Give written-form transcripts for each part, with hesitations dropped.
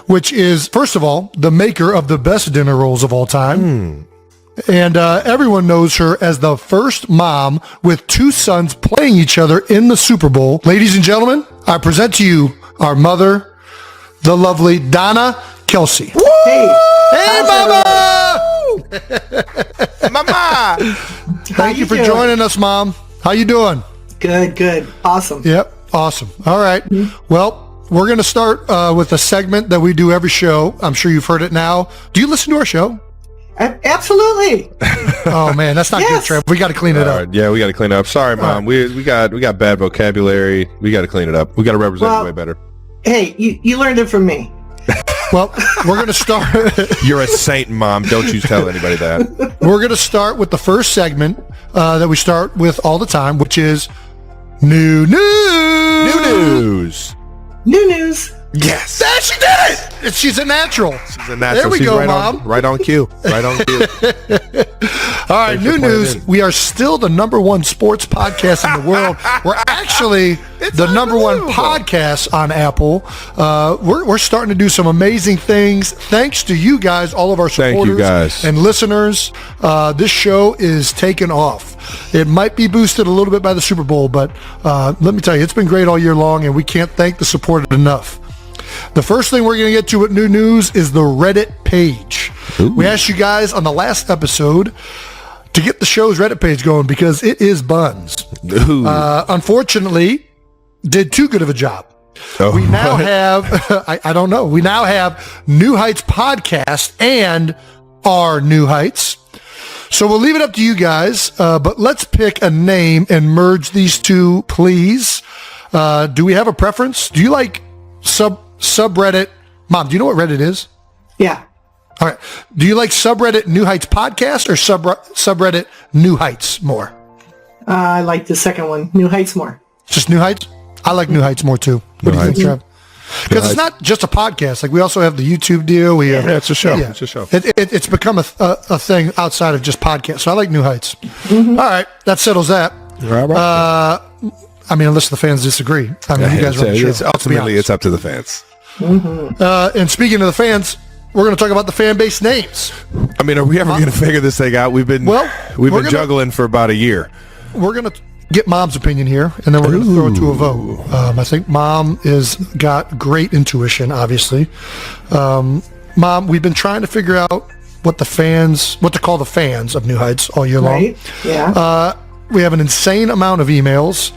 which is, first of all, the maker of the best dinner rolls of all time. And everyone knows her as the first mom with two sons playing each other in the Super Bowl. Ladies and gentlemen, I present to you our mother, the lovely Donna Kelce. Hey, Mama! Mama! Thank you for joining us, Mom. How you doing? Good. Awesome. Yep, awesome. All right. Well, we're going to start with a segment that we do every show. I'm sure you've heard it now. Do you listen to our show? Absolutely. Oh man, that's not good, Trev. We got to clean it up. Yeah, we got to clean it up. Sorry, Mom. We got bad vocabulary. We got to clean it up. We got to represent it way better. Hey, you learned it from me. Well, we're going to start. You're a saint, Mom. Don't you tell anybody that. We're going to start with the first segment that we start with all the time, which is new news. New news. Yes. There, she did it. She's a natural. She's a natural. There we She's go, right Mom. Right on cue. Right on cue. All right, new news. We are still the number one sports podcast in the world. We're actually the number one podcast on Apple. We're starting to do some amazing things. Thanks to you guys, all of our supporters and listeners. This show is taking off. It might be boosted a little bit by the Super Bowl, but let me tell you, it's been great all year long, and we can't thank the support enough. The first thing we're going to get to with new news is the Reddit page. Ooh. We asked you guys on the last episode to get the show's Reddit page going because it is buns. Unfortunately, did too good of a job. We now have, I don't know, we now have New Heights Podcast and our New Heights. So we'll leave it up to you guys, but let's pick a name and merge these two, please. Do we have a preference? Do you like subreddit? Mom, do you know what Reddit is? Yeah. All right. Do you like subreddit New Heights Podcast or subreddit New Heights more? I like the second one, New Heights more. Just New Heights? I like New Heights more too. What do you think, Trev? Because it's not just a podcast. Like we also have the YouTube deal. We have, it's a show. Yeah. It's a show. It's become a thing outside of just podcasts. So I like New Heights. Mm-hmm. All right. That settles that. I mean, unless the fans disagree. I mean, you guys run the show. Ultimately, it's up to the fans. Mm-hmm. And speaking of the fans, we're going to talk about the fan base names. I mean, are we ever going to figure this thing out? We've been juggling for about a year. We're going to get Mom's opinion here, and then we're going to throw it to a vote. I think Mom has got great intuition, obviously. Mom, we've been trying to figure out what to call the fans of New Heights all year long. Yeah. We have an insane amount of emails,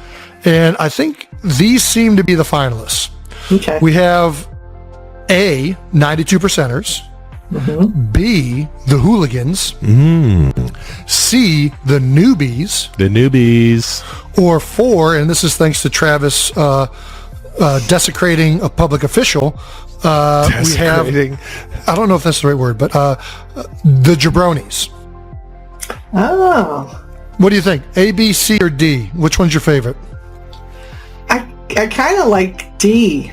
and I think these seem to be the finalists. Okay. We have A, 92%ers, B, the hooligans, C, the newbies, or 4, and this is thanks to Travis desecrating a public official. We have, I don't know if that's the right word, but the jabronis. Oh. What do you think? A, B, C, or D? Which one's your favorite? I kind of like D.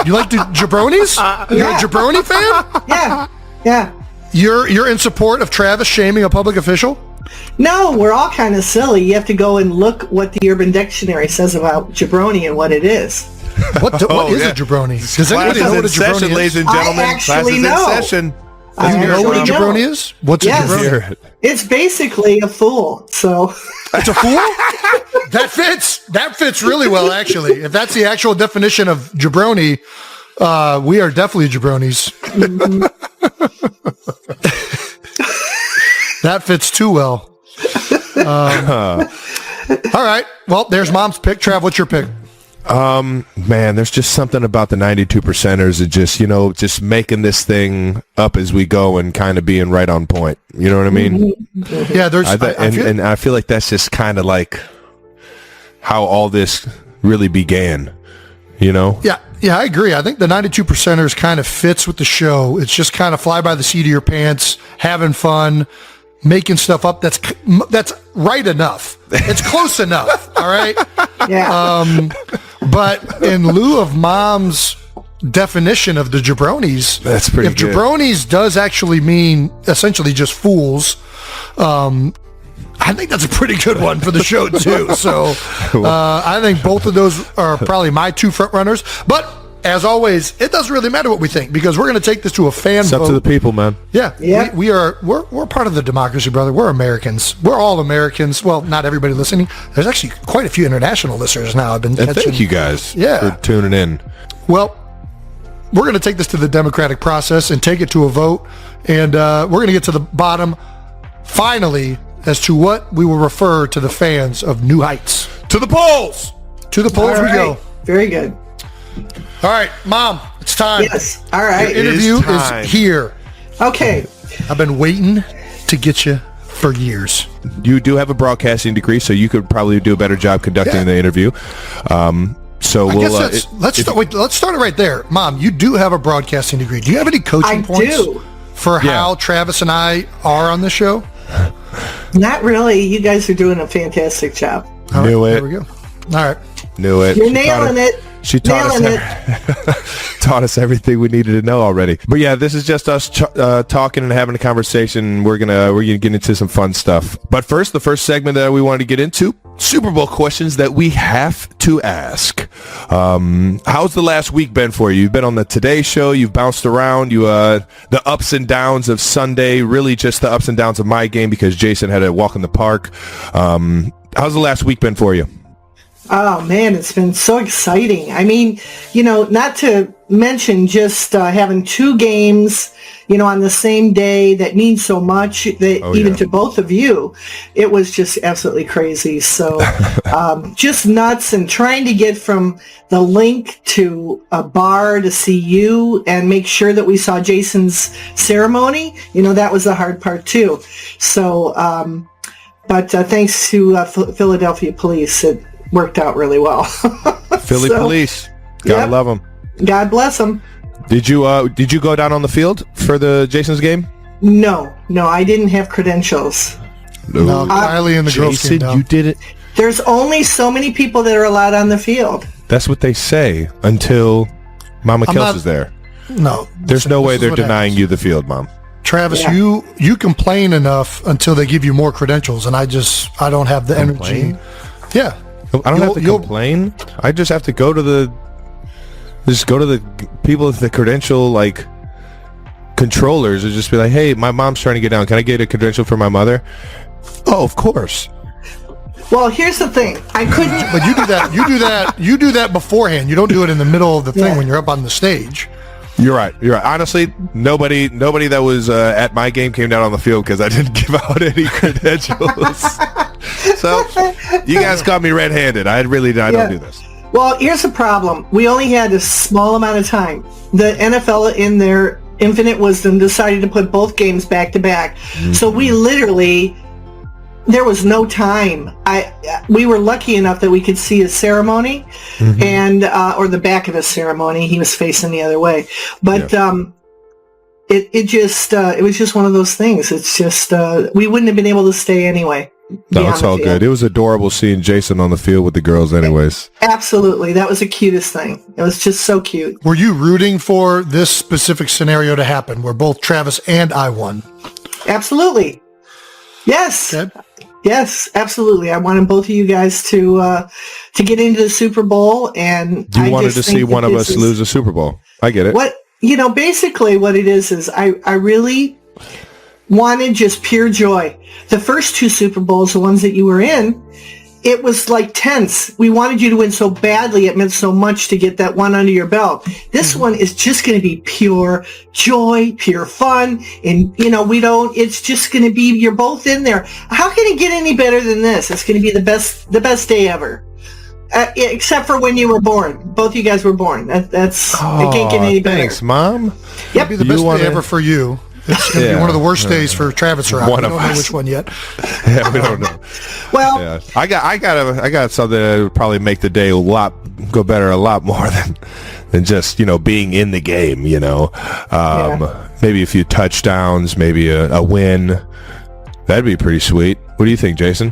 You like the jabronis? You're a jabroni fan? Yeah. You're in support of Travis shaming a public official? No, we're all kind of silly. You have to go and look what the Urban Dictionary says about jabroni and what it is. What is a jabroni? Does anybody know what a jabroni is? Ladies and gentlemen, I actually know. In session. Do you know what a jabroni is? What's a jabroni? It's basically a fool. So it's a fool? That fits really well, actually. If that's the actual definition of jabroni, we are definitely jabronis. That fits too well. All right. Well, there's Mom's pick. Trav, what's your pick? Man, there's just something about the 92%ers that just making this thing up as we go and kind of being right on point. You know what I mean? Yeah, and I feel like that's just kind of like how all this really began, you know? Yeah, I agree. I think the 92%ers kind of fits with the show. It's just kind of fly by the seat of your pants, having fun, making stuff up that's right enough. It's close enough, all right? Yeah. But in lieu of Mom's definition of the jabronis, that's pretty good. If jabronis does actually mean essentially just fools, I think that's a pretty good one for the show too. So I think both of those are probably my two front runners. But as always, it doesn't really matter what we think because we're going to take this to a fan It's vote. up to the people, man. Yeah, Yeah. We're part of the democracy, brother. We're Americans. We're all Americans. Well, not everybody listening. There's actually quite a few international listeners now. I've been And catching. thank you guys Yeah. for tuning in. Well, we're going to take this to the democratic process and take it to a vote, and we're going to get to the bottom, finally, as to what we will refer to the fans of New Heights. To the polls! To the polls All we right. go. Very good. All right, Mom, it's time. Yes. All right. Your interview time. is here. Okay. I've been waiting to get you for years. You do have a broadcasting degree, so you could probably do a better job conducting the interview. So I we'll guess let's start it right there. Mom, you do have a broadcasting degree. Do you have any coaching I points do. for Yeah. how Travis and I are on the show? Not really. You guys are doing a fantastic job. All right, Knew it. There we go. All right. Knew it. You're She taught nailing it. She taught Nailing taught us everything we needed to know already. But yeah, this is just us talking and having a conversation. We're gonna get into some fun stuff. But first, the first segment that we wanted to get into: Super Bowl questions that we have to ask. How's the last week been for you? You've been on the Today Show. You've bounced around. The ups and downs of Sunday. Really, just the ups and downs of my game because Jason had a walk in the park. How's the last week been for you? Oh, man, it's been so exciting. I mean, not to mention just having two games, on the same day that means so much, that to both of you. It was just absolutely crazy. So just nuts, and trying to get from the link to a bar to see you and make sure that we saw Jason's ceremony. That was the hard part, too. So, but thanks to Philadelphia police, it worked out really well. Philly police, gotta love them. God bless them. Did you go down on the field for the Jason's game? No, I didn't have credentials. No, Kylie and the girls came Jason, down. you did it. There's only so many people that are allowed on the field. That's what they say until Mama Kelce is there. No. There's no way this is they're what denying happens. you the field, Mom. Travis, Yeah. you complain enough until they give you more credentials, and I don't have the Complain? energy. Yeah. I don't have to complain. I just have to go to the people with the credential controllers and just be like, hey, my mom's trying to get down. Can I get a credential for my mother? Oh, of course. Well, here's the thing. I couldn't. But you do that beforehand. You don't do it in the middle of the thing Yeah. when you're up on the stage. You're right. Honestly, nobody that was at my game came down on the field because I didn't give out any credentials. So you guys caught me red-handed. I don't do this. Well, here's the problem. We only had a small amount of time. The NFL, in their infinite wisdom, decided to put both games back to back. So we literally, there was no time. We were lucky enough that we could see his ceremony and or the back of his ceremony. He was facing the other way, but it was just one of those things. It's just we wouldn't have been able to stay anyway. No, it's all good. It was adorable seeing Jason on the field with the girls anyways. Absolutely. That was the cutest thing. It was just so cute. Were you rooting for this specific scenario to happen where both Travis and I won? Absolutely. Yes. Okay. Yes, absolutely. I wanted both of you guys to get into the Super Bowl, and You wanted to see one of us lose a Super Bowl. I get it. What basically what it is I really wanted just pure joy. The first two Super Bowls, the ones that you were in, it was like tense. We wanted you to win so badly. It meant so much to get that one under your belt. This one is just going to be pure joy, pure fun. And, it's just going to be, you're both in there. How can it get any better than this? It's going to be the best day ever. Except for when you were born. Both you guys were born. It can't get any better. Thanks, Mom. Yep. It'll be the best day ever for you. It's going to be one of the worst days for Travis or I. We don't know which one yet. Yeah, we don't know. Well, Yeah. I got something that would probably make the day go better a lot more than just being in the game. Maybe a few touchdowns, maybe a win. That'd be pretty sweet. What do you think, Jason?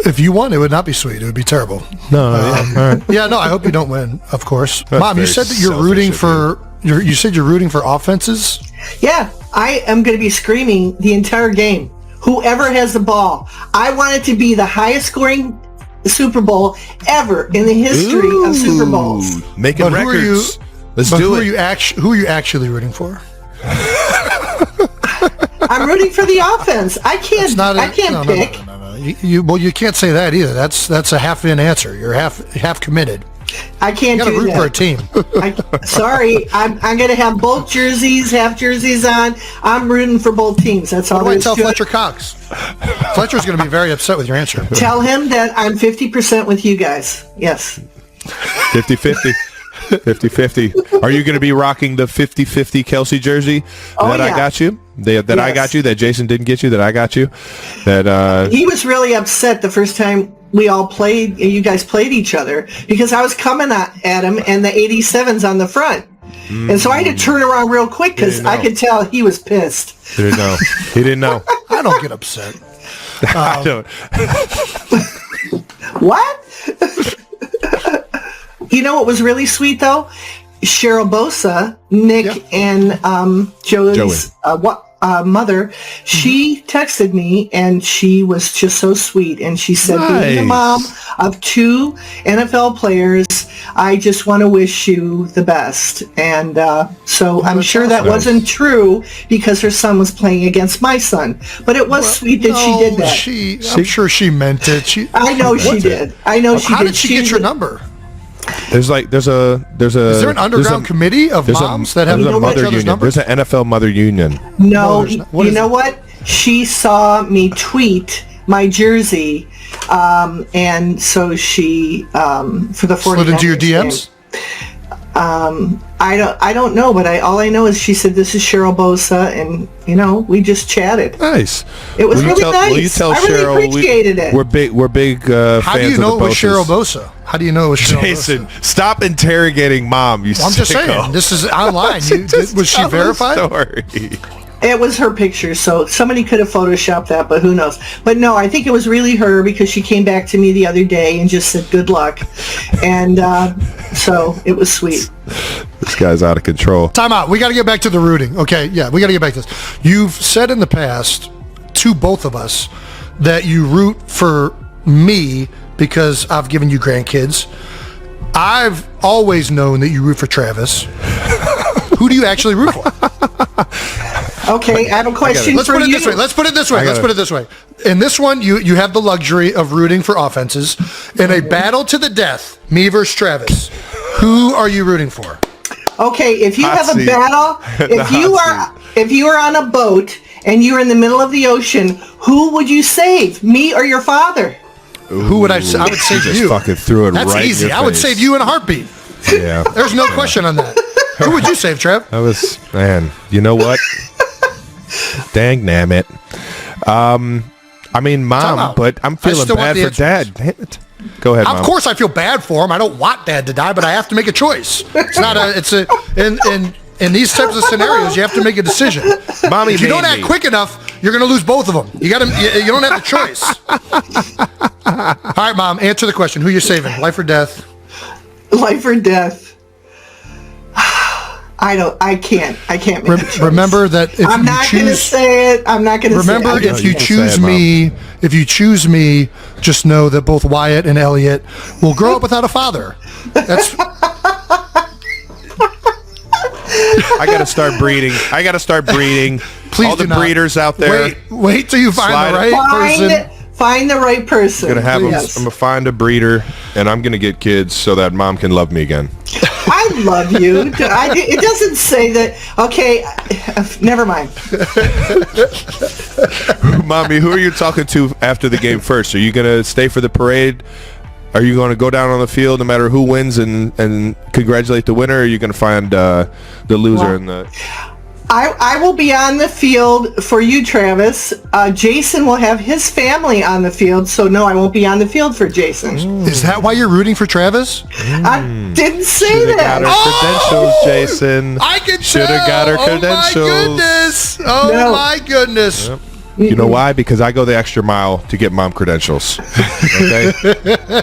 If you won, it would not be sweet. It would be terrible. No, all right. Yeah, no, I hope you don't win, of course. That's Mom, you very said that you're selfish rooting of for you said you're rooting for offenses? yeah, I am going to be screaming the entire game. Whoever has the ball. I want it to be the highest scoring Super Bowl ever in the history of Super Bowls. Making But records. Let's do who it. who are you actually rooting for? I'm rooting for the offense. I can't pick. No. You can't say that either. That's a half-in answer. You're half committed. I can't You got to do root that. for a team. Sorry, I'm going to have both jerseys, half jerseys on. I'm rooting for both teams. That's all What do I there is tell to it. Fletcher Cox? Fletcher's going to be very upset with your answer. Tell him that I'm 50% with you guys. Yes. 50-50. 50-50. Are you going to be rocking the 50-50 Kelce jersey that I got you? That I got you? That Jason didn't get you? That I got you? That He was really upset the first time we all played, you guys played each other, because I was coming at him and the 87's on the front. And so I had to turn around real quick because I could tell he was pissed. he didn't know. He didn't know. I don't get upset. I don't. What? You know what was really sweet though? Cheryl Bosa, Nick, and Joey's mother, she texted me and she was just so sweet. And she said, being the mom of 2 NFL players, I just want to wish you the best. And so I'm sure that wasn't true because her son was playing against my son. But it was sweet that she did that. I'm sure she meant it. I know she did. I know she did. How did she get your number? Is there an underground committee of moms that have a mother each other's union? numbers? There's an NFL mother union. No, you know what? She saw me tweet my jersey, and so she for the 49ers slid into your DMs. I don't know, but all I know is she said this is Cheryl Bosa, and we just chatted. Nice. It was really nice. Will you tell I really Cheryl appreciate it. We're big fans How do you know of it the was Cheryl Bosa? How do you know it was Cheryl Jason, Bosa? stop interrogating mom. You I'm just sicko. saying. This is online. Was she verified? Story. It was her picture, so somebody could have photoshopped that, but who knows? But no, I think it was really her because she came back to me the other day and just said good luck, and so it was sweet. This guy's out of control. Time out. We got to get back to the rooting. Okay, yeah, we got to get back to this. You've said in the past to both of us that you root for me because I've given you grandkids. I've always known that you root for Travis. Who do you actually root for? Okay, I have a question Let's for put it you. this way. Let's put it this way. In this one, you have the luxury of rooting for offenses. In a battle to the death, me versus Travis, who are you rooting for? Okay, if you Hot have seat. a battle, if you are on a boat and you're in the middle of the ocean, who would you save, me or your father? Who would I would save just you. fucking threw it That's right in easy. your I would face. save you in a heartbeat. Yeah. There's no question on that. Who would you save, Trev? That was, man, you know what? Dang nabbit. I mean, Mom, but I'm feeling still want bad the for Dad. Damn it. Go ahead, Mom. Of course I feel bad for him. I don't want Dad to die, but I have to make a choice. In these types of scenarios, you have to make a decision. Mommy, if you don't act quick enough, you're going to lose both of them. You don't have the choice. All right, Mom, answer the question. Who you saving? Life or death? Life or death? I can't make a choice. Remember that if I'm not going to say it. I'm not going to say it. Remember, if you can choose say it, me, just know that both Wyatt and Elliot will grow up without a father. That's I got to start breeding. Please all the do not. breeders out there. Wait till you find Slide the it. right person. Find the right person. I'm gonna have them. Yes. I'm gonna find a breeder, and I'm gonna get kids so that Mom can love me again. I love you. It doesn't say that. Okay, never mind. Mommy, who are you talking to after the game first? Are you gonna stay for the parade? Are you going to go down on the field no matter who wins and congratulate the winner? Or are you going to find the loser in the? I will be on the field for you, Travis. Jason will have his family on the field, so no, I won't be on the field for Jason. Is that why you're rooting for Travis? I didn't say Shoulda that. got her credentials, Jason. I can Shoulda tell. got her credentials. Oh my goodness! Oh No. my goodness! Yep. You know why? Because I go the extra mile to get Mom credentials. Okay?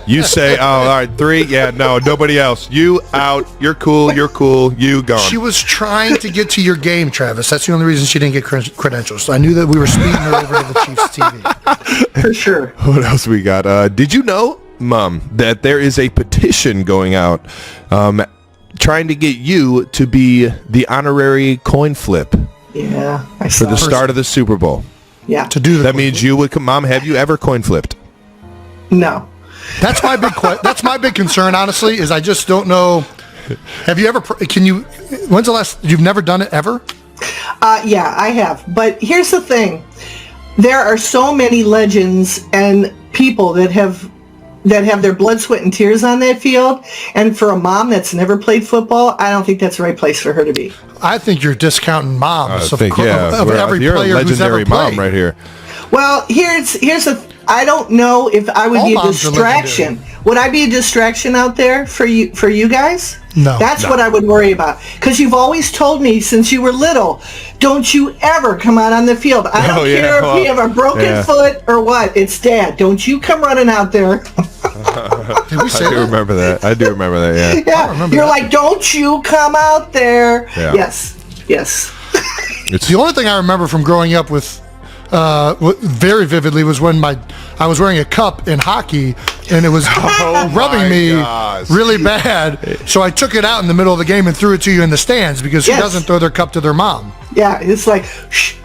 You say, oh, all right, 3. Yeah, no, nobody else. You out. You're cool. You gone. She was trying to get to your game, Travis. That's the only reason she didn't get credentials. I knew that we were speeding her over to the Chiefs TV. For sure. What else we got? Did you know Mom, that there is a petition going out trying to get you to be the honorary coin flip I for the start of the Super Bowl. Yeah. To do that means you would come. Mom, have you ever coin flipped? No. That's my big concern, honestly, is I just don't know. Have you ever, when's the last, you've never done it ever? Yeah, I have. But here's the thing. There are so many legends and people that have their blood, sweat, and tears on that field. And for a mom that's never played football, I don't think that's the right place for her to be. I think you're discounting moms of every you're player who's ever played. Mom right here. Well, here's I don't know if I would be a distraction. Would I be a distraction out there for you guys? No. That's what I would worry about. Because you've always told me since you were little, don't you ever come out on the field. I don't care if you have a broken foot or what. It's Dad. Don't you come running out there. Did we say I do remember that. I do remember that, yeah. You're like, don't you come out there. Yeah. Yes. The only thing I remember from growing up with very vividly was when I was wearing a cup in hockey and it was rubbing me really bad. So I took it out in the middle of the game and threw it to you in the stands because who doesn't throw their cup to their mom? Yeah, it's like, shh.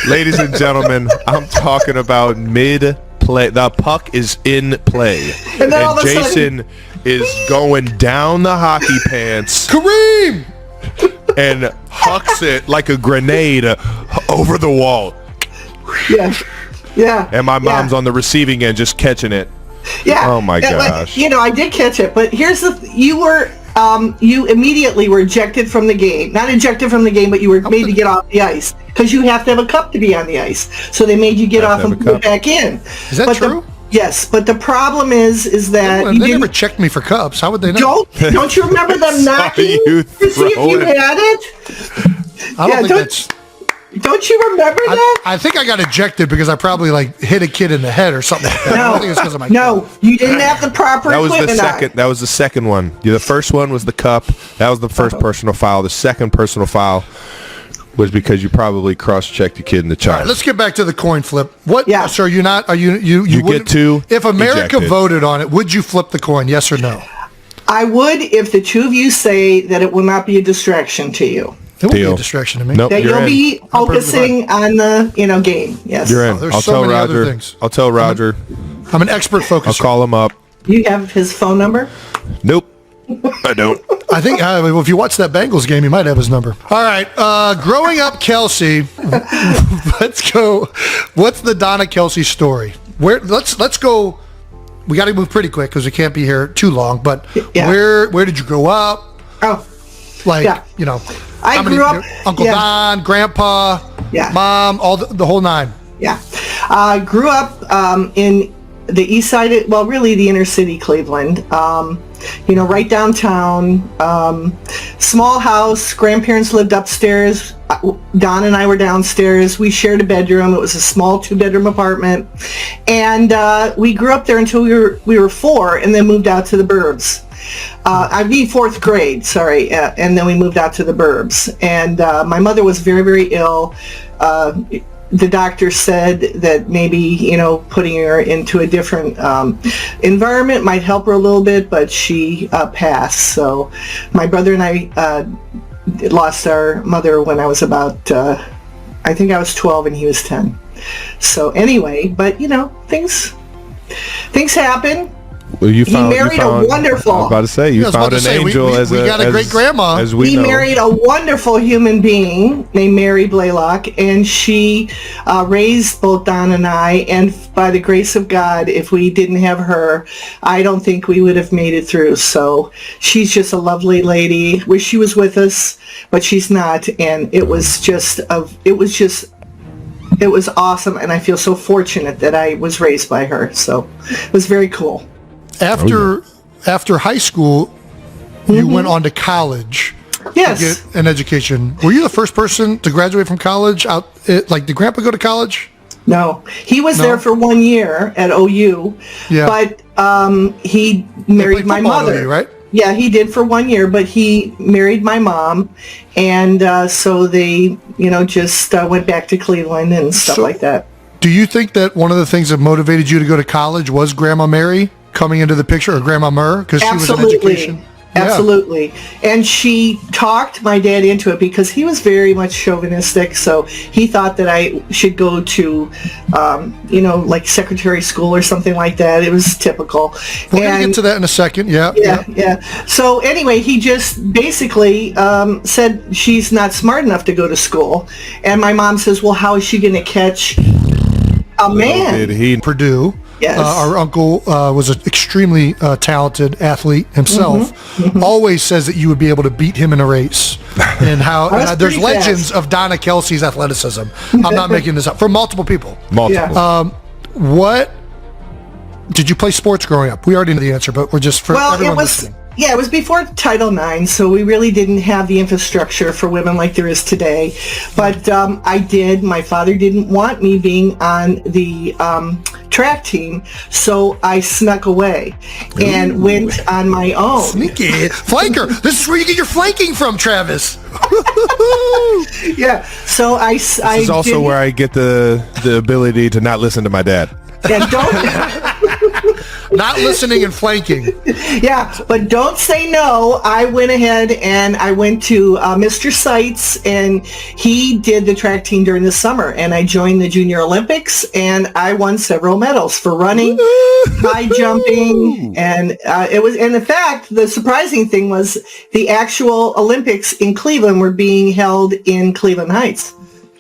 Ladies and gentlemen, I'm talking about mid-play. The puck is in play. And Jason is going down the hockey pants. Kareem! And hucks it like a grenade over the wall. Yeah. And my mom's on the receiving end just catching it. Yeah. Oh my gosh. I did catch it, but here's you immediately were ejected from the game. Not ejected from the game, but you were made to get off the ice because you have to have a cup to be on the ice. So they made you get off and put it back in. Is that true? Yes, but the problem is that they never checked me for cups. How would they know? Don't you remember them knocking to see if you had it? I don't think that's. Don't you remember that? I think I got ejected because I probably hit a kid in the head or something like that. I think it's because of my cup. You didn't have the proper equipment. That was the second one. The first one was the cup. That was the first personal foul. The second personal foul was because you probably cross-checked your kid in the child. All right, let's get back to the coin flip. What? Yeah. So you're not? Are you? You get to. If America voted on it, would you flip the coin? Yes or no? I would if the two of you say that it will not be a distraction to you. It won't be a distraction to me. Nope, that you'll be focusing on the game. Yes. You're in. I'll tell Roger. I'll tell Roger. I'm an expert focuser. I'll call him up. You have his phone number? Nope. I don't. I think if you watch that Bengals game, you might have his number. All right. Growing up, Kelce. Let's go. What's the Donna Kelce story? Let's go. We got to move pretty quick because we can't be here too long. But where did you grow up? Oh, I grew up. Uncle Don, Grandpa, Mom, all the whole nine. Yeah. Grew up in the east side, really the inner city Cleveland. Right downtown. Small house. Grandparents lived upstairs. Don and I were downstairs. We shared a bedroom. It was a small 2-bedroom apartment. And we grew up there until we were 4 and then moved out to the burbs. I'd be 4th grade, sorry, and then we moved out to the burbs. And my mother was very, very ill. The doctor said that maybe, putting her into a different environment might help her a little bit, but she passed. So my brother and I lost our mother when I was about, I think I was 12 and he was 10. So anyway, but, things happen. Well, he married a wonderful. I was about to say you found an angel. We got a great grandma. He married a wonderful human being named Mary Blaylock, and she raised both Don and I. And by the grace of God, if we didn't have her, I don't think we would have made it through. So she's just a lovely lady. Wish she was with us, but she's not. And it was awesome, and I feel so fortunate that I was raised by her. So it was very cool. After high school, you went on to college to get an education. Were you the first person to graduate from college? Did Grandpa go to college? No. He was there for 1 year at OU, but he married my mother. OU, right? Yeah, he did for 1 year, but he married my mom, and so they, just went back to Cleveland and stuff like that. Do you think that one of the things that motivated you to go to college was Grandma Mary coming into the picture, or Grandma Murr, because she was in education? Absolutely. And she talked my dad into it because he was very much chauvinistic. So he thought that I should go to, like secretary school or something like that. It was typical. We're going to get to that in a second. Yeah. So anyway, he just basically said she's not smart enough to go to school. And my mom says, well, how is she going to catch a man? Did he? Purdue. Yes. Our uncle was an extremely talented athlete himself. Always says that you would be able to beat him in a race. And how there's legends of Donna Kelce's athleticism. I'm not making this up. For multiple people. What did you play sports growing up? We already know the answer, but we're just for everyone listening. Yeah, it was before Title IX, so we really didn't have the infrastructure for women like there is today. But I did. My father didn't want me being on the track team, so I snuck away and went on my own. Sneaky. Flanker. This is where you get your flanking from, Travis. Yeah, so This is also where I get the ability to not listen to my dad. Yeah, don't... Not listening and flanking. Yeah, but don't say no. I went ahead and I went to Mr. Seitz, and he did the track team during the summer, and I joined the Junior Olympics, and I won several medals for running, high jumping, and it was. And in fact, the surprising thing was the actual Olympics in Cleveland were being held in Cleveland Heights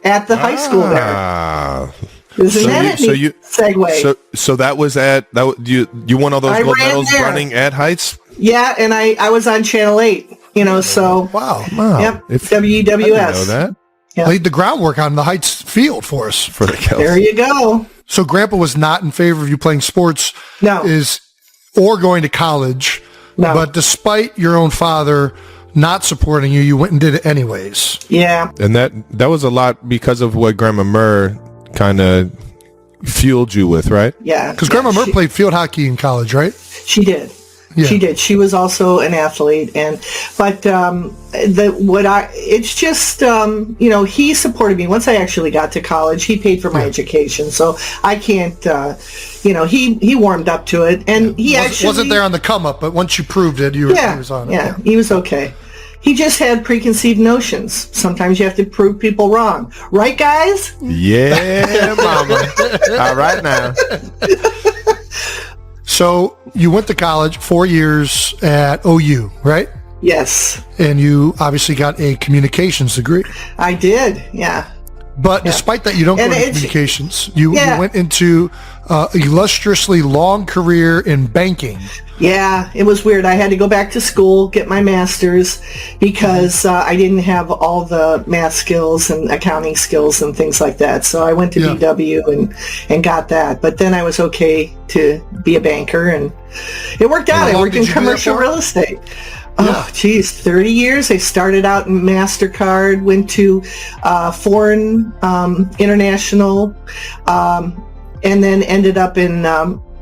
at the high school there. Isn't that a neat segue? So that was you won all those gold medals running at Heights? Yeah, and I was on Channel 8, so. Wow. Yep, WWS. I didn't know that. Yep. Laid the groundwork on the Heights field for us. For the Kelce. There you go. So Grandpa was not in favor of you playing sports or going to college. No. But despite your own father not supporting you, you went and did it anyways. Yeah. And that was a lot because of what Grandma Murr kind of fueled you with, right? Yeah. Because Grandma Murr played field hockey in college, right? She did. Yeah. She did. She was also an athlete, it's just he supported me. Once I actually got to college, he paid for my education, so I can't. He warmed up to it, and he actually wasn't there on the come up, but once you proved it, he was on it. Yeah, he was okay. He just had preconceived notions. Sometimes you have to prove people wrong. Right, guys? Yeah, mama. All right now. So you went to college 4 years at OU, right? Yes. And you obviously got a communications degree. I did, yeah. But despite that, you don't go into communications. You went into illustriously long career in banking. Yeah, it was weird. I had to go back to school, get my master's, because I didn't have all the math skills and accounting skills and things like that. So I went to BW and got that. But then I was okay to be a banker, and it worked out. I worked in commercial real estate. Oh, geez, 30 years. I started out in MasterCard, went to foreign, international, and then ended up in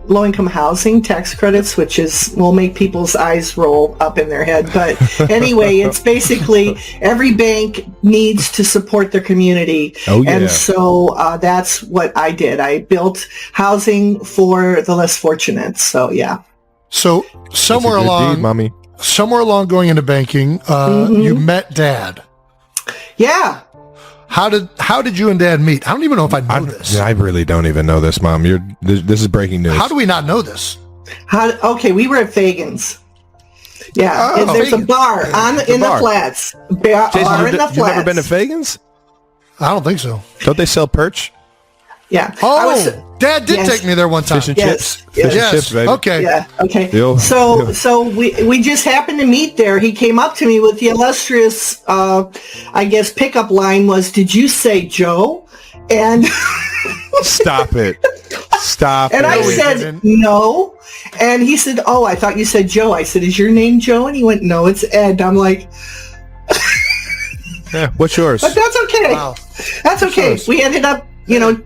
low-income housing tax credits, which will make people's eyes roll up in their head. But anyway, it's basically every bank needs to support their community. Oh, yeah. And so that's what I did. I built housing for the less fortunate. So, yeah. So somewhere along going into banking, you met Dad. Yeah. How did you and Dad meet? I don't even know if I know this. I really don't even know this, Mom. This is breaking news. How do we not know this? Okay, we were at Fagan's. Yeah, there's a bar in the flats. Jason, you've never been to Fagan's? I don't think so. Don't they sell perch? Yeah. Dad did take me there one time. Fish and chips. Fish and chips, baby. Okay. Yeah. Okay. So we just happened to meet there. He came up to me with the illustrious, I guess, pickup line was, "Did you say Joe?" And Stop it. And I said no. And he said, "Oh, I thought you said Joe." I said, "Is your name Joe?" And he went, "No, it's Ed." I'm like, yeah, what's yours? But that's okay. Wow. That's okay. We ended up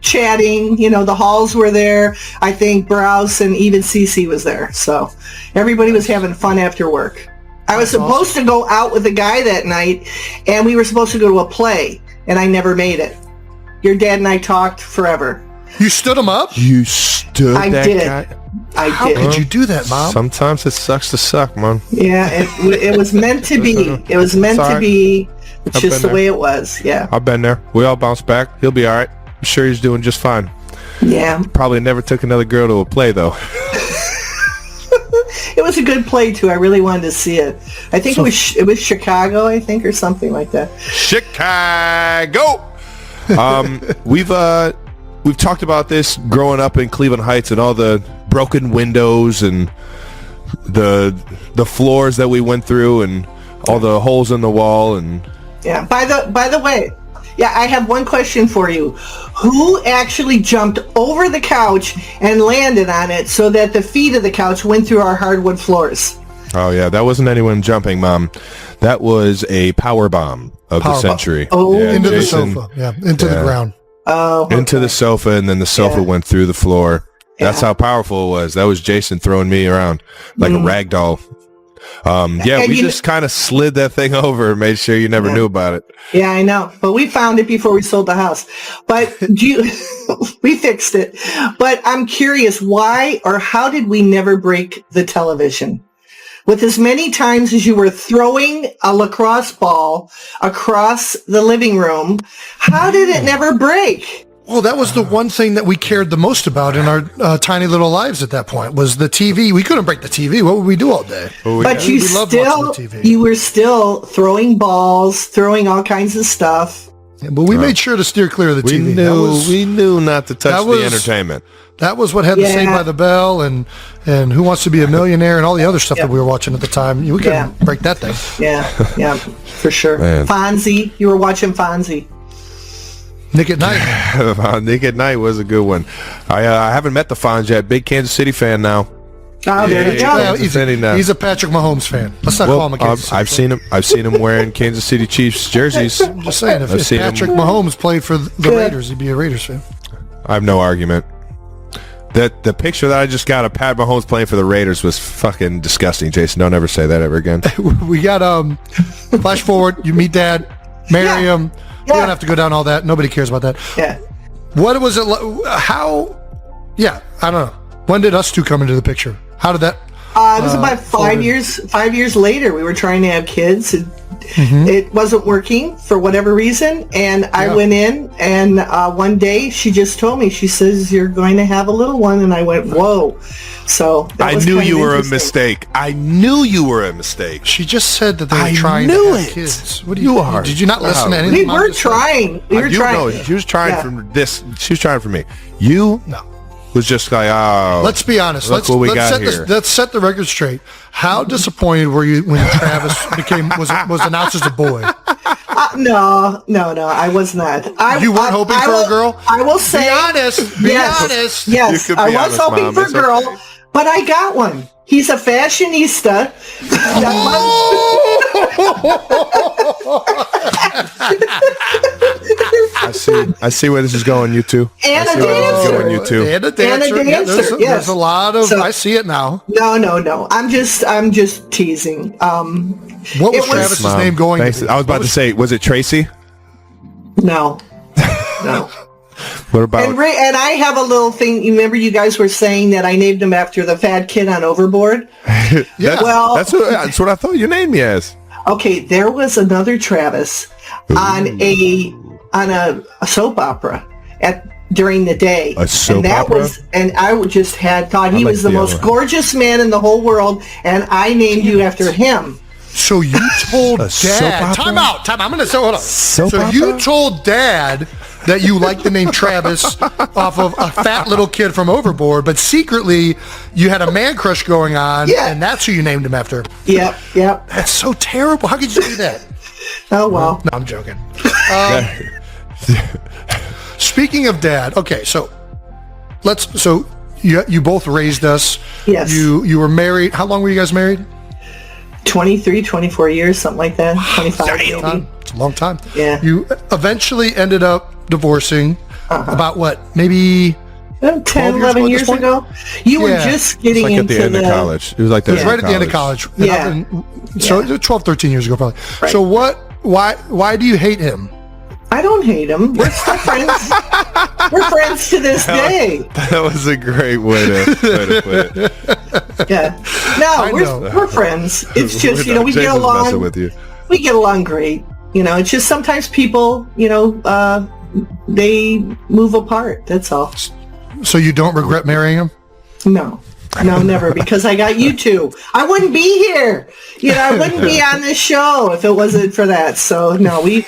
chatting, the halls were there. I think Browse and even Cece was there. So everybody was having fun after work. I was supposed to go out with a guy that night, and we were supposed to go to a play, and I never made it. Your dad and I talked forever. You stood him up? You stood I that did. guy? How could you do that, Mom? Sometimes it sucks to suck, man. Yeah, it was meant to be. It was meant to be. It's I've just been the way it was. Yeah. I've been there. We all bounce back. He'll be all right. I'm sure he's doing just fine. Yeah. Probably never took another girl to a play, though. It was a good play too. I really wanted to see it. I think it was Chicago, I think, or something like that. Chicago. We've talked about this growing up in Cleveland Heights and all the broken windows and the floors that we went through and all the holes in the wall and. Yeah. By the way, yeah, I have one question for you. Who actually jumped over the couch and landed on it so that the feet of the couch went through our hardwood floors? Oh yeah, that wasn't anyone jumping, Mom. That was a power bomb of the century. Oh, yeah, into Jason, the sofa. Yeah, into the ground. Oh, okay. Into the sofa, and then the sofa went through the floor. That's how powerful it was. That was Jason throwing me around like a rag doll. We just kind of slid that thing over and made sure you never knew about it. Yeah, I know. But we found it before we sold the house. But we fixed it. But I'm curious, why or how did we never break the television? With as many times as you were throwing a lacrosse ball across the living room, how did it never break? Well, that was the one thing that we cared the most about in our tiny little lives at that point was the TV. We couldn't break the TV. What would we do all day? But we loved watching the TV. you were still throwing balls, throwing all kinds of stuff. Yeah, but we made sure to steer clear of the TV. We knew not to touch the entertainment. That was what had the Saved by the Bell and Who Wants to Be a Millionaire and all the other stuff that we were watching at the time. We couldn't break that thing. Yeah, for sure. Man. Fonzie, you were watching Fonzie. Nick at Night. Nick at Night was a good one. I haven't met the Fonz yet. Big Kansas City fan now. Oh, there you go. He's a Patrick Mahomes fan. Let's not call him a Kansas City fan. I've seen him wearing Kansas City Chiefs jerseys. I'm just saying, if Patrick Mahomes played for the Raiders, he'd be a Raiders fan. I have no argument. The picture that I just got of Pat Mahomes playing for the Raiders was fucking disgusting, Jason. Don't ever say that ever again. We got flash forward. You meet Dad, marry him. We don't have to go down all that. Nobody cares about that. Yeah. What was it? How? Yeah, I don't know. When did us two come into the picture? How did that? It was about 5 years. 5 years later, we were trying to have kids. It wasn't working for whatever reason, and I went in, and one day she just told me. She says, "You're going to have a little one," and I went, "Whoa!" So I knew you were a mistake. I knew you were a mistake. She just said that they were trying to have kids. What do you are? Did you not listen to anything? We were trying. We were trying. No, she was trying for this. She was trying for me. You was just like, oh. Let's be honest. Let's set the record straight. How disappointed were you when Travis was announced as a boy? No, I was not. You weren't hoping for a girl? I will say. Be honest. Be honest. Yes, I was hoping for a girl, but I got one. He's a fashionista. I see where this is going, you two. And a dancer. And a dancer. There's a lot of. I see it now. No. I'm just teasing. What was Travis's name going to be? I was about to say, was it Tracy? No. What about? And I have a little thing. You remember you guys were saying that I named him after the fat kid on Overboard? That's what I thought you named me as. Okay, there was another Travis on a soap opera during the day. A soap opera? And I just thought he was the most gorgeous man in the whole world, and I named you after him. So you told Dad. Time out. I'm going to say, hold on. You told Dad that you liked the name Travis off of a fat little kid from Overboard, but secretly you had a man crush going on, and that's who you named him after. Yep. That's so terrible. How could you do that? Oh, well. No, I'm joking. Speaking of Dad, okay, so you both raised us. Yes. You were married. How long were you guys married? 23, 24 years, something like that. 25 maybe. It's a long time. Yeah. You eventually ended up divorcing about what? Maybe 10, 11 years ago. You were just getting like into at the end of college. It was like that. It was right at the end of college. Yeah. So 12, 13 years ago probably. Right. So why do you hate him? I don't hate him. We're still friends. We're friends to this day. That was a great way to put it. Yeah. No, we're friends. It's just, we get Jason's along. messing with you. We get along great. It's just sometimes people, they move apart. That's all. So you don't regret marrying him? No, never, because I got you two. I wouldn't be here. I wouldn't be on this show if it wasn't for that. So no, we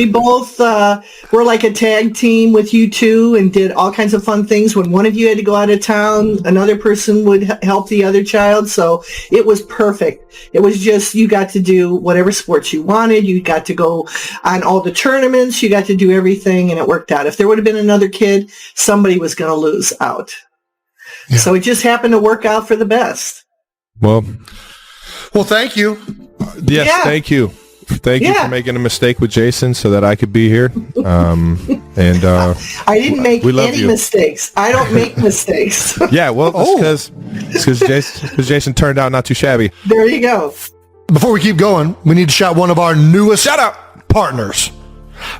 both were like a tag team with you two and did all kinds of fun things. When one of you had to go out of town, another person would help the other child. So it was perfect. It was just, you got to do whatever sports you wanted. You got to go on all the tournaments. You got to do everything, and it worked out. If there would have been another kid, somebody was going to lose out. Yeah. So it just happened to work out for the best. Well, thank you. Yes, yeah. Thank you. Thank you for making a mistake with Jason so that I could be here. And I didn't make any mistakes. I don't make mistakes. Yeah, well, it's because Jason turned out not too shabby. There you go. Before we keep going, we need to shout one of our newest partners,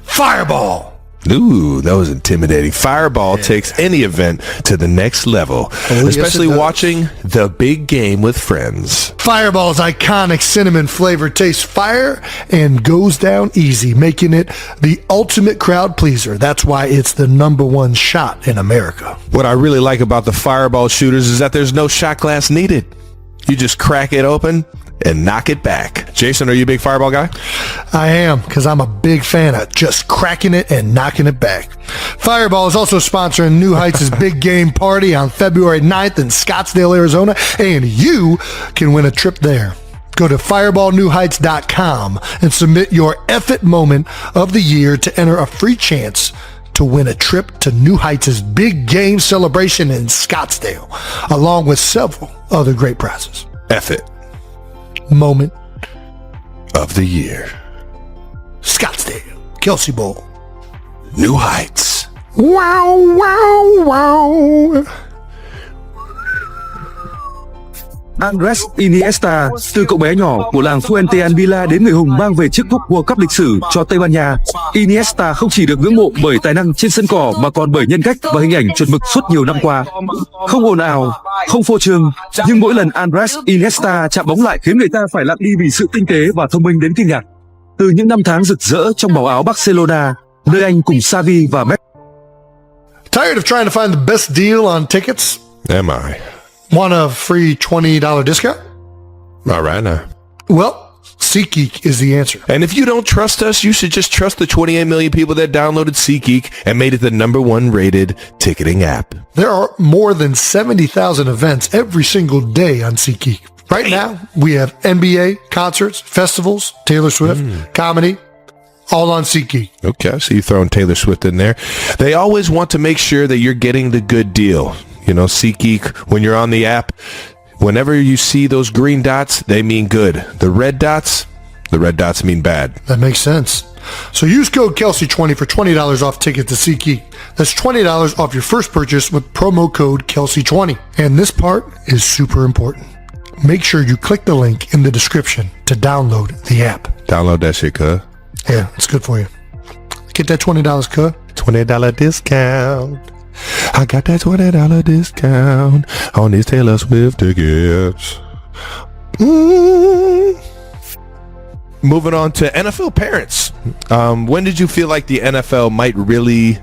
Fireball. Ooh, that was intimidating. Fireball takes any event to the next level, especially watching the big game with friends. Fireball's iconic cinnamon flavor tastes fire and goes down easy, making it the ultimate crowd pleaser. That's why it's the #1 shot in America. What I really like about the Fireball shooters is that there's no shot glass needed. You just crack it open and knock it back. Jason, are you a big Fireball guy? I am, because I'm a big fan of just cracking it and knocking it back. Fireball is also sponsoring New Heights' Big Game Party on February 9th in Scottsdale, Arizona, and you can win a trip there. Go to fireballnewheights.com and submit your effort moment of the year to enter a free chance to win a trip to New Heights' Big Game celebration in Scottsdale, along with several other great prizes. Effort moment of the year. Scottsdale, Kelce Bowl, New Heights. Wow, wow, wow. Andres Iniesta, từ cậu bé nhỏ của làng Fuentealbilla đến người hùng mang về chiếc cúp World Cup lịch sử cho Tây Ban Nha. Iniesta không chỉ được ngưỡng mộ bởi tài năng trên sân cỏ mà còn bởi nhân cách và hình ảnh chuẩn mực suốt nhiều năm qua. Không ồn ào, không phô trương, nhưng mỗi lần Andres Iniesta chạm bóng lại khiến người ta phải lặng đi vì sự tinh tế và thông minh đến kinh ngạc. Từ những năm tháng rực rỡ trong màu áo Barcelona, nơi anh cùng Xavi và Messi. Tired of trying to find the best deal on tickets? Am I? Want a free $20 discount? All right now. Well, SeatGeek is the answer. And if you don't trust us, you should just trust the 28 million people that downloaded SeatGeek and made it the #1 rated ticketing app. There are more than 70,000 events every single day on SeatGeek. Right now, we have NBA, concerts, festivals, Taylor Swift, comedy, all on SeatGeek. Okay, so you're throwing Taylor Swift in there. They always want to make sure that you're getting the good deal. SeatGeek, when you're on the app, whenever you see those green dots, they mean good. The red dots mean bad. That makes sense. So use code Kelce20 for $20 off tickets to SeatGeek. That's $20 off your first purchase with promo code Kelce20. And this part is super important. Make sure you click the link in the description to download the app. Download that shit, cuz. Yeah, it's good for you. Get that $20, cuz. $20 discount. I got that $20 discount on these Taylor Swift tickets. Moving on to NFL parents. When did you feel like the NFL might really,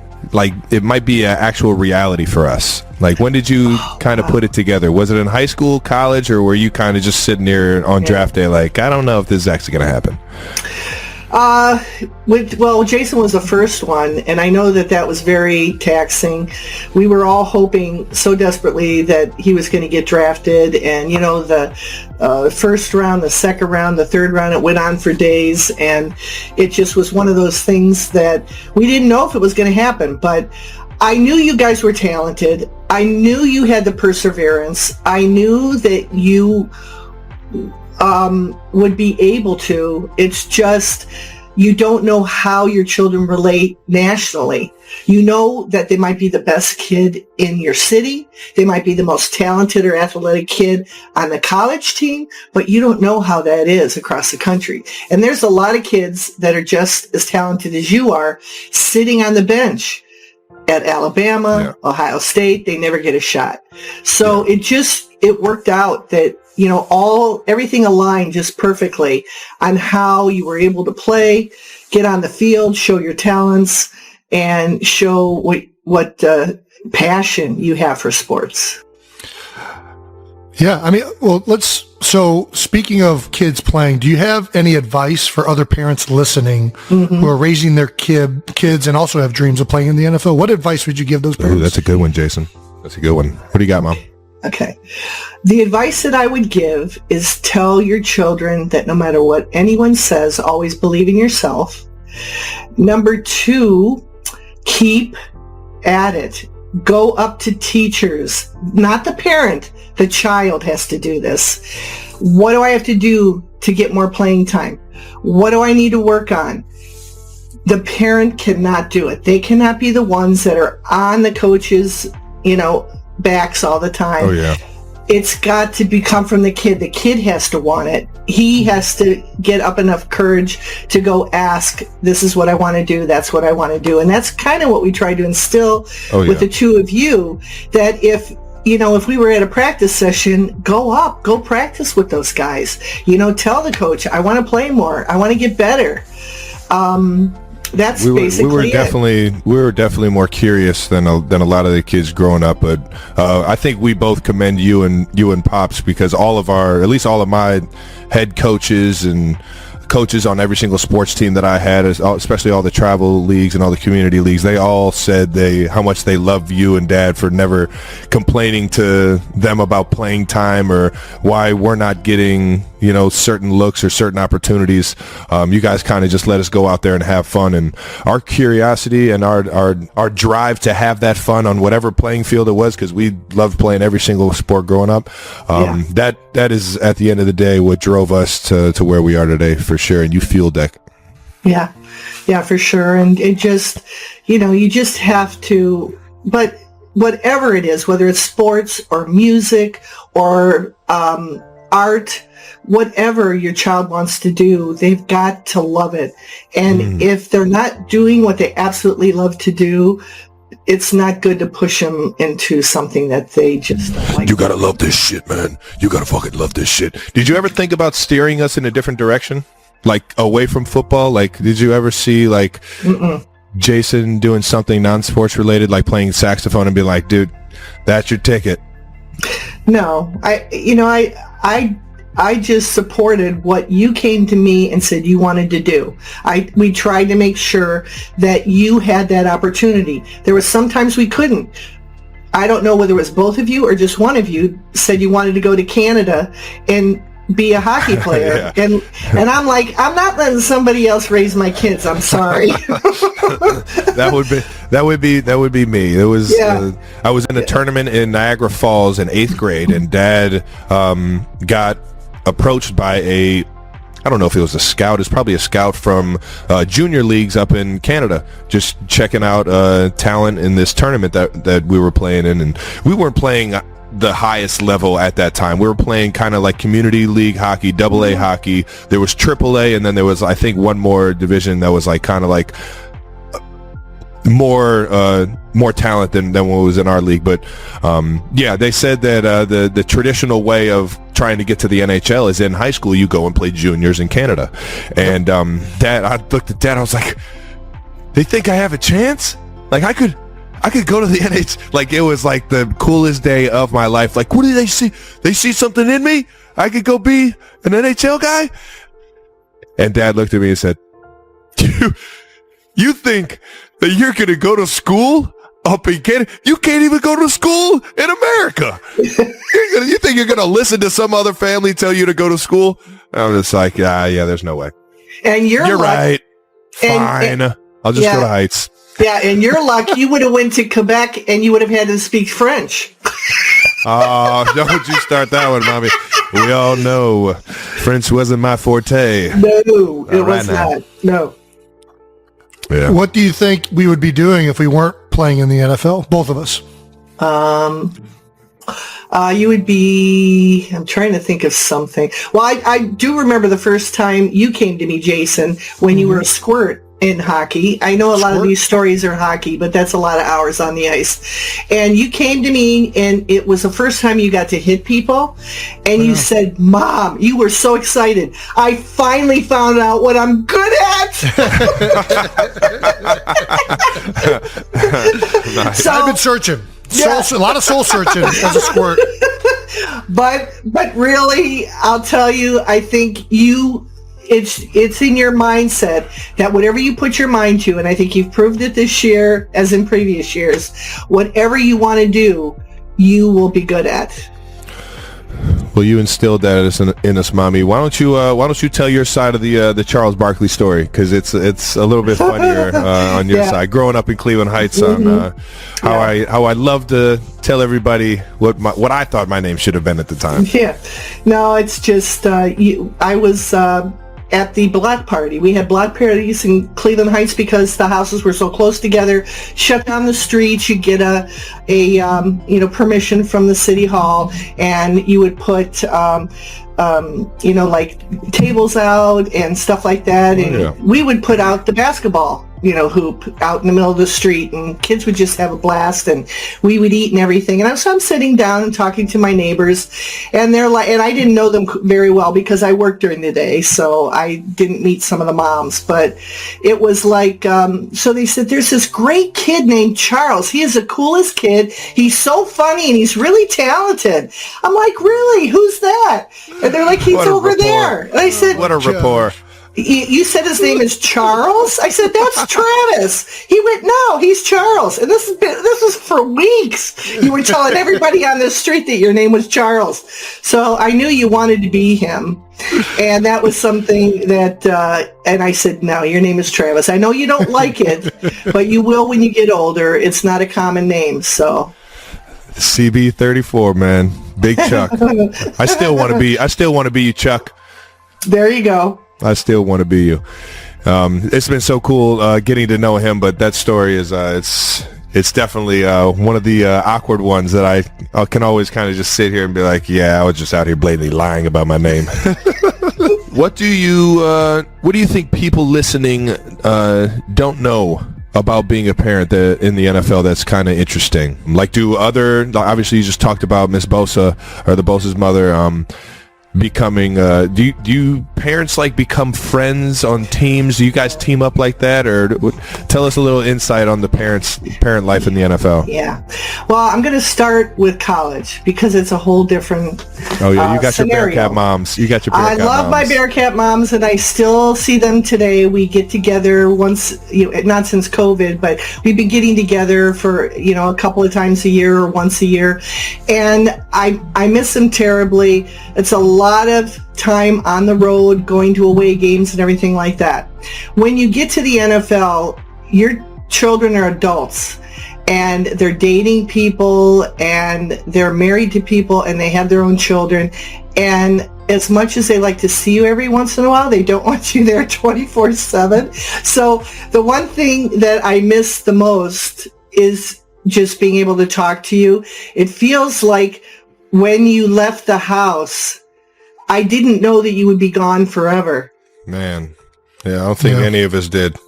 it might be an actual reality for us? When did you kind of put it together? Was it in high school, college, or were you kind of just sitting there on draft day I don't know if this is actually going to happen? Jason was the first one, and I know that was very taxing. We were all hoping so desperately that he was going to get drafted, and the first round, the second round, the third round, it went on for days, and it just was one of those things that we didn't know if it was going to happen, but I knew you guys were talented. I knew you had the perseverance. I knew that you would be able to. It's just you don't know how your children relate nationally. You know that they might be the best kid in your city. They might be the most talented or athletic kid on the college team, but you don't know how that is across the country. And there's a lot of kids that are just as talented as you are sitting on the bench at Alabama, Ohio State. They never get a shot. So it worked out that, everything aligned just perfectly on how you were able to play, get on the field, show your talents, and show what passion you have for sports. Yeah, I mean, so speaking of kids playing, do you have any advice for other parents listening who are raising their kids and also have dreams of playing in the NFL? What advice would you give those parents? Ooh, that's a good one, Jason. That's a good one. What do you got, Mom? Okay. The advice that I would give is tell your children that no matter what anyone says, always believe in yourself. Number 2, keep at it. Go up to teachers, not the parent. The child has to do this. What do I have to do to get more playing time? What do I need to work on? The parent cannot do it. They cannot be the ones that are on the coaches, backs all the time. Oh, yeah. It's got to come from the kid. The kid has to want it. He has to get up enough courage to go ask, this is what I want to do. That's what I want to do. And that's kind of what we try to instill with the two of you, that if we were at a practice session, go practice with those guys. Tell the coach, I want to play more. I want to get better. That's basically we were definitely more curious than a lot of the kids growing up, but I think we both commend you and Pops, because all of my head coaches and coaches on every single sports team that I had, especially all the travel leagues and all the community leagues, they all said how much they love you and Dad for never complaining to them about playing time or why we're not getting certain looks or certain opportunities. You guys kind of just let us go out there and have fun, and our curiosity and our drive to have that fun on whatever playing field it was, because we loved playing every single sport growing up. That is at the end of the day what drove us to where we are today, for sure. And you fueled that. Yeah, for sure. And it just, you just have to, but whatever it is, whether it's sports or music or art, whatever your child wants to do, they've got to love it. And if they're not doing what they absolutely love to do, it's not good to push them into something that they just don't like. You gotta love this shit, man. You gotta fucking love this shit. Did you ever think about steering us in a different direction? Like away from football? Like, did you ever see Jason doing something non-sports related, like playing saxophone, and be like, dude, that's your ticket? No, I just supported what you came to me and said you wanted to do. We tried to make sure that you had that opportunity. There was sometimes we couldn't. I don't know whether it was both of you or just one of you said you wanted to go to Canada and be a hockey player. And I'm like, I'm not letting somebody else raise my kids. I'm sorry. That would be me. It was I was in a tournament in Niagara Falls in 8th grade, and Dad got approached by I don't know if it was a scout. It's probably a scout from junior leagues up in Canada, just checking out talent in this tournament that we were playing in. And we weren't playing the highest level at that time. We were playing kind of like community league hockey, AA hockey. There was AAA, and then there was, I think, one more division that was like kind of like more talent than what was in our league. But they said that the traditional way of trying to get to the NHL is in high school. You go and play juniors in Canada. And I looked at Dad, I was like, they think I have a chance? Like I could go to the NHL. Like, it was like the coolest day of my life. Like, what do they see? They see something in me? I could go be an NHL guy? And Dad looked at me and said, you think that you're going to go to school up in Canada? You can't even go to school in America. You think you're going to listen to some other family tell you to go to school? I'm just like, there's no way. And you're right. Fine. I'll just go to Heights. Yeah, and you're lucky you would have went to Quebec and you would have had to speak French. Oh, don't you start that one, Mommy. We all know French wasn't my forte. No, it was not. No. Yeah. What do you think we would be doing if we weren't playing in the NFL? Both of us. You would be, I'm trying to think of something. Well, I do remember the first time you came to me, Jason, when you were a squirt in hockey. I know a lot of these stories are hockey, but that's a lot of hours on the ice. And you came to me, and it was the first time you got to hit people. And you said, Mom, you were so excited. I finally found out what I'm good at. Nice. So, I've been searching. A lot of soul searching as a squirt. But really, I'll tell you, I think it's in your mindset that whatever you put your mind to, and I think you've proved it this year as in previous years, whatever you want to do, you will be good at. Well, you instilled that in us, Mommy. Why don't you tell your side of the Charles Barkley story? Because it's a little bit funnier on your side. Growing up in Cleveland Heights, on how I love to tell everybody what I thought my name should have been at the time. Yeah, no, it's just I was at the block party. We had block parties in Cleveland Heights because the houses were so close together. Shut down the streets. You get a permission from the city hall, and you would put like tables out and stuff like that. And we would put out the basketball hoop out in the middle of the street, and kids would just have a blast, and we would eat and everything. And so I'm sitting down and talking to my neighbors, and they're like, and I didn't know them very well because I worked during the day, so I didn't meet some of the moms, but it was like, so they said, there's this great kid named Charles. He is the coolest kid. He's so funny, and he's really talented. I'm like, really? Who's that? And they're like, he's over there. And I said, what a rapport. You said his name is Charles? I said, that's Travis. He went, no, he's Charles. And this was for weeks. You were telling everybody on the street that your name was Charles. So I knew you wanted to be him. And that was something that, and I said, no, your name is Travis. I know you don't like it, but you will when you get older. It's not a common name, so. CB34, man. Big Chuck. I still want to be you, Chuck. There you go. I still want to be you. It's been so cool getting to know him, but that story is it's definitely one of the awkward ones that I can always kind of just sit here and be like, yeah, I was just out here blatantly lying about my name. What do you think people listening don't know about being a parent in the NFL that's kind of interesting? Like, obviously you just talked about Miss Bosa, or the Bosa's mother, becoming do you parents become friends on teams? Do you guys team up like that, or tell us a little insight on the parent life in the NFL? Yeah, well, I'm going to start with college because it's a whole different you got scenario. Your Bearcat moms. You got your Bearcat moms. I love my Bearcat moms, and I still see them today. We get together once, not since COVID, but we've been getting together for a couple of times a year or once a year, and I miss them terribly. It's a lot of time on the road, going to away games and everything like that. When you get to the NFL, your children are adults, and they're dating people, and they're married to people, and they have their own children. And as much as they like to see you every once in a while, they don't want you there 24/7. So the one thing that I miss the most is just being able to talk to you. It feels like when you left the house, I didn't know that you would be gone forever. Man, yeah, I don't think any of us did.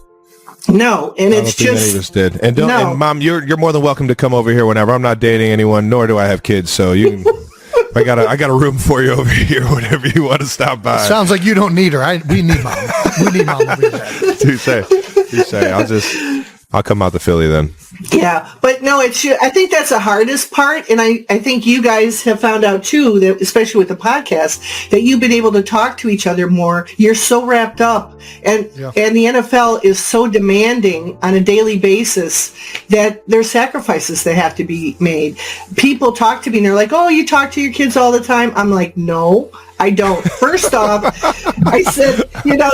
No, and it's just any of us did. And and Mom, you're more than welcome to come over here whenever. I'm not dating anyone, nor do I have kids, so you can. I got a room for you over here whenever you want to stop by. Sounds like you don't need her. We need Mom. We need Mom over here. Touche. I'll come out to Philly then. Yeah, but no, I think that's the hardest part, and I think you guys have found out too, that especially with the podcast, that you've been able to talk to each other more. You're so wrapped up, and the NFL is so demanding on a daily basis that there's sacrifices that have to be made. People talk to me and they're like, "Oh, you talk to your kids all the time?" I'm like, "No, I don't." First off, I said,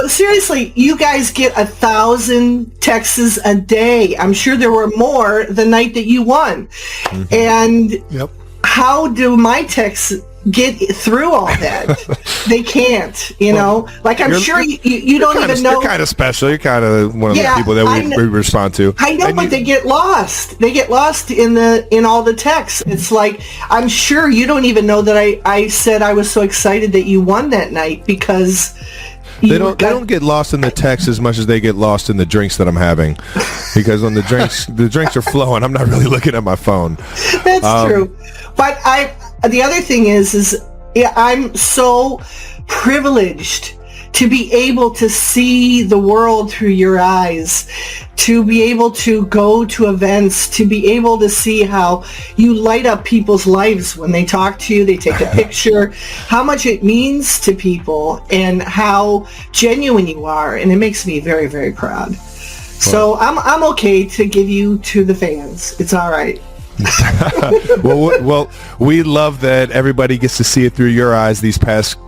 seriously, you guys get 1,000 texts a day. I'm sure there were more the night that you won. Mm-hmm. And how do my texts get through all that. They can't, you know. Like I'm sure you don't even know. You're kind of special. You're kind of one of the people that we respond to. I know, but they get lost. They get lost in all the texts. It's like I'm sure you don't even know that I said I was so excited that you won that night because. They don't get lost in the text as much as they get lost in the drinks that I'm having, because when the drinks are flowing, I'm not really looking at my phone. That's true. But the other thing is I'm so privileged to be able to see the world through your eyes, to be able to go to events, to be able to see how you light up people's lives when they talk to you, they take a picture, how much it means to people and how genuine you are. And it makes me very, very proud. So I'm okay to give you to the fans. It's all right. well, we love that everybody gets to see it through your eyes these past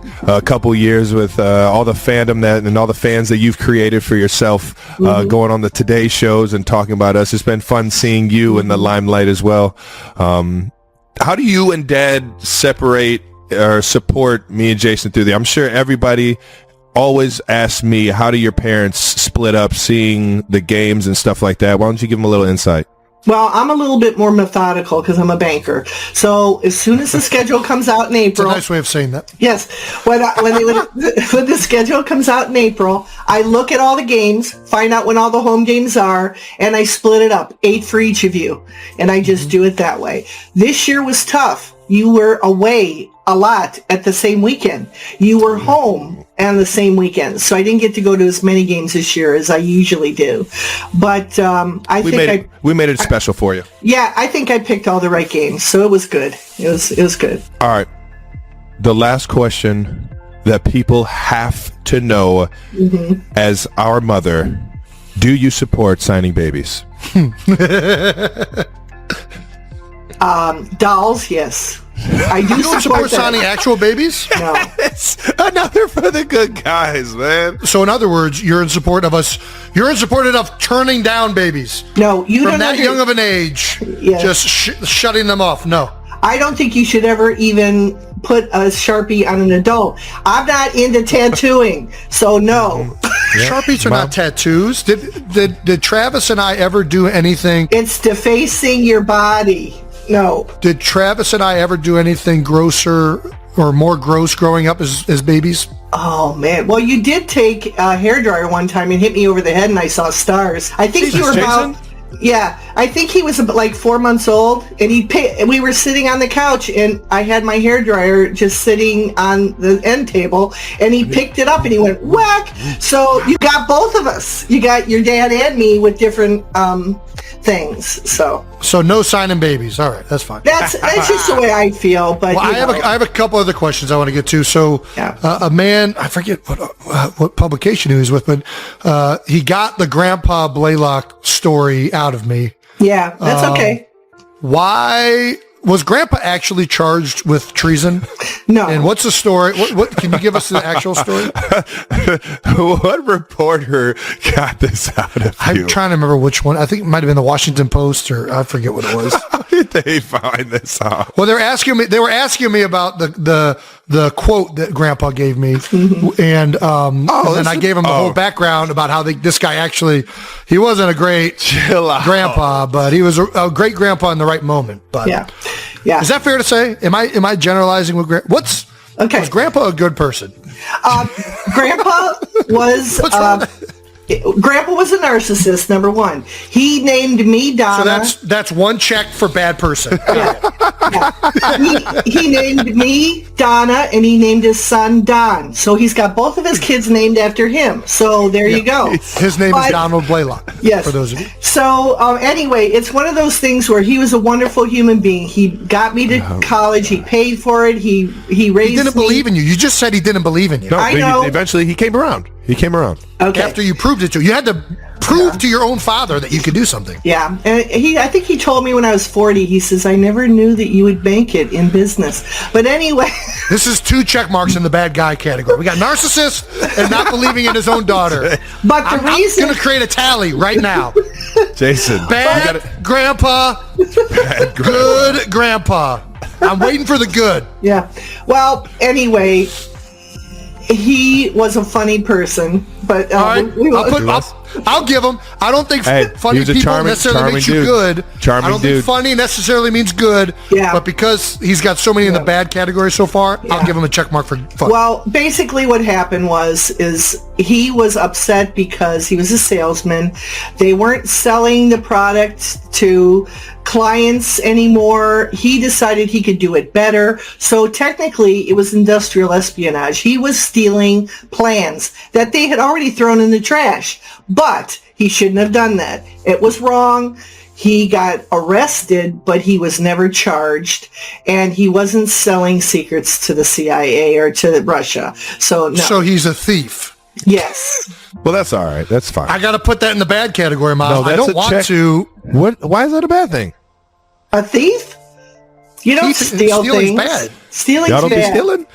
couple years with all the fandom and all the fans that you've created for yourself, going on the Today shows and talking about us. It's been fun seeing you in the limelight as well. How do you and Dad separate or support me and Jason through I'm sure everybody always asks me, how do your parents split up seeing the games and stuff like that? Why don't you give them a little insight? Well, I'm a little bit more methodical because I'm a banker. So as soon as the schedule comes out in April... It's a nice way of saying that. Yes. When the schedule comes out in April, I look at all the games, find out when all the home games are, and I split it up, 8 for each of you. And I just do it that way. This year was tough. You were away a lot at the same weekend. You were home on the same weekend. So I didn't get to go to as many games this year as I usually do. But we made it special for you. Yeah, I think I picked all the right games. So it was good. It was good. All right. The last question that people have to know as our mother, do you support signing babies? Dolls, yes. I do support signing actual babies? No. It's another for the good guys, man. So in other words, you're in support of turning down babies. No, you from don't that young of an age, just shutting them off. No. I don't think you should ever even put a Sharpie on an adult. I'm not into tattooing, so no. Sharpies are not tattoos. Did Travis and I ever do anything? It's defacing your body. No. Did Travis and I ever do anything grosser or more gross growing up as babies? Oh, man. Well, you did take a hairdryer one time and hit me over the head and I saw stars. I think you were about... Yeah, I think he was about like 4 months old, and we were sitting on the couch, and I had my hairdryer just sitting on the end table, and he picked it up, and he went, whack! So you got both of us. You got your dad and me with different things, so no signing babies. All right, that's fine. That's just the way I feel, but I have a couple other questions I want to get to. So a man, I forget what publication he was with, but he got the Grandpa Blaylock story out of me. Yeah, that's okay. Why was Grandpa actually charged with treason? No. And what's the story? What can you give us the actual story? What reporter got this out of you? I'm trying to remember which one. I think it might have been the Washington Post, or I forget what it was. How did they find this out? Well, they were asking me about the quote that Grandpa gave me, and then I gave him the whole background about how this guy actually, he wasn't a great grandpa, but he was a great grandpa in the right moment. But yeah. Is that fair to say? Am I generalizing with Grandpa? Was Grandpa a good person? Grandpa was Grandpa was a narcissist, number one. He named me Donna. So that's one check for bad person. He named me Donna, and he named his son Don. So he's got both of his kids named after him. So there you go. His name is Donald Blaylock. Yes. For those of you. So anyway, it's one of those things where he was a wonderful human being. He got me to college. He paid for it. He raised He didn't believe in you. You just said he didn't believe in you. No, I know. Eventually he came around. Okay. After you proved it to him. You had to prove to your own father that you could do something. Yeah. And I think he told me when I was 40, he says, I never knew that you would make it in business. But anyway. This is 2 check marks in the bad guy category. We got narcissist and not believing in his own daughter. But the reason... I'm going to create a tally right now. Jason. Bad grandpa. Bad Good grandpa. I'm waiting for the good. Yeah. Well, anyway, he was a funny person, but All right. I'll give him. I don't think funny people necessarily makes you good. I don't think funny necessarily means good. Yeah. But because he's got so many in the bad category so far, I'll give him a check mark for fun. Well, basically what happened is he was upset because he was a salesman. They weren't selling the product to clients anymore. He decided he could do it better. So technically it was industrial espionage. He was stealing plans that they had already thrown in the trash. But he shouldn't have done that. It was wrong. He got arrested, but he was never charged, and he wasn't selling secrets to the CIA or to Russia. So no. So he's a thief. Yes. Well, that's all right. That's fine. I got to put that in the bad category, Mom. No, I don't want to. What? Why is that a bad thing? A thief? You don't steal stealing's things. bad. Stealing's Y'all don't bad. be stealing?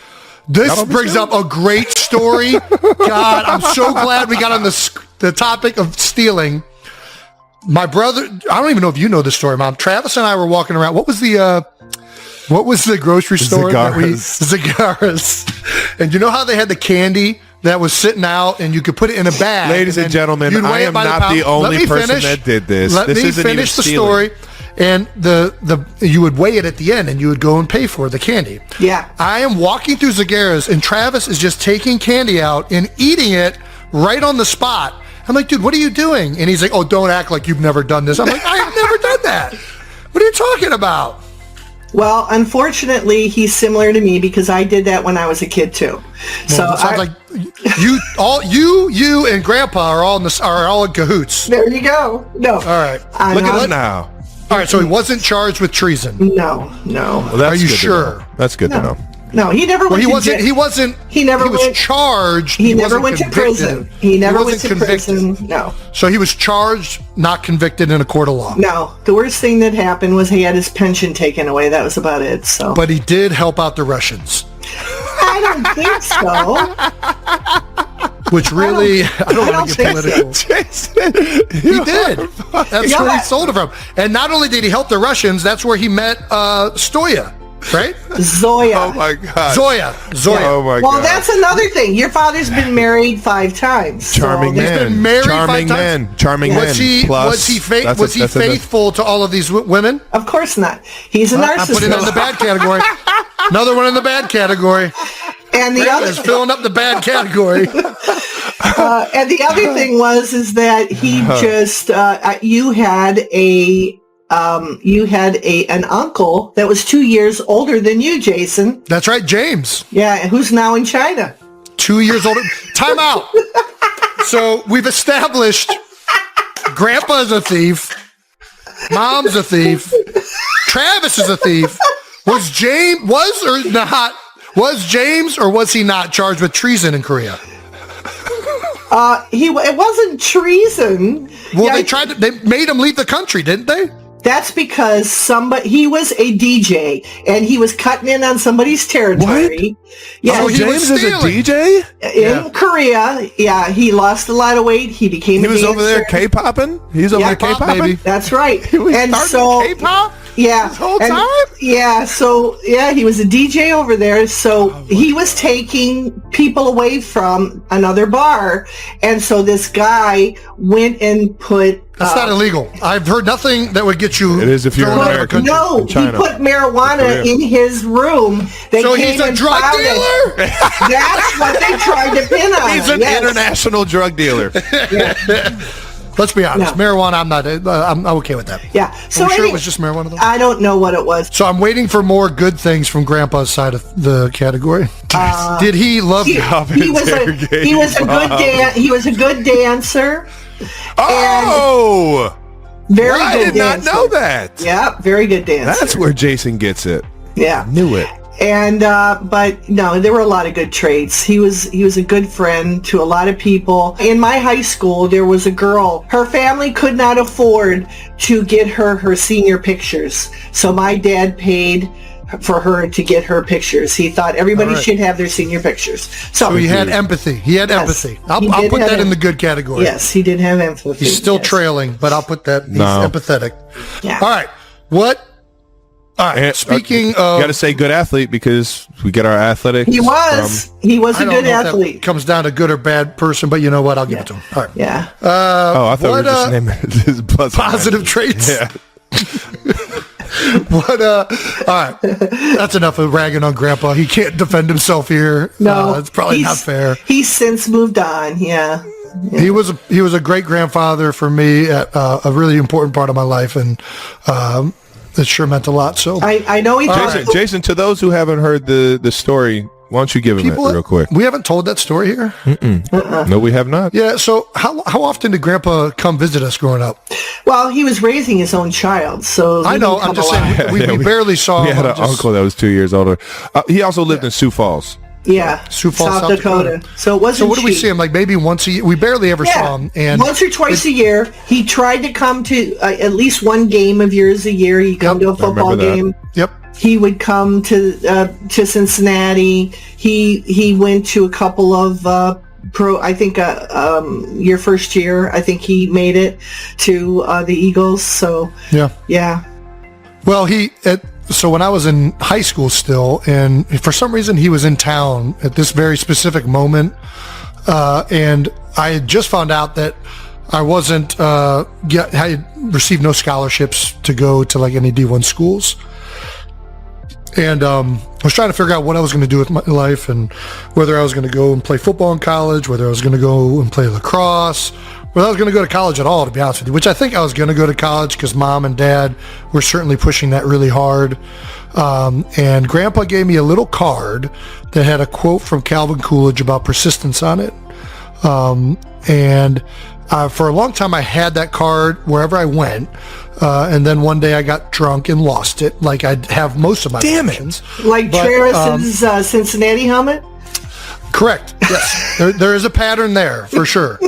This brings up a great story. God, I'm so glad we got on the topic of stealing. My brother, I don't even know if you know this story, Mom. Travis and I were walking around. What was the grocery store? Zigarras. And you know how they had the candy that was sitting out and you could put it in a bag? Ladies and gentlemen, I am not the only person that did this. Let me finish the story. And you would weigh it at the end and you would go and pay for the candy. Yeah. I am walking through Zigarras and Travis is just taking candy out and eating it right on the spot. I'm like, dude, what are you doing? And he's like, oh, don't act like you've never done this. I'm like, I've never done that. What are you talking about? Well, unfortunately, he's similar to me because I did that when I was a kid too. Well, so like you and Grandpa are all in cahoots. There you go. No. All right. Look at that now. All right, so he wasn't charged with treason. No. Well, are you sure? That's good to know. No, he never went. He was charged. He never went to prison. He never went to prison. No. So he was charged, not convicted in a court of law. No. The worst thing that happened was he had his pension taken away. That was about it. So. But he did help out the Russians. I don't think so. Which really, I don't want to get political. He did. That's where he sold it from. And not only did he help the Russians, that's where he met Stoya. Right? Zoya. Oh my God. Zoya. Oh my God. Well, that's another thing. Your father's been married 5 times. Charming man. He's been married Charming 5 times. man. Charming man. Was he faithful to all of these women? Of course not. He's a narcissist. I put it in the bad category. Another one in the bad category. And the other is filling up the bad category. And the other thing is that he just you had an uncle that was 2 years older than you, Jason. That's right, James. Yeah, who's now in China. 2 years older. Time out. So we've established Grandpa's a thief. Mom's a thief. Travis is a thief. Was James or was he not charged with treason in Korea? It wasn't treason. Well, they made him leave the country, didn't they? That's because he was a DJ and he was cutting in on somebody's territory. What? Yeah, James is a DJ? In Korea. Yeah, he lost a lot of weight. He became He was over there K-popping? He's over there K-popping? Baby. That's right. He was K-pop? Yeah. This whole time? Yeah, he was a DJ over there. So he was taking people away from another bar. And so this guy went and put... That's not illegal. I've heard nothing that would get you... It is if you're American. No, he put marijuana in his room. So he's a drug dealer? That's what they tried to pin on. He's an international drug dealer. Let's be honest. No. Marijuana, I'm okay with that. Yeah. So Are we sure it was just marijuana, though? I don't know what it was. So I'm waiting for more good things from Grandpa's side of the category. Did he love you? He was a good dancer. Oh! Very good I did not know that. Yeah, very good dancer. That's where Jason gets it. Yeah. Knew it. And but no, there were a lot of good traits. He was a good friend to a lot of people. In my high school, there was a girl. Her family could not afford to get her senior pictures, so my dad paid for her to get her pictures. He thought everybody should have their senior pictures. So he had empathy. He had empathy. I'll put that in the good category. Yes, he did have empathy. He's still trailing, but I'll put that. He's empathetic. Yeah. All right. What? All right. And, speaking of, got to say good athlete because we get our athletics. He was a good athlete. That comes down to good or bad person, but you know what? I'll give it to him. All right. Yeah. I thought we were just naming his positive traits. Yeah. All right. That's enough of ragging on Grandpa. He can't defend himself here. No, it's probably not fair. He's since moved on. Yeah. He was a great grandfather for me at a really important part of my life, and it sure meant a lot. So I know he. Jason, to those who haven't heard the story, why don't you give him it real quick? We haven't told that story here. No, we have not. Yeah. So how often did Grandpa come visit us growing up? Well, he was raising his own child, so I know. I'm just saying we barely saw. We had an uncle that was 2 years older. He also lived in Sioux Falls. Yeah, Sioux Falls, South Dakota. So it wasn't. So what do we see him like? Maybe once a year. We barely ever saw him. And once or twice a year, he tried to come to at least one game of yours a year. He'd come to a football game. Yep. He would come to Cincinnati. He went to a couple of I think your first year, I think he made it to the Eagles. So yeah. Well, so when I was in high school still, and for some reason he was in town at this very specific moment, and I had just found out that I wasn't, I had received no scholarships to go to like any D1 schools. And I was trying to figure out what I was going to do with my life, and whether I was going to go and play football in college, whether I was going to go and play lacrosse, whether I was going to go to college at all, to be honest with you, which I think I was going to go to college because Mom and Dad were certainly pushing that really hard. And Grandpa gave me a little card that had a quote from Calvin Coolidge about persistence on it. And for a long time, I had that card wherever I went. And then one day I got drunk and lost it, like I have most of my possessions. Like Travis's Cincinnati helmet? Correct. Yes. there is a pattern there, for sure.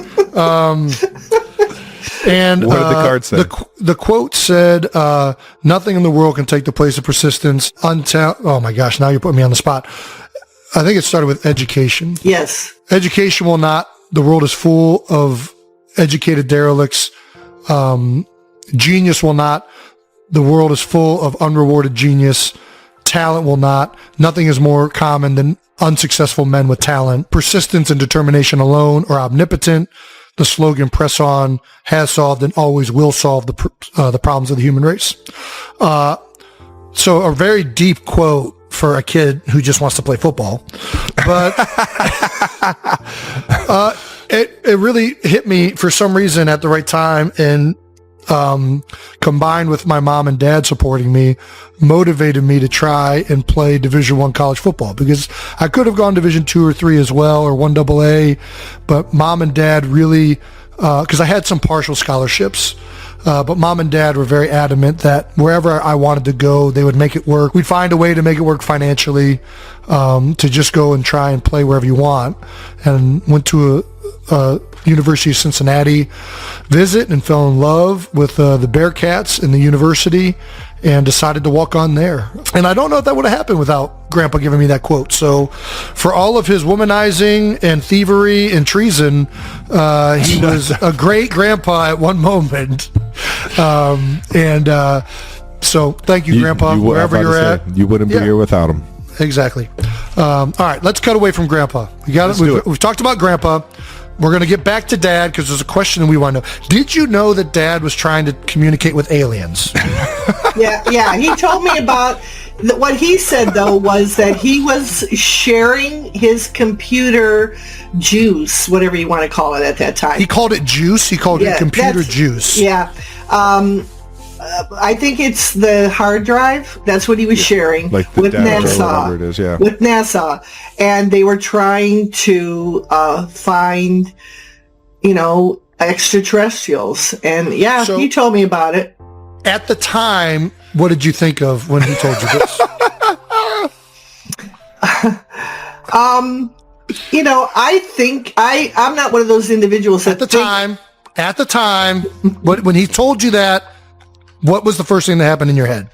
And what did the card say? The quote said, nothing in the world can take the place of persistence until... Oh, my gosh, now you're putting me on the spot. I think it started with education. Yes. Education will not. The world is full of educated derelicts. Genius will not. The world is full of unrewarded genius. Talent will not. Nothing is more common than unsuccessful men with talent. Persistence and determination alone are omnipotent. The slogan "Press on" has solved and always will solve the problems of the human race. So a very deep quote for a kid who just wants to play football, but it really hit me for some reason at the right time, and combined with my mom and dad supporting me, motivated me to try and play Division I college football, because I could have gone Division II or III as well, or 1AA, but Mom and Dad really, because I had some partial scholarships, but Mom and Dad were very adamant that wherever I wanted to go, they would make it work. We'd find a way to make it work financially, to just go and try and play wherever you want. And went to a University of Cincinnati visit and fell in love with the Bearcats and the university, and decided to walk on there. And I don't know if that would have happened without Grandpa giving me that quote. So for all of his womanizing and thievery and treason, he was a great grandpa at one moment. So thank you, Grandpa, wherever you're at. You wouldn't be here without him. Exactly. All right, let's cut away from Grandpa. We've talked about Grandpa. We're going to get back to Dad, because there's a question we want to know. Did you know that Dad was trying to communicate with aliens? Yeah. He told me about... What he said, though, was that he was sharing his computer juice, whatever you want to call it at that time. He called it juice? He called it computer juice. Yeah. I think it's the hard drive. That's what he was sharing with NASA. It is, yeah. With NASA. And they were trying to find, extraterrestrials. And so, he told me about it. At the time, what did you think of when he told you this? I think I'm not one of those individuals that At the time, when he told you that, what was the first thing that happened in your head?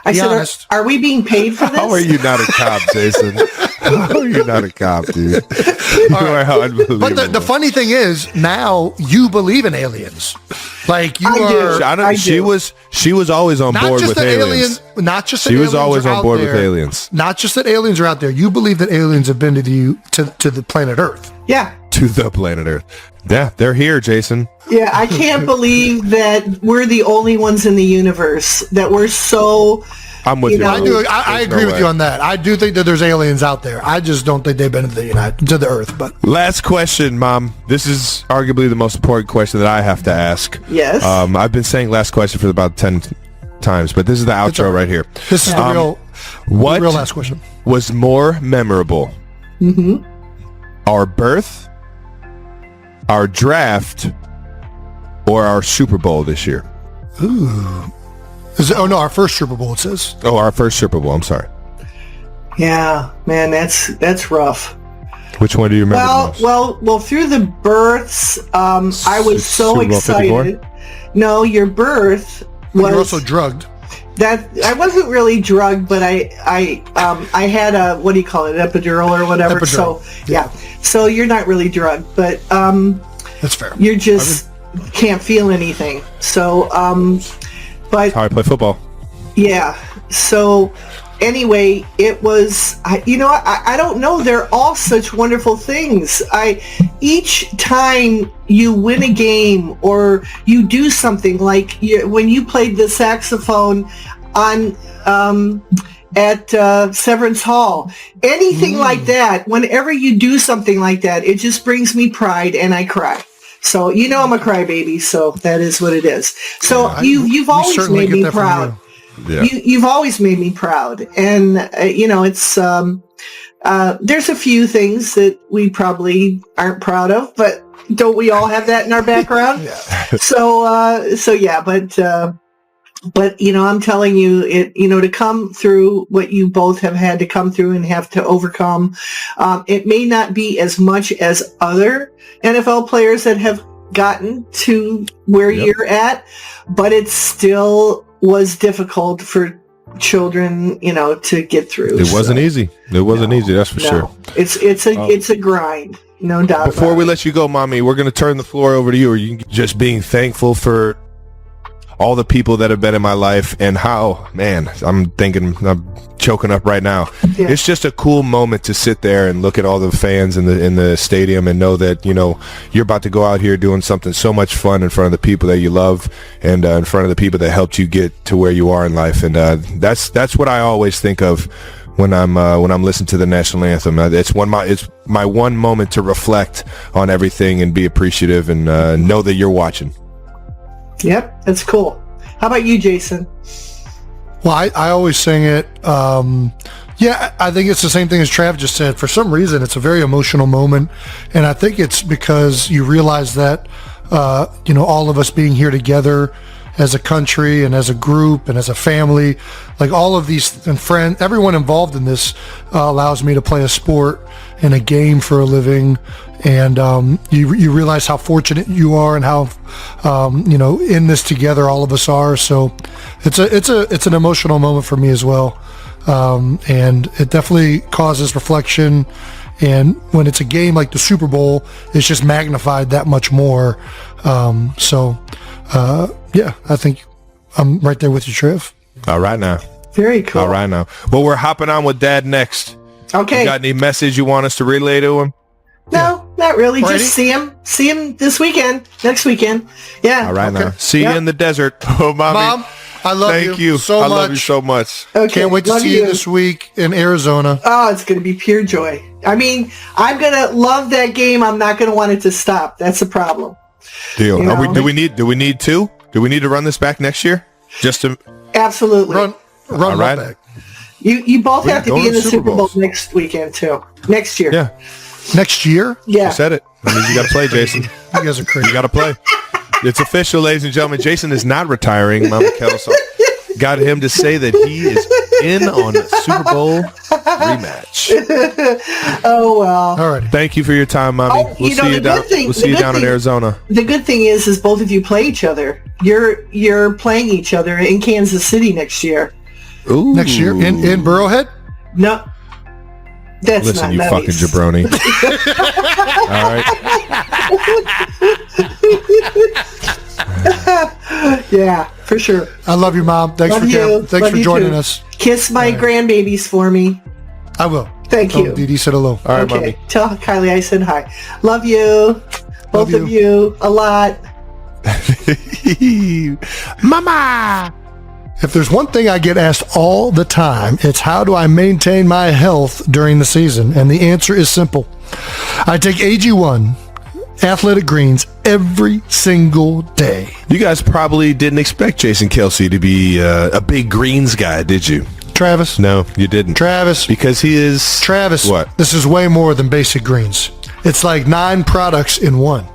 I Be said, honest. are we being paid for this? How are you not a cop, Jason? How are you not a cop, dude? You are unbelievable. But the funny thing is, now you believe in aliens. Like you are. She was always on board with aliens. Not just that she was aliens always are on out board there, with aliens. Not just that aliens are out there. You believe that aliens have been to the planet Earth. Yeah. To the planet Earth. Yeah, they're here, Jason. Yeah, I can't believe that we're the only ones in the universe, that we're so... I'm with you. I agree with you on that. I do think that there's aliens out there. I just don't think they've been to the Earth. But last question, Mom. This is arguably the most important question that I have to ask. Yes. I've been saying last question for about 10 times, but this is the outro right here. This is the real last question. Was more memorable? Mm-hmm. Our birth, our draft, or our Super Bowl this year? Ooh. Our first Super Bowl, it says. Oh, our first Super Bowl. I'm sorry. Yeah, man, that's rough. Which one do you remember the most? Well, through the births, I was so excited. No, your birth was... You were also drugged. That I wasn't really drugged, but I had a, what do you call it, epidural or whatever. Epidural. So yeah, so you're not really drugged, but that's fair. You're just can't feel anything. So but that's how I play football. Yeah. So anyway, it was. I don't know. They're all such wonderful things. Each time you win a game or you do something like when you played the saxophone on at Severance Hall, anything like that. Whenever you do something like that, it just brings me pride, and I cry. So I'm a crybaby. So that is what it is. So you've always made me proud. Yeah. You've always made me proud, and it's there's a few things that we probably aren't proud of, but don't we all have that in our background? Yeah. So yeah, but I'm telling you, to come through what you both have had to come through and have to overcome, it may not be as much as other NFL players that have gotten to where you're at, but it still was difficult for children, to get through. It wasn't easy. It wasn't easy, that's for sure. It's a grind, no doubt. Before we let you go, Mommy, we're going to turn the floor over to you. Are you just being thankful for all the people that have been in my life, and how, man, I'm choking up right now. Yeah. It's just a cool moment to sit there and look at all the fans in the stadium and know that, you're about to go out here doing something so much fun in front of the people that you love and in front of the people that helped you get to where you are in life. And that's what I always think of when I'm listening to the national anthem. It's my one moment to reflect on everything and be appreciative and know that you're watching. Yep, that's cool. How about you, Jason? Well, I always sing it. I think it's the same thing as Trav just said. For some reason, it's a very emotional moment, and I think it's because you realize that, all of us being here together as a country and as a group and as a family, like all of these and friends, everyone involved in this allows me to play a sport and a game for a living. And you realize how fortunate you are and how in this together all of us are. So it's an emotional moment for me as well, and it definitely causes reflection. And when it's a game like the Super Bowl, it's just magnified that much more. I think I'm right there with you, Trev. All right now. Very cool. All right now. Well, we're hopping on with Dad next. Okay. You got any message you want us to relay to him? No, not really. Alrighty. Just see him next weekend. Yeah. All right now. See you in the desert. Oh, Mom, I love you so much. I love you so much. Okay. Can't wait to see you this week in Arizona. Oh, it's going to be pure joy. I mean, I'm going to love that game. I'm not going to want it to stop. That's the problem. Deal. Do we need two? Do we need to run this back next year? Just to absolutely run right back. You both have to be in the Super Bowl next weekend too. Next year. Yeah. Next year? Yeah. I said it. That means you got to play, Jason. You guys are crazy. You got to play. It's official, ladies and gentlemen. Jason is not retiring. Mama Kelce got him to say that he is in on the Super Bowl rematch. Oh, well. All right. Thank you for your time, Mommy. We'll see you down in Arizona. The good thing is both of you play each other. You're playing each other in Kansas City next year. Ooh. next year in Burrowhead. No, that's Listen, not you nice. fucking jabroni. All right. Yeah, for sure. I love you, Mom. Thanks Love for you. Thanks Love for you joining too. us. Kiss my grandbabies for me. I will. Thank you. Dee Dee said hello. All right, Okay. mommy. Tell Kylie I said hi. Love you. Both Love of you a lot. Mama. If there's one thing I get asked all the time, it's how do I maintain my health during the season? And the answer is simple. I take AG1 Athletic Greens every single day. You guys probably didn't expect Jason Kelce to be a big greens guy, did you? Travis? No, you didn't. Travis? Because he is... Travis, What? This is way more than basic greens. It's like 9 products in one.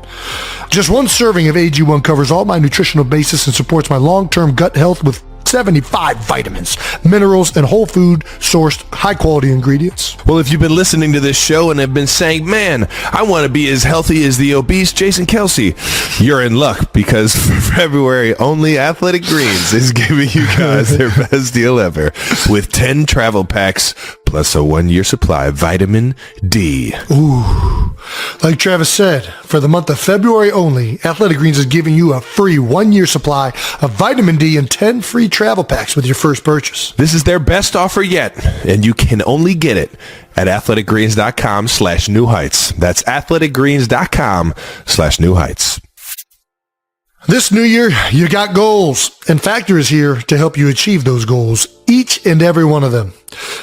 Just one serving of AG1 covers all my nutritional bases and supports my long-term gut health with 75 vitamins, minerals, and whole food sourced high-quality ingredients. Well, if you've been listening to this show and have been saying, man, I want to be as healthy as the obese Jason Kelce, you're in luck because for February, only Athletic Greens is giving you guys their best deal ever with 10 travel packs plus a 1-year supply of vitamin D. Ooh. Like Travis said, for the month of February only, Athletic Greens is giving you a free 1-year supply of vitamin D and 10 free travel packs with your first purchase. This is their best offer yet, and you can only get it at athleticgreens.com/new heights. That's athleticgreens.com/new heights. This new year, you got goals, and Factor is here to help you achieve those goals, each and every one of them.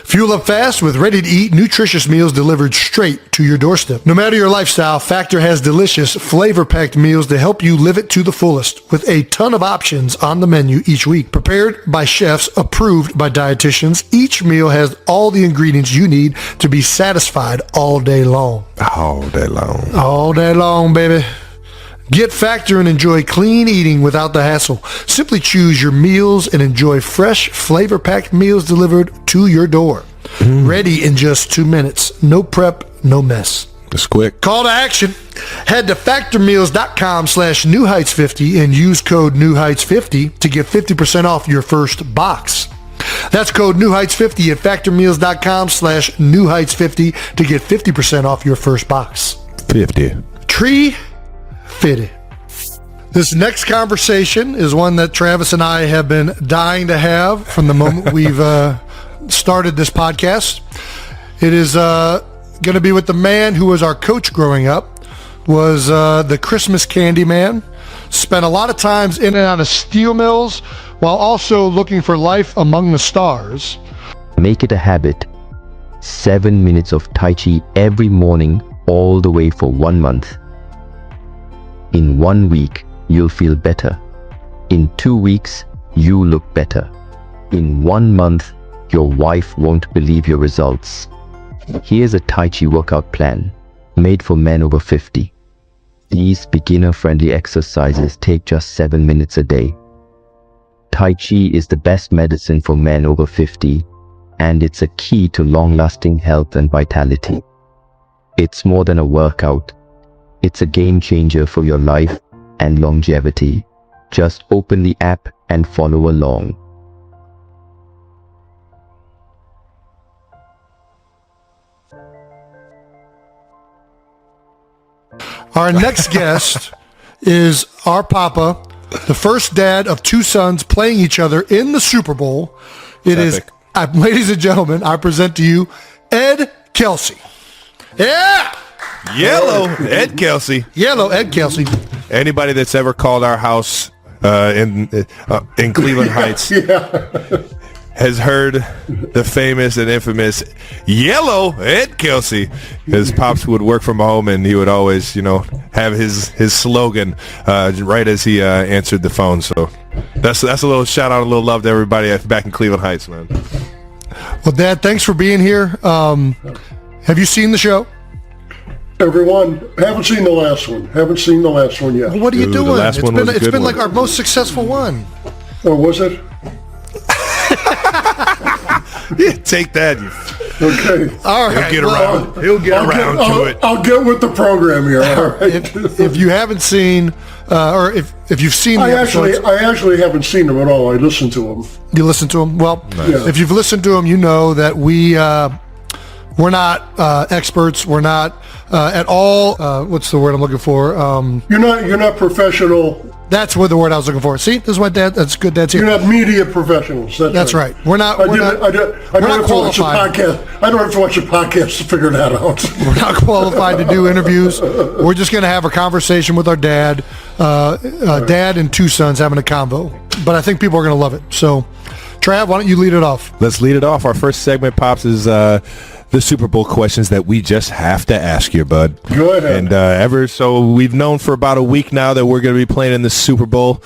Fuel up fast with ready-to-eat, nutritious meals delivered straight to your doorstep. No matter your lifestyle, Factor has delicious, flavor-packed meals to help you live it to the fullest, with a ton of options on the menu each week. Prepared by chefs approved by dietitians, each meal has all the ingredients you need to be satisfied all day long. All day long. All day long, baby. Get Factor and enjoy clean eating without the hassle. Simply choose your meals and enjoy fresh, flavor-packed meals delivered to your door. Ready in just 2 minutes. No prep, no mess. It's quick. Call to action. Head to factormeals.com/newheights50 and use code newheights50 to get 50% off your first box. That's code newheights50 at factormeals.com/newheights50 to get 50% off your first box. 50. Tree fitted. This next conversation is one that Travis and I have been dying to have from the moment we've started this podcast. It is going to be with the man who was our coach growing up, was the Christmas candy man, spent a lot of times in and out of steel mills while also looking for life among the stars. Make it a habit. 7 minutes of Tai Chi every morning, all the way for 1 month. In 1 week, you'll feel better. In 2 weeks, you look better. In 1 month, your wife won't believe your results. Here's a Tai Chi workout plan, made for men over 50. These beginner-friendly exercises take just 7 minutes a day. Tai Chi is the best medicine for men over 50, and it's a key to long-lasting health and vitality. It's more than a workout. It's a game changer for your life and longevity. Just open the app and follow along. Our next guest is our papa, the first dad of 2 sons playing each other in the Super Bowl. It is, Epic. ladies and gentlemen, I present to you Ed Kelce. Yeah! Yellow Ed Kelce. Yellow Ed Kelce. Anybody that's ever called our house in Cleveland Heights has heard the famous and infamous Yellow Ed Kelce. His pops would work from home, and he would always, have his slogan right as he answered the phone. So that's a little shout out, a little love to everybody back in Cleveland Heights, man. Well, Dad, thanks for being here. Have you seen the show? Everyone, haven't seen the last one. Haven't seen the last one yet. What are you Ooh, doing? the last one was a It's good been one. like our most successful one. Or was it? Yeah, take that, you Okay. All right. He'll get around to it. I'll get with the program here. All right. If you haven't seen, or if you've seen the I episodes, actually haven't seen them at all. I listened to them. you listen to them. Well, Yeah. if you've listened to them, you know that we're not experts. We're not at all. What's the word I'm looking for? You're not professional. That's what the word I was looking for. See, this is what Dad. That's good. Dad's here. You're not media professionals. That's right. We're not. I We're don't not have to watch a qualified. podcast. I don't have to watch a podcast to figure that out. We're not qualified to do interviews. We're just going to have a conversation with our dad, dad and two sons having a convo. But I think people are going to love it. So, Trav, why don't you lead it off? Let's lead it off. Our first segment, Pops, is the Super Bowl questions that we just have to ask you, bud. Go ahead. And so we've known for about a week now that we're going to be playing in the Super Bowl,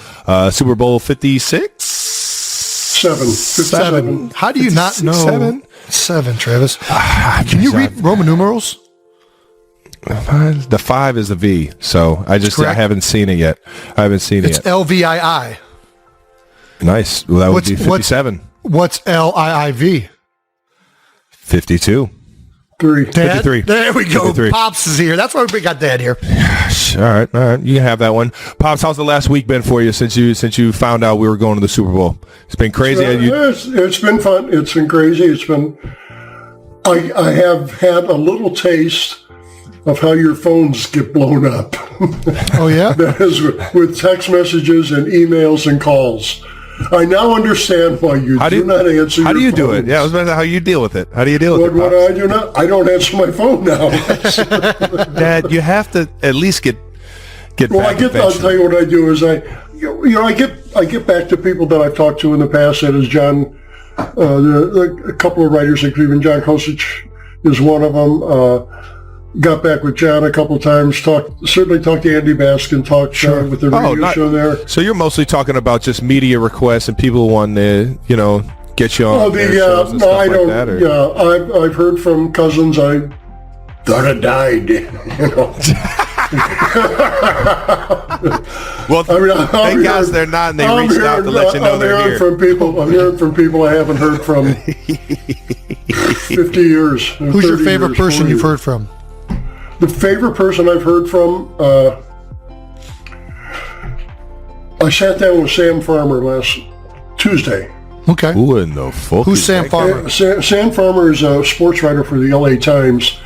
Super Bowl 56? 7. How do you not know? 7, Travis. Can you read Roman numerals? The 5 is the V, so I haven't seen it yet. It's LVII. Nice. Well, that would be 57. What's LIIV? 52. 3. Dad? 53. There we go. 53. Pops is here. That's why we got Dad here. All right. You can have that one. Pops, how's the last week been for you since you found out we were going to the Super Bowl? It's been crazy. It's been fun. It's been crazy. It's been. I have had a little taste of how your phones get blown up. Oh yeah. That is with text messages and emails and calls. I now understand why you do not answer. How do your you do it? phones. Yeah, I was wondering how you deal with it. How do you deal with it? What do I do now? I don't answer my phone now. Dad, you have to at least get Well, back. I'll tell you what I do is I get back to people that I've talked to in the past. That is John, a couple of writers, including John Kosich is one of them. Got back with John a couple of times. Certainly talked to Andy Baskin. Talked with the radio show there. So you're mostly talking about just media requests and people wanting to, get you on. I don't. Like that, yeah, I've heard from cousins. I thought I died. Well, thank God they're not, and they reached out to let you know they're here. I'm hearing from people I haven't heard from 50 years. Who's your favorite person you've heard from? The favorite person I've heard from, I sat down with Sam Farmer last Tuesday. Okay. Who in the fuck? Who's Sam Farmer? Sam Farmer is a sports writer for the LA Times.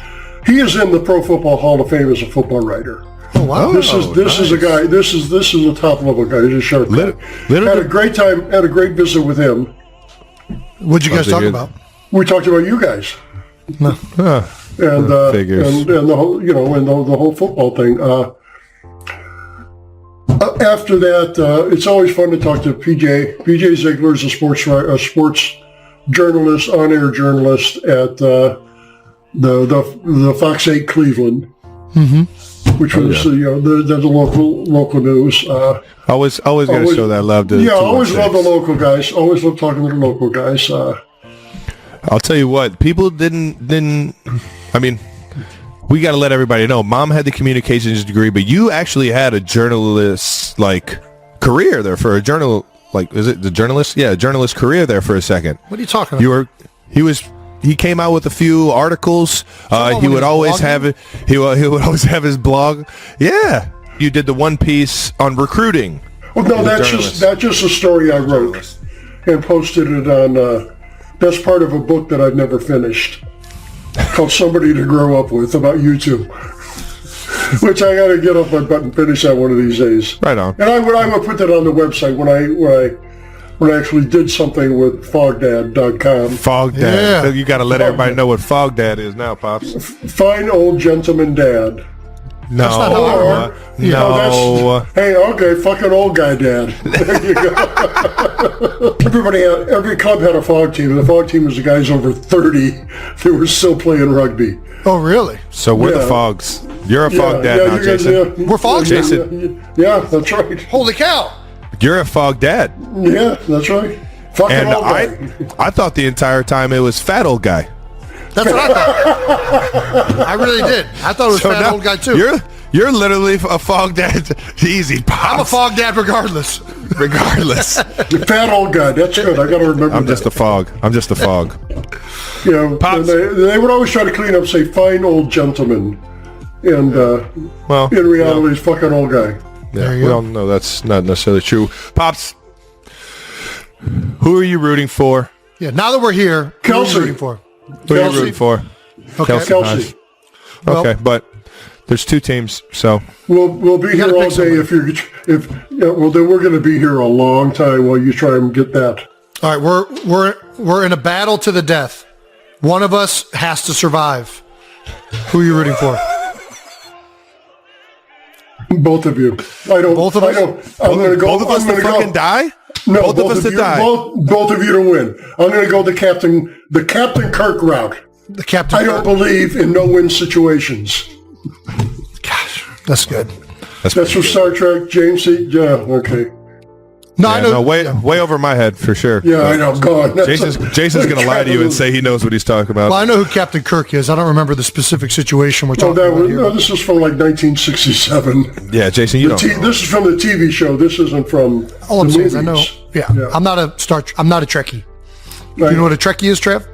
He is in the Pro Football Hall of Fame as a football writer. Oh wow! This is a guy. This is a top level guy. He's a sharp guy. Had a great time. Had a great visit with him. What'd you guys talk about? We talked about you guys. No. And the whole the whole football thing. After that, it's always fun to talk to PJ. PJ Ziegler is a sports journalist, on-air journalist at the Fox 8 Cleveland, which was the local news. Always got to show that love to. Yeah, always love the local guys. Always love talking to the local guys. I'll tell you what, people didn't. I mean, we got to let everybody know. Mom had the communications degree, but you actually had a journalist career there for a journal. Is it the journalist? Yeah, journalist career there for a second. What are you talking about? He came out with a few articles. He would always have it. He would always have his blog. Yeah, you did the one piece on recruiting. Well, no, that's just a story I wrote and posted it on. That's part of a book that I've never finished, called "Somebody to Grow Up With" about YouTube, which I got to get off my butt and finish that one of these days. Right on. And I would put that on the website when I actually did something with fogdad.com. Fogdad. Yeah. You got to let everybody know what Fogdad is now, Pops. Fine old gentleman dad. No. Hey, okay, fucking old guy dad. There you go. Every club had a fog team, and the fog team was the guys over 30 who were still playing rugby. Oh, really? So we're the Fogs. You're a Fog Dad now, Jason. We're Fogs now. Jason. Yeah, that's right. Holy cow! You're a Fog Dad. Yeah, that's right. Fucking And old guy. I thought the entire time it was Fat Old Guy. That's what I thought. I really did. I thought it was fat now old guy too. You're literally a Fog Dad. Easy, Pops. I'm a Fog Dad regardless. Regardless. Fat old guy. That's good. I got to remember I'm just a Fog. You know, and they would always try to clean up, say, fine old gentleman. And well, in reality, he's fucking old guy. Yeah, well, no, that's not necessarily true. Pops, who are you rooting for? Yeah, now that we're here, Kelce. who are you rooting for? Who are you rooting for? Okay. Kelce. Kelce. Okay, but there's two teams, so We'll be here all day well, then we're going to be here a long time while you try and get that. All right, we're in a battle to the death. One of us has to survive. Who are you rooting for? Both of you. I don't. Both of us? I don't. I'm going to go. both of us to fucking die? No, both of us to you, die. Both of you to win. I'm going to go the Captain Kirk route. The captain. I don't believe in no-win situations. Gosh, that's good. That's from Star Trek, James C. Yeah, okay. No, I know. No, way over my head for sure. Yeah, I know. Go on. Jason's going to lie to you and say he knows what he's talking about. Well, I know who Captain Kirk is. I don't remember the specific situation we're Oh, talking about here. no, this is from like 1967. Yeah, Jason, you don't. This is from the TV show. This isn't from All I'm the saying is I know. movies. Yeah, I'm not a Trekkie. Right. You know what a Trekkie is, Trev?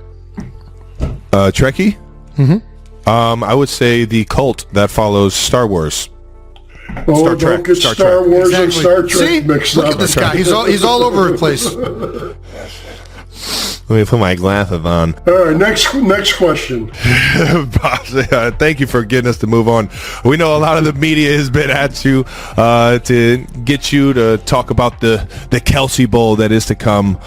Trekkie? Mm-hmm. I would say the cult that follows Star Wars. Oh, Star Trek. don't get Star Star Trek. Wars and Exactly. Star Trek See? mixed Look up. at this guy. He's all over the place. Let me put my glasses on. All right, next question. Thank you for getting us to move on. We know a lot of the media has been at you to get you to talk about the Kelce Bowl that is to come.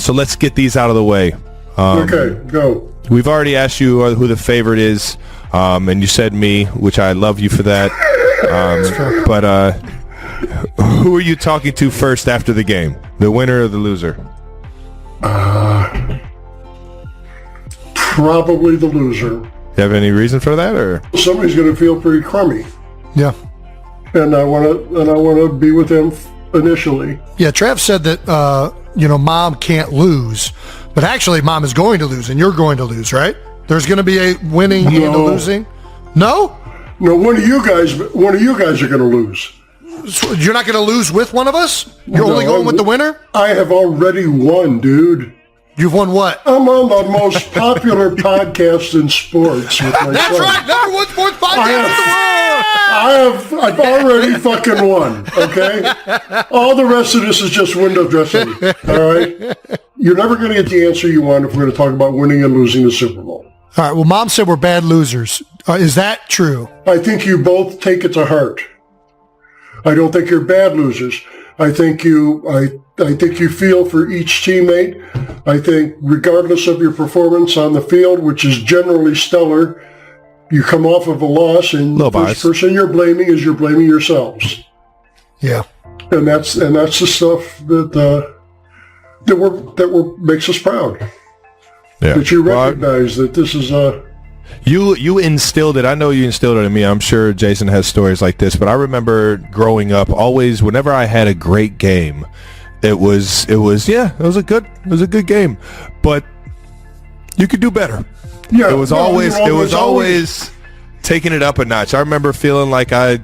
So let's get these out of the way. Okay, go. We've already asked you who the favorite is, and you said me, which I love you for that. But who are you talking to first after the game? The winner or the loser? Probably the loser. You have any reason for that, or Somebody's going to feel pretty crummy, Yeah. and I want to be with them initially. Yeah, Trav said that, Mom can't lose. But actually, Mom is going to lose, and you're going to lose, right? There's going to be a winning and a losing? No? No, one of you guys are going to lose. So you're not going to lose with one of us? You're only No, going with the winner? I have already won, dude. You've won what? I'm on the most popular podcast in sports with my That's son. right, number one sports podcast in the world! I've already fucking won, okay? All the rest of this is just window dressing, all right? You're never going to get the answer you want if we're going to talk about winning and losing the Super Bowl. All right, well, Mom said we're bad losers. Is that true? I think you both take it to heart. I don't think you're bad losers. I think you feel for each teammate. I think regardless of your performance on the field, which is generally stellar, you come off of a loss, and the first person you're blaming is you're blaming yourselves. Yeah. And that's the stuff that makes us proud. yeah. That you recognize that this is You instilled it. I know you instilled it in me. I'm sure Jason has stories like this, but I remember growing up, always whenever I had a great game, it was a good game, but you could do better. Yeah, it was always taking it up a notch. I remember feeling like I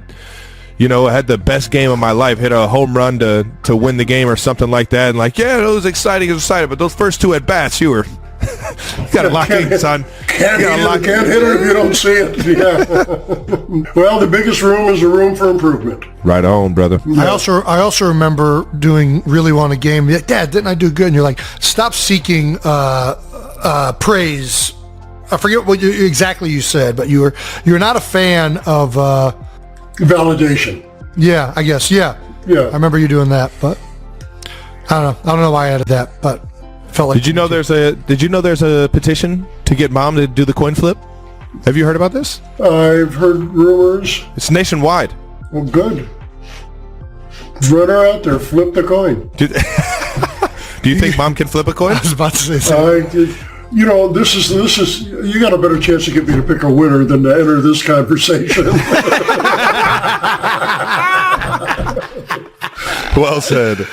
had the best game of my life, hit a home run to win the game or something like that, and it was exciting, but those first two at bats, you got to lock in, son. Can't hit it if you don't see it. Yeah. Well, the biggest room is a room for improvement. Right on, brother. I also remember doing really well in a game. You're like, Dad, didn't I do good? And you're like, stop seeking praise. I forget what exactly you said, but you're not a fan of validation. Yeah, I guess. Yeah. Yeah. I remember you doing that, but I don't know why I added that, but felt like. Did you know there's a petition to get Mom to do the coin flip? Have you heard about this? I've heard rumors. It's nationwide. Well, good. Run her out there, flip the coin. Do you think Mom can flip a coin? I was about to say something. This is. You got a better chance to get me to pick a winner than to enter this conversation. Well said.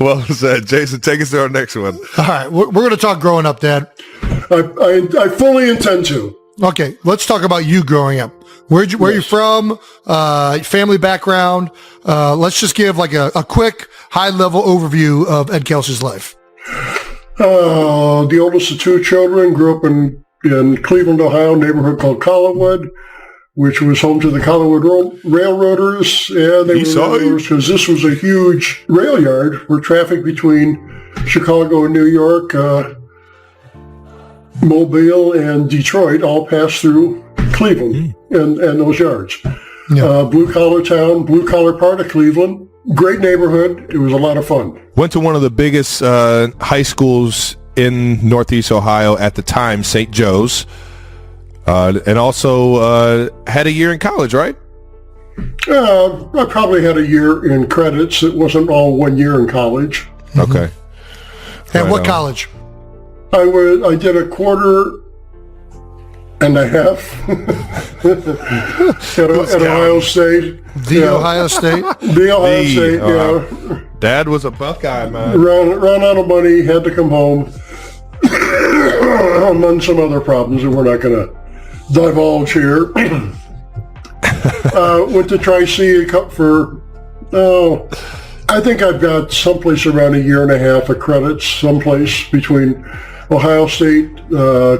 Well said. Jason, take us to our next one. All right, we're going to talk growing up, Dad. I fully intend to. Okay, let's talk about you growing up. Where are you from? Family background. Let's just give like a quick high level overview of Ed Kelce's life. The oldest of two children, grew up in Cleveland, Ohio, a neighborhood called Collinwood, which was home to the Collinwood Railroaders. Yeah, they were railroaders because this was a huge rail yard where traffic between Chicago and New York, Mobile and Detroit all passed through Cleveland and those yards. Yeah. Blue-collar town, blue-collar part of Cleveland. Great neighborhood. It was a lot of fun. Went to one of the biggest high schools in Northeast Ohio at the time, St. Joe's, and also had a year in college, right? I probably had a year in credits. It wasn't all 1 year in college. Okay. And what college? I did a quarter and a half at Ohio State. Ohio State? The Ohio State, yeah. Dad was a Buckeye, man. Ran out of money, had to come home. Among some other problems that we're not going to divulge here. Went to Tri-C for, I think I've got someplace around a year and a half of credits, someplace between Ohio State,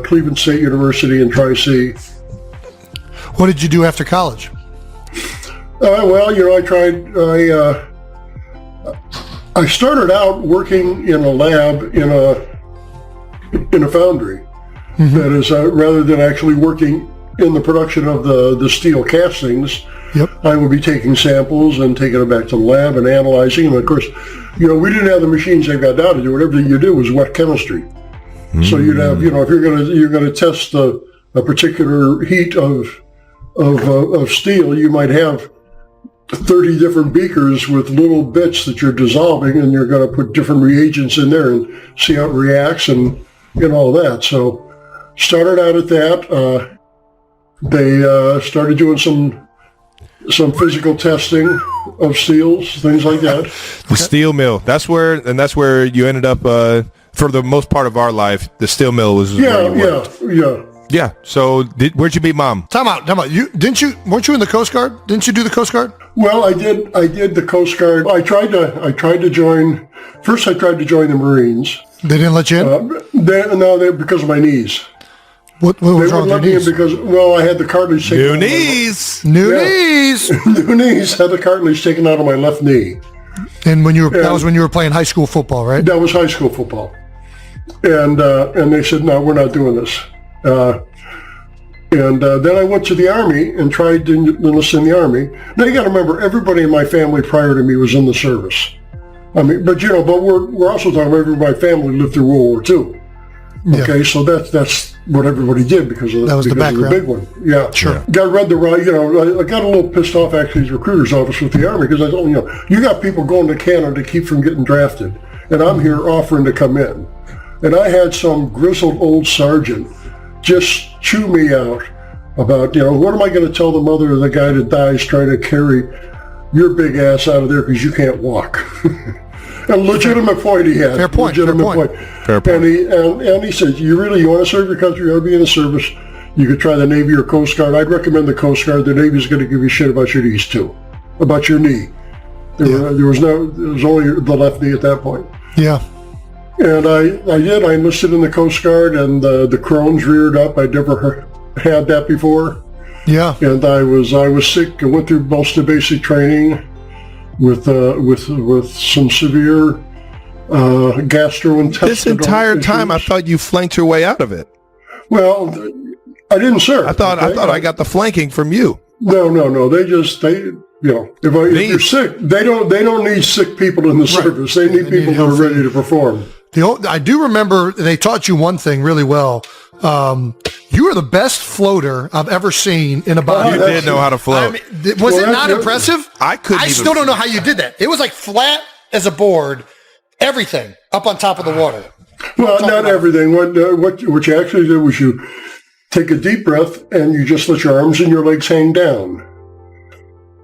Cleveland State University, and Tri-C. What did you do after college? Well, I started out working in a lab in a foundry. Mm-hmm. That is, rather than actually working in the production of the steel castings, yep. I would be taking samples and taking them back to the lab and analyzing them. And of course, we didn't have the machines they've got now to do. Whatever you do was wet chemistry. Mm-hmm. So you'd have, if you're gonna test a particular heat of steel, you might have 30 different beakers with little bits that you're dissolving, and you're going to put different reagents in there and see how it reacts and all that. So started out at that. They started doing some physical testing of steels, things like that. The steel mill. That's where you ended up for the most part of our life. The steel mill was where you worked. Yeah. So where'd you meet Mom? Time out. Weren't you in the Coast Guard? Didn't you do the Coast Guard? Well, I did the Coast Guard. I tried to join. First, I tried to join the Marines. They didn't let you in? No, because of my knees. What was wrong with your knees? Because, I had the cartilage taken out. New knees. New knees. Had the cartilage taken out of my left knee. And that was when you were playing high school football, right? That was high school football. And they said, no, we're not doing this. Then I went to the Army and tried to enlist in the Army. Now you got to remember, everybody in my family prior to me was in the service. I mean, but we're also talking about everybody in my family lived through World War II. Okay, yeah. So that's what everybody did because of the big one. Yeah, sure. I got a little pissed off actually at the recruiter's office with the Army because I told them, you got people going to Canada to keep from getting drafted, and I'm here offering to come in, and I had some grizzled old sergeant just chew me out about, what am I going to tell the mother of the guy that dies trying to carry your big ass out of there because you can't walk? A legitimate point he had. Fair point. And he said, you want to serve your country, you want to be in the service, you could try the Navy or Coast Guard. I'd recommend the Coast Guard. The Navy's going to give you shit about your knees too, about your knee. There was only the left knee at that point. Yeah. And I enlisted in the Coast Guard, and the Crohn's reared up. I'd never had that before. Yeah. And I was sick. I went through most of basic training with some severe gastrointestinal This entire issues. time, I thought you flanked your way out of it. Well, I didn't serve. I thought I got the flanking from you. No. If you're sick, they don't need sick people in the service. They need people who are ready to perform. I do remember they taught you one thing really well. You are the best floater I've ever seen in a body. You did know how to float. Was it not impressive? I still don't know how you did that. It was like flat as a board, everything up on top of the water. Well, not everything. What you actually did was you take a deep breath and you just let your arms and your legs hang down.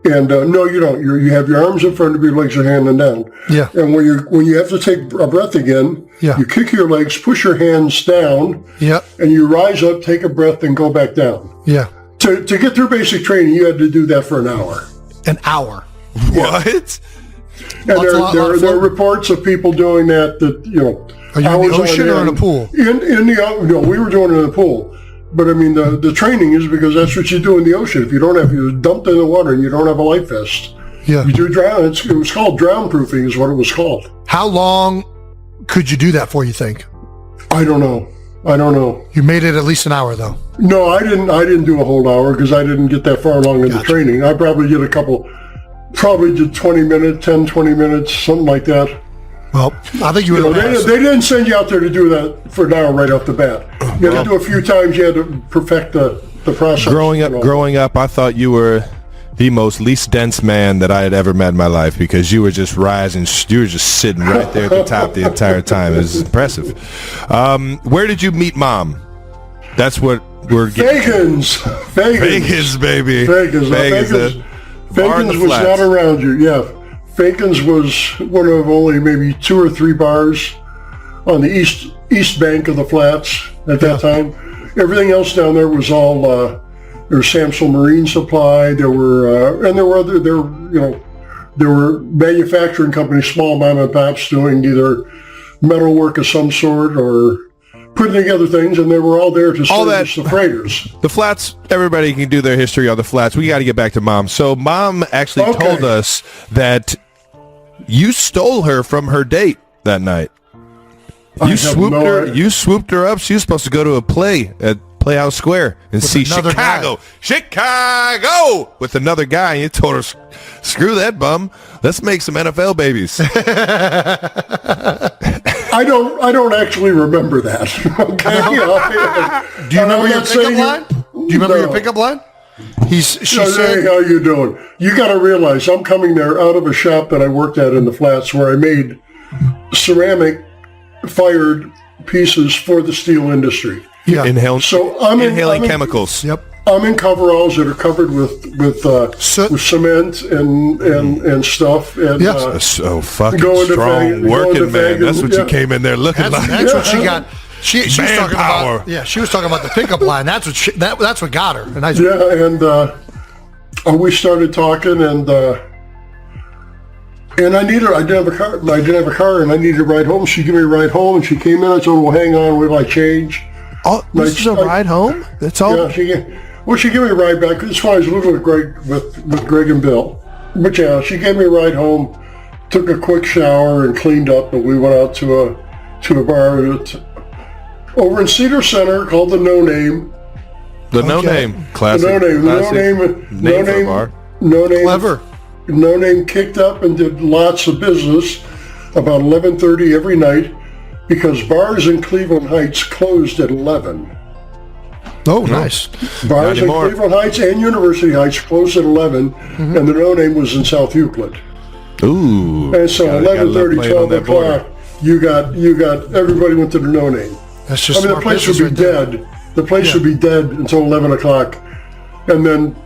And no, you don't. You have your arms in front of your legs are hanging down. Yeah. And when you have to take a breath again, you kick your legs, push your hands down. Yeah. And you rise up, take a breath, and go back down. Yeah. To get through basic training, you had to do that for an hour. An hour. What? And there are reports of people doing that, Are you in the ocean or in a pool? No, we were doing it in the pool. But I mean, the training is because that's what you do in the ocean. If you don't have, you're dumped in the water and you don't have a life vest. Yeah. You do drown. It was called drown proofing is what it was called. How long could you do that for, you think? I don't know. You made it at least an hour, though. No, I didn't do a whole hour because I didn't get that far along in the training. I probably did probably did 20 minutes, something like that. Well, I think you would have. They didn't send you out there to do that for an hour right off the bat. You had to do a few times. You had to perfect the process. Growing up, I thought you were the most least dense man that I had ever met in my life because you were just rising. You were just sitting right there at the top the entire time. It was impressive. Where did you meet Mom? That's what we're getting. Fagans, baby. Fagans was not around you. Yeah. Fagans was one of only maybe 2 or 3 bars on the east bank of the flats at that time. Everything else down there was all there was Samsel Marine Supply. There were manufacturing companies, small mom and pops, doing either metal work of some sort or putting together things, and they were all there to service the freighters. The flats, everybody can do their history on the flats. We got to get back to Mom. So Mom actually told us that you stole her from her date that night. You swooped her up. She was supposed to go to a play at Playhouse Square and see Chicago with another guy. And you told her, screw that bum. Let's make some NFL babies. I don't actually remember that. Do you remember your pickup line? Do you remember your pickup line? She said, "How you doing?" You got to realize I'm coming there out of a shop that I worked at in the flats where I made ceramic fired pieces for the steel industry. Yeah. I'm inhaling chemicals. Yep. I'm in coveralls that are covered with cement and stuff. And, so fucking strong working man. That's what you came in there looking like. That's what she got. She was talking power. about. Yeah, she was talking about the pickup line. That's what got her. And we started talking, and I didn't have a car. And I needed a ride home. She gave me a ride home, and she came in. I told her, "Well, hang on, wait till I change." Oh, this is a ride home? That's all? Yeah, she gave me a ride back. That's why I was living with Greg and Bill. But yeah, she gave me a ride home, took a quick shower and cleaned up, and we went out to a bar over in Cedar Center called the No Name. The No Name. Classic. The No Name. No Name. Clever. No Name kicked up and did lots of business about 11:30 every night because bars in Cleveland Heights closed at 11. Oh, nice. Bars in Cleveland Heights and University Heights closed at 11, and the No Name was in South Euclid. Ooh. And so 11:30, 12 o'clock, you got everybody went to the No Name. That's just the place would be dead. The place would be dead until 11 o'clock, and then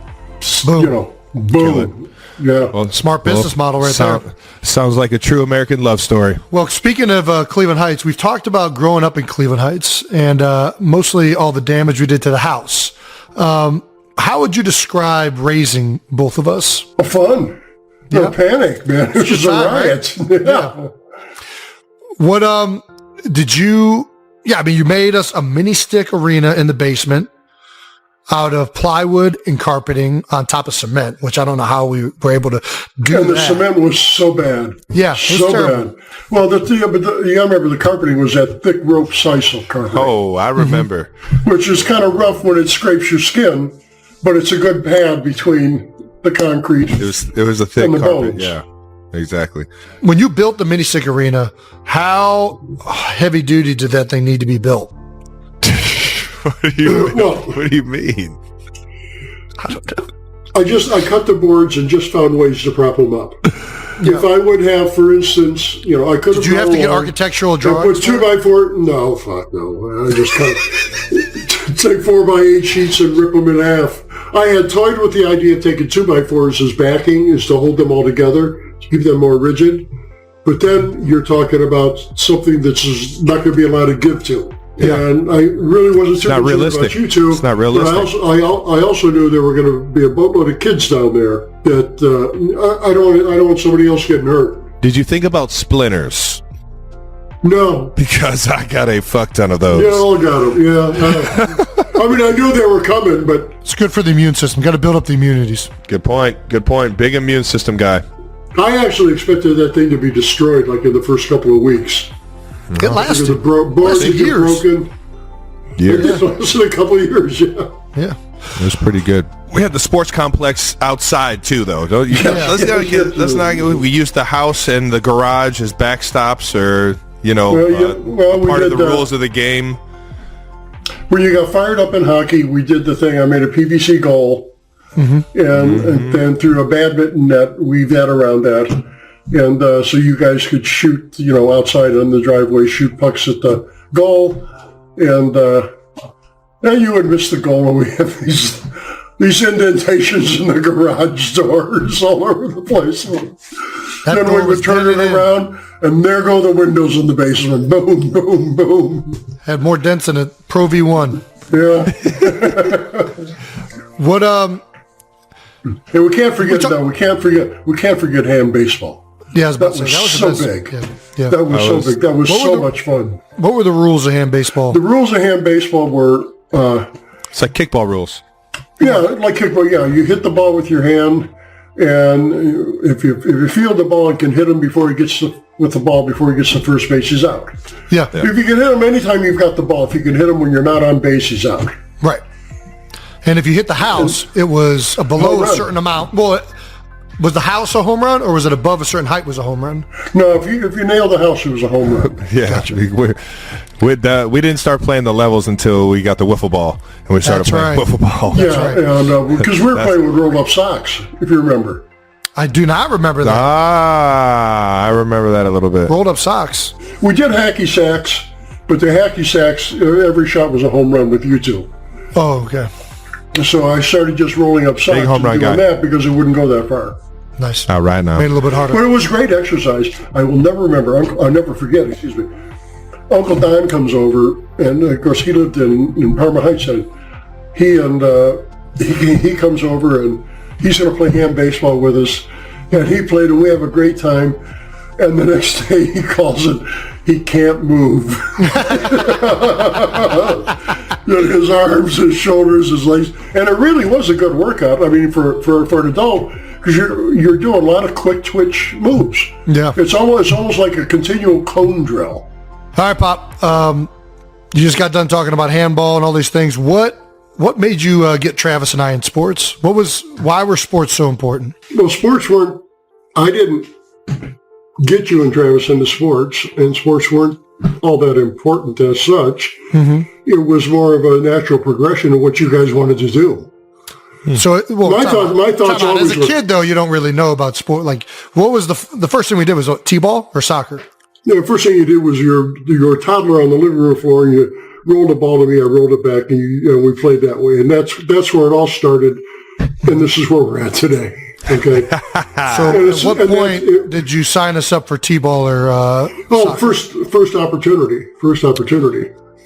boom. Yeah. Well, smart business model there. Sounds like a true American love story. Well, speaking of Cleveland Heights, we've talked about growing up in Cleveland Heights and mostly all the damage we did to the house. How would you describe raising both of us? Fun. No panic, man. It was a riot. Right? Yeah. What did you... Yeah, I mean, you made us a mini stick arena in the basement out of plywood and carpeting on top of cement, which I don't know how we were able to do that. And the cement was so bad. Yeah, so bad. Well, but you remember the carpeting was that thick rope sisal carpeting. Oh, I remember. Which is kind of rough when it scrapes your skin, but it's a good pad between the concrete. It was a thick carpet. Bones. Yeah. Exactly. When you built the mini stick arena, how heavy duty did that thing need to be built? What do you mean? I don't know. I cut the boards and just found ways to prop them up. Yeah. If I would have, for instance, I could have. Did you have to get architectural drawings? Put 2x4? No, fuck no. I just take 4x8 sheets and rip them in half. I had toyed with the idea of taking 2x4s as backing, is to hold them all together, to keep them more rigid. But then you're talking about something that's not going to be allowed to give to. Yeah. And I really wasn't too concerned about you two. It's not realistic. But I also knew there were going to be a boatload of kids down there that I don't want somebody else getting hurt. Did you think about splinters? No. Because I got a fuck ton of those. Yeah, all got them. Yeah. I mean, I knew they were coming, but It's good for the immune system. Got to build up the immunities. Good point. Good point. Big immune system guy. I actually expected that thing to be destroyed like in the first couple of weeks. It lasted. The boards Lasted would get years. broken. Years. It lasted a couple of years, yeah. Yeah. It was pretty good. We had the sports complex outside too, though. Don't you? Let's not. We used the house and the garage as backstops, or we part of the rules of the game. When you got fired up in hockey, we did the thing. I made a PVC goal, and then through a badminton net, weave that around that, and so you guys could shoot, outside on the driveway, shoot pucks at the goal, and you would miss the goal, and we have these indentations in the garage doors all over the place. Then we would turn it around, and there go the windows in the basement. Boom, boom, boom. Had more dents than a Pro V1. Yeah. What Hey, we can't forget though. We can't forget hand baseball. Yeah, I was about to say, That was that was so the best. big. Yeah. That was so big. That was so much fun. What were the rules of hand baseball? The rules of hand baseball were It's like kickball rules. yeah, like kickball. Yeah, you hit the ball with your hand, and if you field the ball and can hit him before he gets with the ball before he gets to first base, he's out. Yeah. If you can hit him anytime you've got the ball, if you can hit him when you're not on base, he's out. Right. And if you hit the house, it was below Home a run. certain amount. Well, was the house a home run, or was it above a certain height was a home run? No, if you nail the house, it was a home run. Yeah, we didn't start playing the levels until we got the wiffle ball, and we started That's playing right. wiffle ball. Yeah, and because we were playing with rolled up socks, if you remember. I do not remember that. I remember that a little bit. Rolled up socks. We did hacky sacks, but the hacky sacks, every shot was a home run with you two. Oh, okay. So I started just rolling up socks home run and doing guy. that because it wouldn't go that far. Nice. All right now. Made it a little bit harder. But it was great exercise. I will never remember. I'll never forget. Excuse me. Uncle Don comes over, and of course he lived in Parma Heights. And he comes over, and he's going to play hand baseball with us. And he played, and we have a great time. And the next day he calls it, he can't move. His arms, his shoulders, his legs. And it really was a good workout. I mean, for an adult, because you're doing a lot of quick twitch moves. Yeah. It's almost like a continual cone drill. All right, Pop. You just got done talking about handball and all these things. What made you get Travis and I in sports? Why were sports so important? Well, I didn't get you and Travis into sports, and sports weren't all that important as such. Mm-hmm. It was more of a natural progression of what you guys wanted to do. So, my thoughts always as a were, kid, though, you don't really know about sport. Like, what was the first thing we did was what, t-ball or soccer? The first thing you did was you're a toddler on the living room floor, and you rolled the ball to me, I rolled it back, and we played that way. And that's where it all started, and this is where we're at today. Okay. So at what point did you sign us up for t-ball or soccer? First opportunity.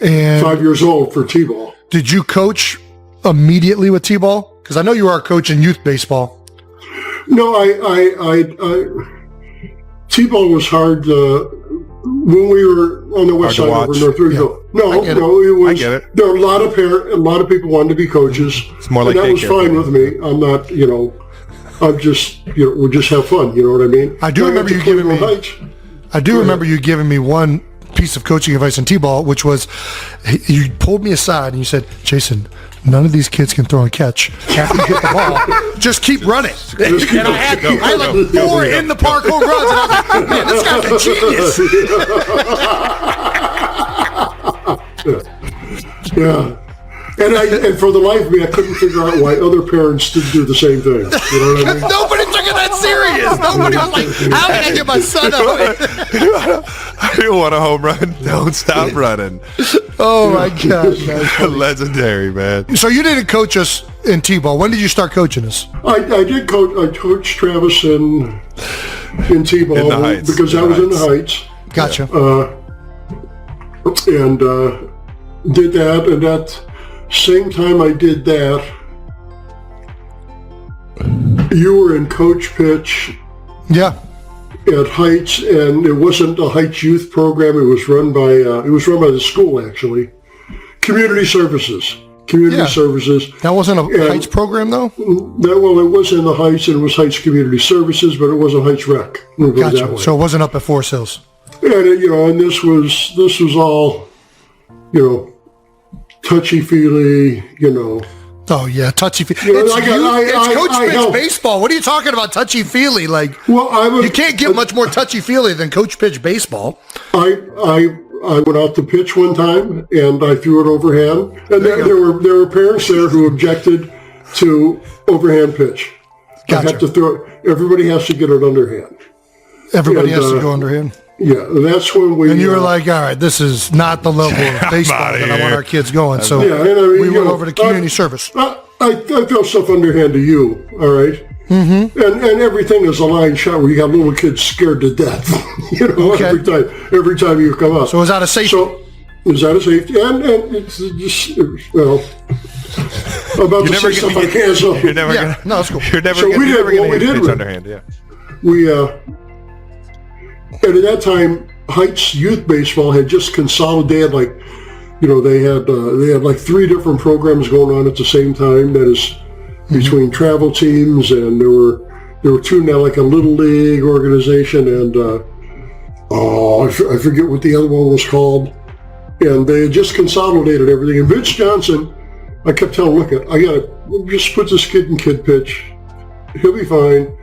And 5 years old for t-ball. did you coach immediately with t-ball? Because I know you are coaching youth baseball. No, t-ball was hard when we were on the west Hard side to of watch. North Ridgeville. No, it was. I get it. There were a lot of people wanted to be coaches. It's more like and that was daycare. fine with me. I'm not, I'm just, we just have fun. You know what I mean? I do Then remember went you to giving me- Cleveland Heights. I do remember you giving me one piece of coaching advice in t-ball, which was you pulled me aside and you said, Jason, none of these kids can throw and catch. After you hit the ball, just keep running. And I had like 4 in the park home runs. And I was like, man, this guy's a genius. Yeah. And for the life of me, I couldn't figure out why other parents didn't do the same thing. You know what I mean? Nobody took it that serious. Nobody was like, how can I get my son out? I didn't want a home run. Don't stop running. Oh my gosh. Legendary, man. So you didn't coach us in t-ball. When did you start coaching us? I did coach. I coached Travis in t-ball In the Heights. because I was in the Heights. Gotcha. And did that, and that same time I did that, you were in coach pitch Yeah. at Heights, and it wasn't a Heights youth program. It was run by the school, actually. Community services. Services. That wasn't a Heights program, though? It was in the Heights, and it was Heights Community Services, but it wasn't Heights Rec. Gotcha. So it wasn't up at Forest Hills. And and this was all, touchy-feely, Oh yeah, touchy-feely. It's Coach Pitch baseball. What are you talking about, touchy-feely? You can't get much more touchy-feely than Coach Pitch baseball. I went out to pitch one time, and I threw it overhand. And there were parents there who objected to overhand pitch. Gotcha. I have to throw it. Everybody has to get it underhand. Everybody has to go underhand. Yeah, that's when we... And you were like, all right, this is not the level of baseball that I want our kids going. So we went over to community service. I throw stuff underhand to you, all right? Mm-hmm. And everything is a line shot where you got little kids scared to death, every time you come up. So is that a safety? Is that a safety? And it's just, about to say stuff I can't. So you're never gonna. No, it's cool. You're never so gonna. we did underhand. Yeah. And at that time, Heights youth baseball had just consolidated. They had like 3 different programs going on at the same time. That is. Between travel teams, and there were 2 now, like a little league organization, and I forget what the other one was called. And they had just consolidated everything. And Vince Johnson, I kept telling him, I gotta just put this kid in kid pitch. He'll be fine.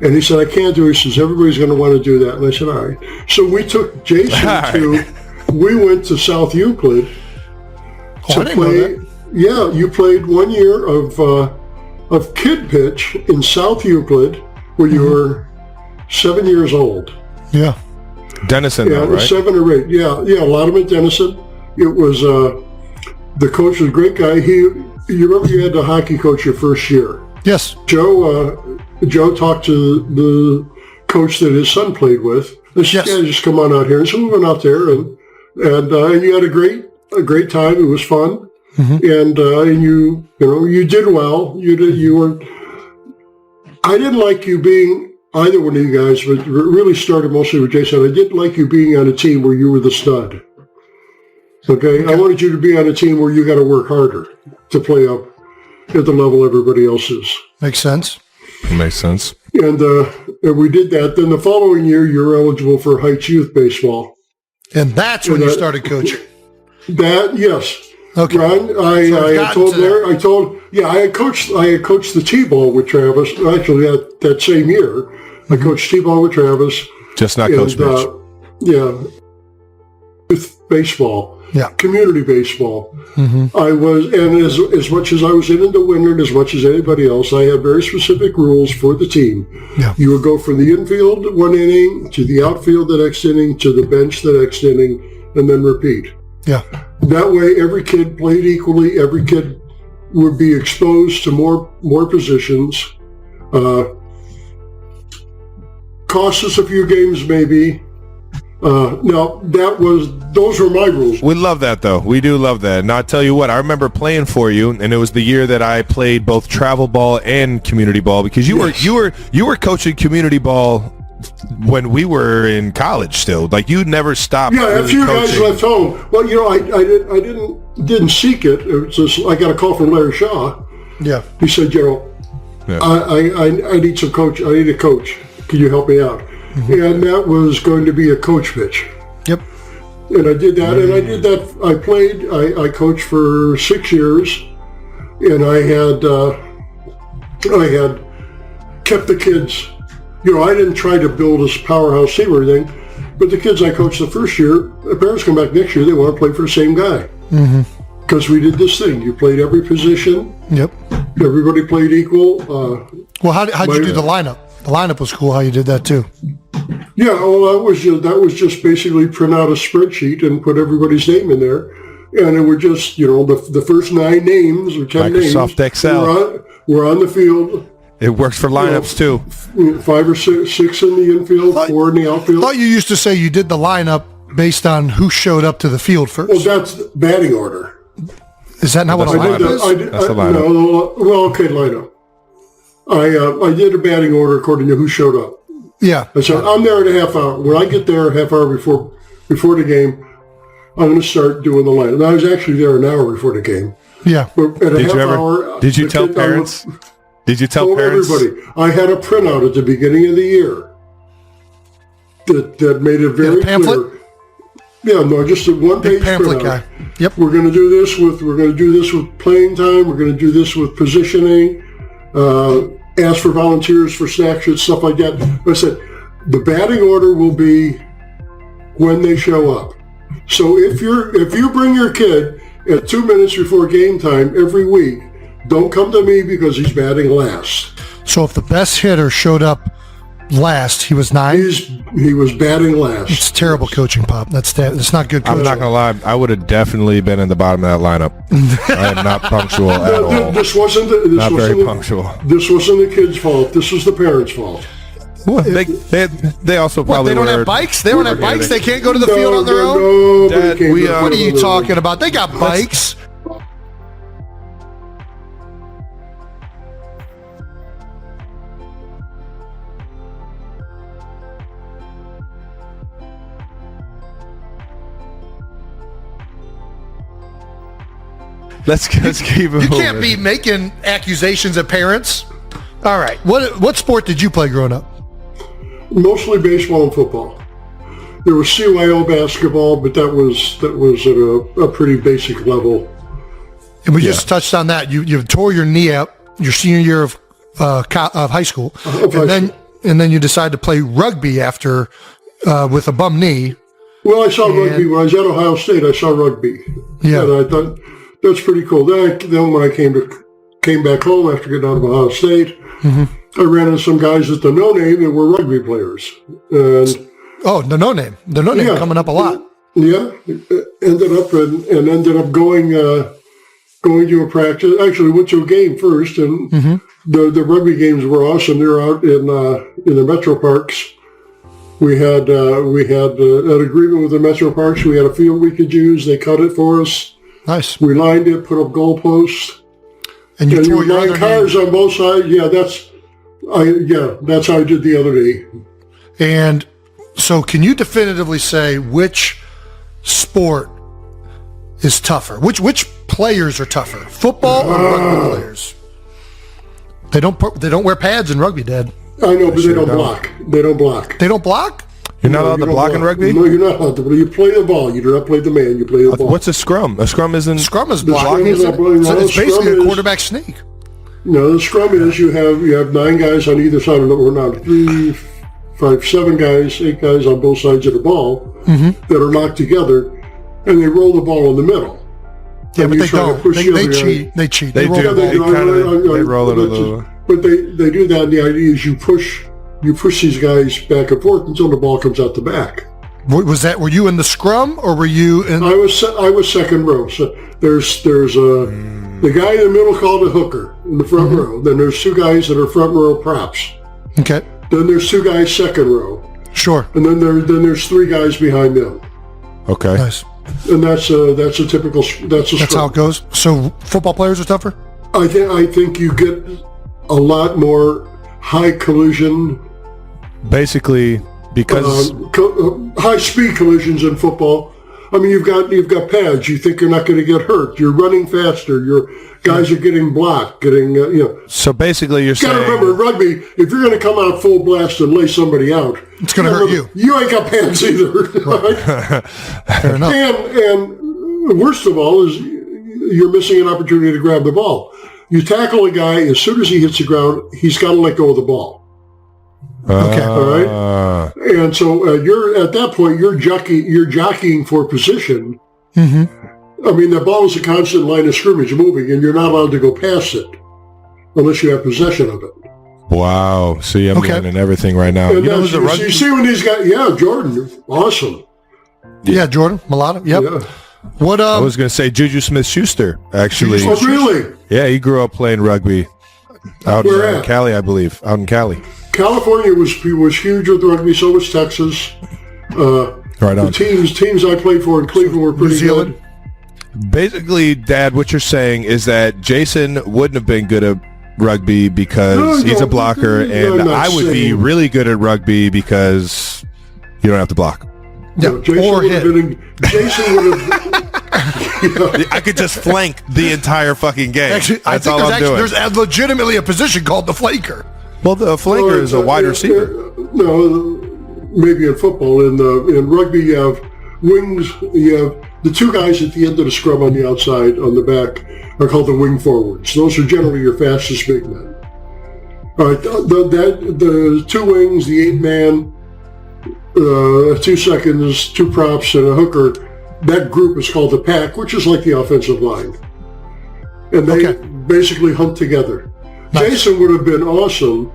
And he said, I can't do it. He says, everybody's going to want to do that. And I said, all right. So we took Jason we went to South Euclid to play. Yeah, you played 1 year of kid pitch in South Euclid when you were 7 years old. Yeah. Denison, yeah, though, right? 7 or 8. Yeah, a lot of them at Denison. It was, the coach was a great guy. You remember you had the hockey coach your first year. Yes. Joe talked to the coach that his son played with. They said, yeah, just come on out here. And so we went out there, and you had a great time. It was fun. Mm-hmm. And you did well. You weren't. I didn't like you being either one of you guys, but it really started mostly with Jason. I didn't like you being on a team where you were the stud. Okay, I wanted you to be on a team where you got to work harder to play up at the level everybody else is. Makes sense. Makes sense. And we did that. Then the following year, you're eligible for Heights Youth Baseball. And that's when you started coaching. Yes. Okay. Ron, I had coached the T-ball with Travis. Actually, that same year, I coached T-ball with Travis. Just not Coach Mitch. Youth baseball. Yeah. Community baseball. Mm-hmm. I was, and as much as I was in the winter, and as much as anybody else, I had very specific rules for the team. Yeah. You would go from the infield 1 inning to the outfield the next inning to the bench the next inning, and then repeat. Yeah. That way, every kid played equally. Every kid would be exposed to more positions. Cost us a few games, maybe. Those were my rules. We love that, though. We do love that. And I'll tell you what, I remember playing for you, and it was the year that I played both travel ball and community ball, because you were coaching community ball when we were in college still. Like, you never stopped. Yeah, really a few coaching. guys left home. Well, I didn't seek it. It was just, I got a call from Larry Shaw. Yeah. He said, I need some coach. I need a coach. Can you help me out? Mm-hmm. And that was going to be a coach pitch. Yep. And I did that, I coached for 6 years, and I had kept the kids. I didn't try to build a powerhouse team or anything, but the kids I coached the first year, the parents come back next year, they want to play for the same guy. Mm-hmm. Because we did this thing. You played every position. Yep. Everybody played equal. Well, how'd you do the lineup? The lineup was cool how you did that, too. Yeah, well, that was just basically print out a spreadsheet and put everybody's name in there. And it would just, the first 9 names or 10 names. Microsoft Excel. Were on the field. It works for lineups, too. 5 or 6 in the infield, 4 in the outfield. I thought you used to say you did the lineup based on who showed up to the field first. Well, that's batting order. Is that not what a lineup is? That's the lineup. No, well, okay, lineup. I did a batting order according to who showed up. Yeah. I said, I'm there in a half hour. When I get there a half hour before the game, I'm going to start doing the line. And I was actually there an hour before the game. Yeah. But at a half hour... Did you tell parents? Did you tell parents? Everybody. I had a printout at the beginning of the year that made it very pamphlet? clear. Yeah, no, just a one-page pamphlet printout. guy. Yep. We're going to do this with playing time. We're going to do this with positioning. Ask for volunteers for snacks and stuff like that. I said the batting order will be when they show up. So if you bring your kid at 2 minutes before game time every week, don't come to me because he's batting last. So if the best hitter showed up last, he was 9? He was batting last. It's terrible coaching, Pop. That's not good coaching. I'm not going to lie. I would have definitely been in the bottom of that lineup. I am not punctual at all. This wasn't punctual. This wasn't the kid's fault. This was the parents' fault. Well, they also probably they don't have bikes? They don't have bikes? They can't go to the field on their own? Dad, what are you talking about? They got bikes. Let's keep it moving. You can't be making accusations at parents. All right. What sport did you play growing up? Mostly baseball and football. There was CYO basketball, but that was at a pretty basic level. And we just touched on that. You tore your knee out your senior year of high school, and then you decided to play rugby after with a bum knee. Well, I saw rugby when I was at Ohio State. I saw rugby. Yeah, and I thought that's pretty cool. Then when I came back home after getting out of Ohio State, I ran into some guys at the No Name that were rugby players. And the No Name coming up a lot. Yeah, ended up going to a practice. Actually, went to a game first, and the rugby games were awesome. They're out in the metro parks. We had an agreement with the metro parks. We had a field we could use. They cut it for us. Nice. We lined it, put up goalposts, and you tore your lined cars on both sides. Yeah, that's how I did the other day. And so, can you definitively say which sport is tougher? Which players are tougher, football or rugby players? They don't wear pads in rugby, Dad. I know, but they don't block. They don't block. They don't block? You're not allowed to block in rugby? No, you're not allowed to. You play the ball. You do not play the man. You play the ball. What's a scrum? A scrum isn't... Scrum is blocking. It's basically a quarterback sneak. No, the scrum is you have 9 guys on either side of the, or not 3, 5, 7 guys, 8 guys on both sides of the ball that are locked together, and they roll the ball in the middle. Yeah, but they don't. They cheat. They roll it a little. But they do that, and the idea is you push these guys back and forth until the ball comes out the back. Were you in the scrum, or were you in... I was second row. So there's the guy in the middle called a hooker in the front row. Then there's 2 guys that are front row props. Okay. Then there's 2 guys second row. Sure. And then there's 3 guys behind them. Okay. Nice. And that's a typical. That's scrum. How it goes. So football players are tougher? I think you get a lot more high collision. Basically, because high speed collisions in football. I mean, you've got pads. You think you're not going to get hurt. You're running faster. Your guys are getting blocked. So basically, you're saying. You got to remember, rugby. If you're going to come out full blast and lay somebody out, it's going to hurt you. You ain't got pants either. Right? Fair enough. And worst of all is you're missing an opportunity to grab the ball. You tackle a guy as soon as he hits the ground, he's got to let go of the ball. Okay. All right. And so you're at that point you're jockeying for position. I mean, the ball is a constant line of scrimmage moving, and you're not allowed to go past it unless you have possession of it. Wow. See, I'm learning everything right now. And you see when these guys, Jordan, awesome. Yeah, Jordan Mailata. Yep. Yeah. What? I was going to say Juju Smith-Schuster. Actually. Oh, really? Yeah, he grew up playing rugby out in Cali, I believe. Out in Cali. California was huge with rugby. So was Texas. Right on. The teams I played for in Cleveland were pretty good. Basically, Dad, what you're saying is that Jason wouldn't have been good at rugby because he's a blocker, and I would be really good at rugby because you don't have to block. Yeah, Jason would have. I could just flank the entire fucking game. Actually, I think there's legitimately a position called the flanker. Well, the flanker is a wide receiver. No, maybe in football. In rugby, you have wings. You have the two guys at the end of the scrum on the outside, on the back, are called the wing forwards. Those are generally your fastest big men. All right, the two wings, the 8-man, 2 seconds, 2 props, and a hooker. That group is called the pack, which is like the offensive line. And they basically hunt together. Nice. Jason would have been awesome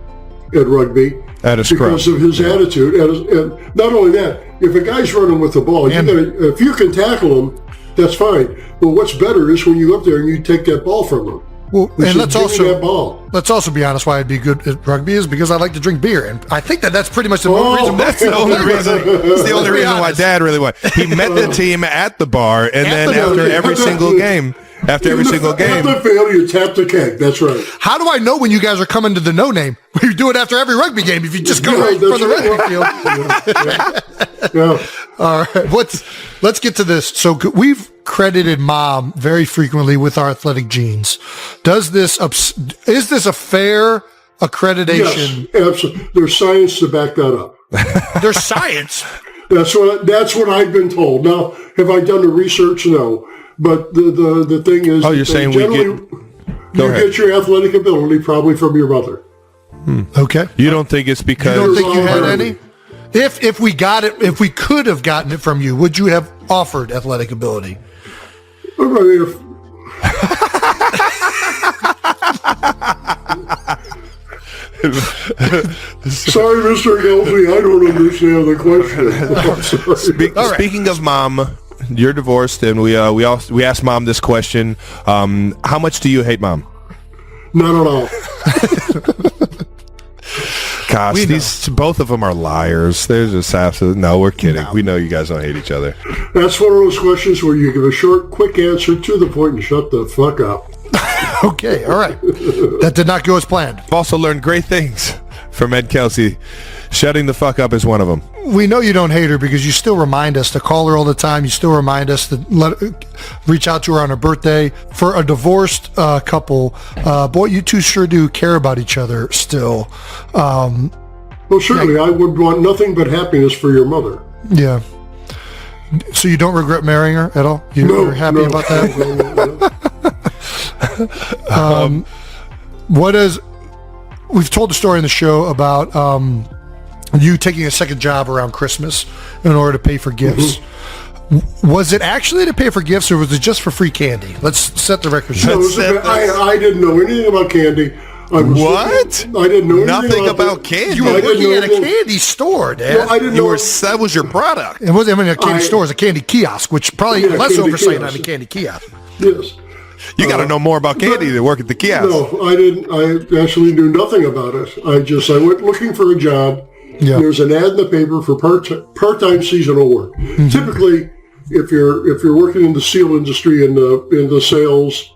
at rugby because of his attitude. And not only that, if a guy's running with the ball, if you can tackle him, that's fine. But what's better is when you go up there and you take that ball from him. Well, and let's also be honest. Why I'd be good at rugby is because I like to drink beer, and I think that's pretty much the reason. That's the only reason. It's the only reason why Dad really won. He met the team at the bar, and then after every single game, After the field, you tap the keg. That's right. How do I know when you guys are coming to the no name? You do it after every rugby game if you just go right for the rugby field. Yeah. All right. Let's get to this. So we've credited Mom very frequently with our athletic genes. Is this a fair accreditation? Yes, absolutely. There's science to back that up. There's science. That's what I've been told. Now, have I done the research? No. But the thing is, you're saying you get your athletic ability probably from your mother. Okay. You don't think it's because you don't think you had any? If we got it, if we could have gotten it from you, would you have offered athletic ability? I mean, sorry, Mr. Kelce, I don't understand the question. Speaking of Mom, you're divorced, and we asked Mom this question: how much do you hate Mom? Not at all. Gosh, both of them are liars. They're just absolute. No, we're kidding. No. We know you guys don't hate each other. That's one of those questions where you give a short, quick answer to the point and shut the fuck up. Okay, all right. That did not go as planned. I've also learned great things from Ed Kelce. Shutting the fuck up is one of them. We know you don't hate her because you still remind us to call her all the time. You still remind us to reach out to her on her birthday. For a divorced couple, boy, you two sure do care about each other still. Well, certainly, I would want nothing but happiness for your mother. Yeah. So you don't regret marrying her at all? You're happy about that? We've told the story in the show about you taking a second job around Christmas in order to pay for gifts. Mm-hmm. Was it actually to pay for gifts, or was it just for free candy? Let's set the record straight. I didn't know anything about candy. I didn't know nothing about candy. You were working at a candy store, Dad. No, I didn't know. That was your product. It wasn't a candy store. It was a candy kiosk, which probably less oversight on a candy kiosk. Yes. You got to know more about candy to work at the kiosk. No, I didn't. I actually knew nothing about it. I went looking for a job. Yeah. There's an ad in the paper for part-time seasonal work. Mm-hmm. Typically, if you're working in the steel industry in the sales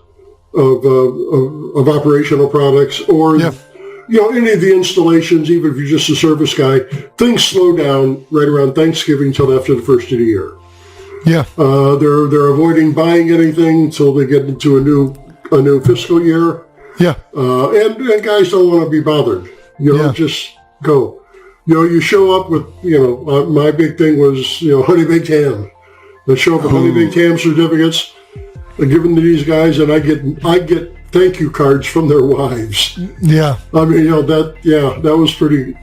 of operational products, or any of the installations, even if you're just a service guy, things slow down right around Thanksgiving until after the first of the year. Yeah, they're avoiding buying anything until they get into a new fiscal year. Yeah, and guys don't want to be bothered. Just go. You show up with my big thing was honey baked ham. They show up with honey baked ham certificates. I give them to these guys, and I get thank you cards from their wives. Yeah, I mean that was pretty.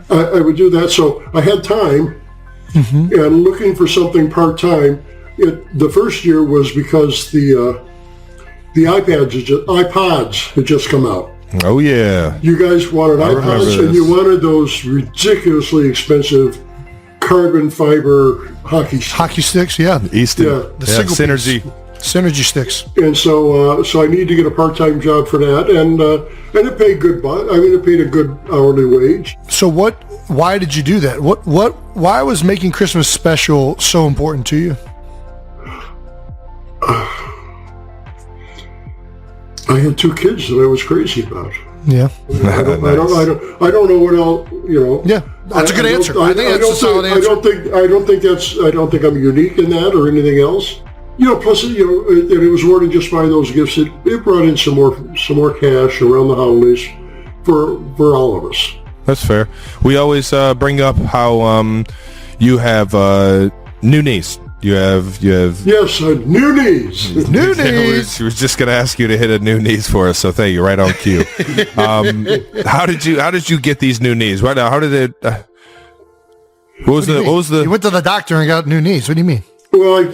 I would do that, so I had time. Mm-hmm. And looking for something part-time. The first year was because the iPods had just come out. Oh yeah! You guys wanted iPods, and you wanted those ridiculously expensive carbon fiber hockey sticks. Yeah, Easton. The single synergy sticks. And so I needed to get a part-time job for that, and it paid good. It paid a good hourly wage. So why did you do that? Why was making Christmas special so important to you? I had 2 kids that I was crazy about. Yeah. I don't know what else. Yeah, that's a good answer. I think that's a solid answer. I don't think I'm unique in that or anything else. Plus, and it was more than just buying those gifts. It brought in some more cash around the holidays for all of us. That's fair. We always bring up how you have new knees. You have Yes, new knees. New knees. We were just going to ask you to hit a new knees for us, so thank you. Right on cue. How did you get these new knees? Right now, how did it? What was the? You went to the doctor and got new knees. What do you mean? Well, I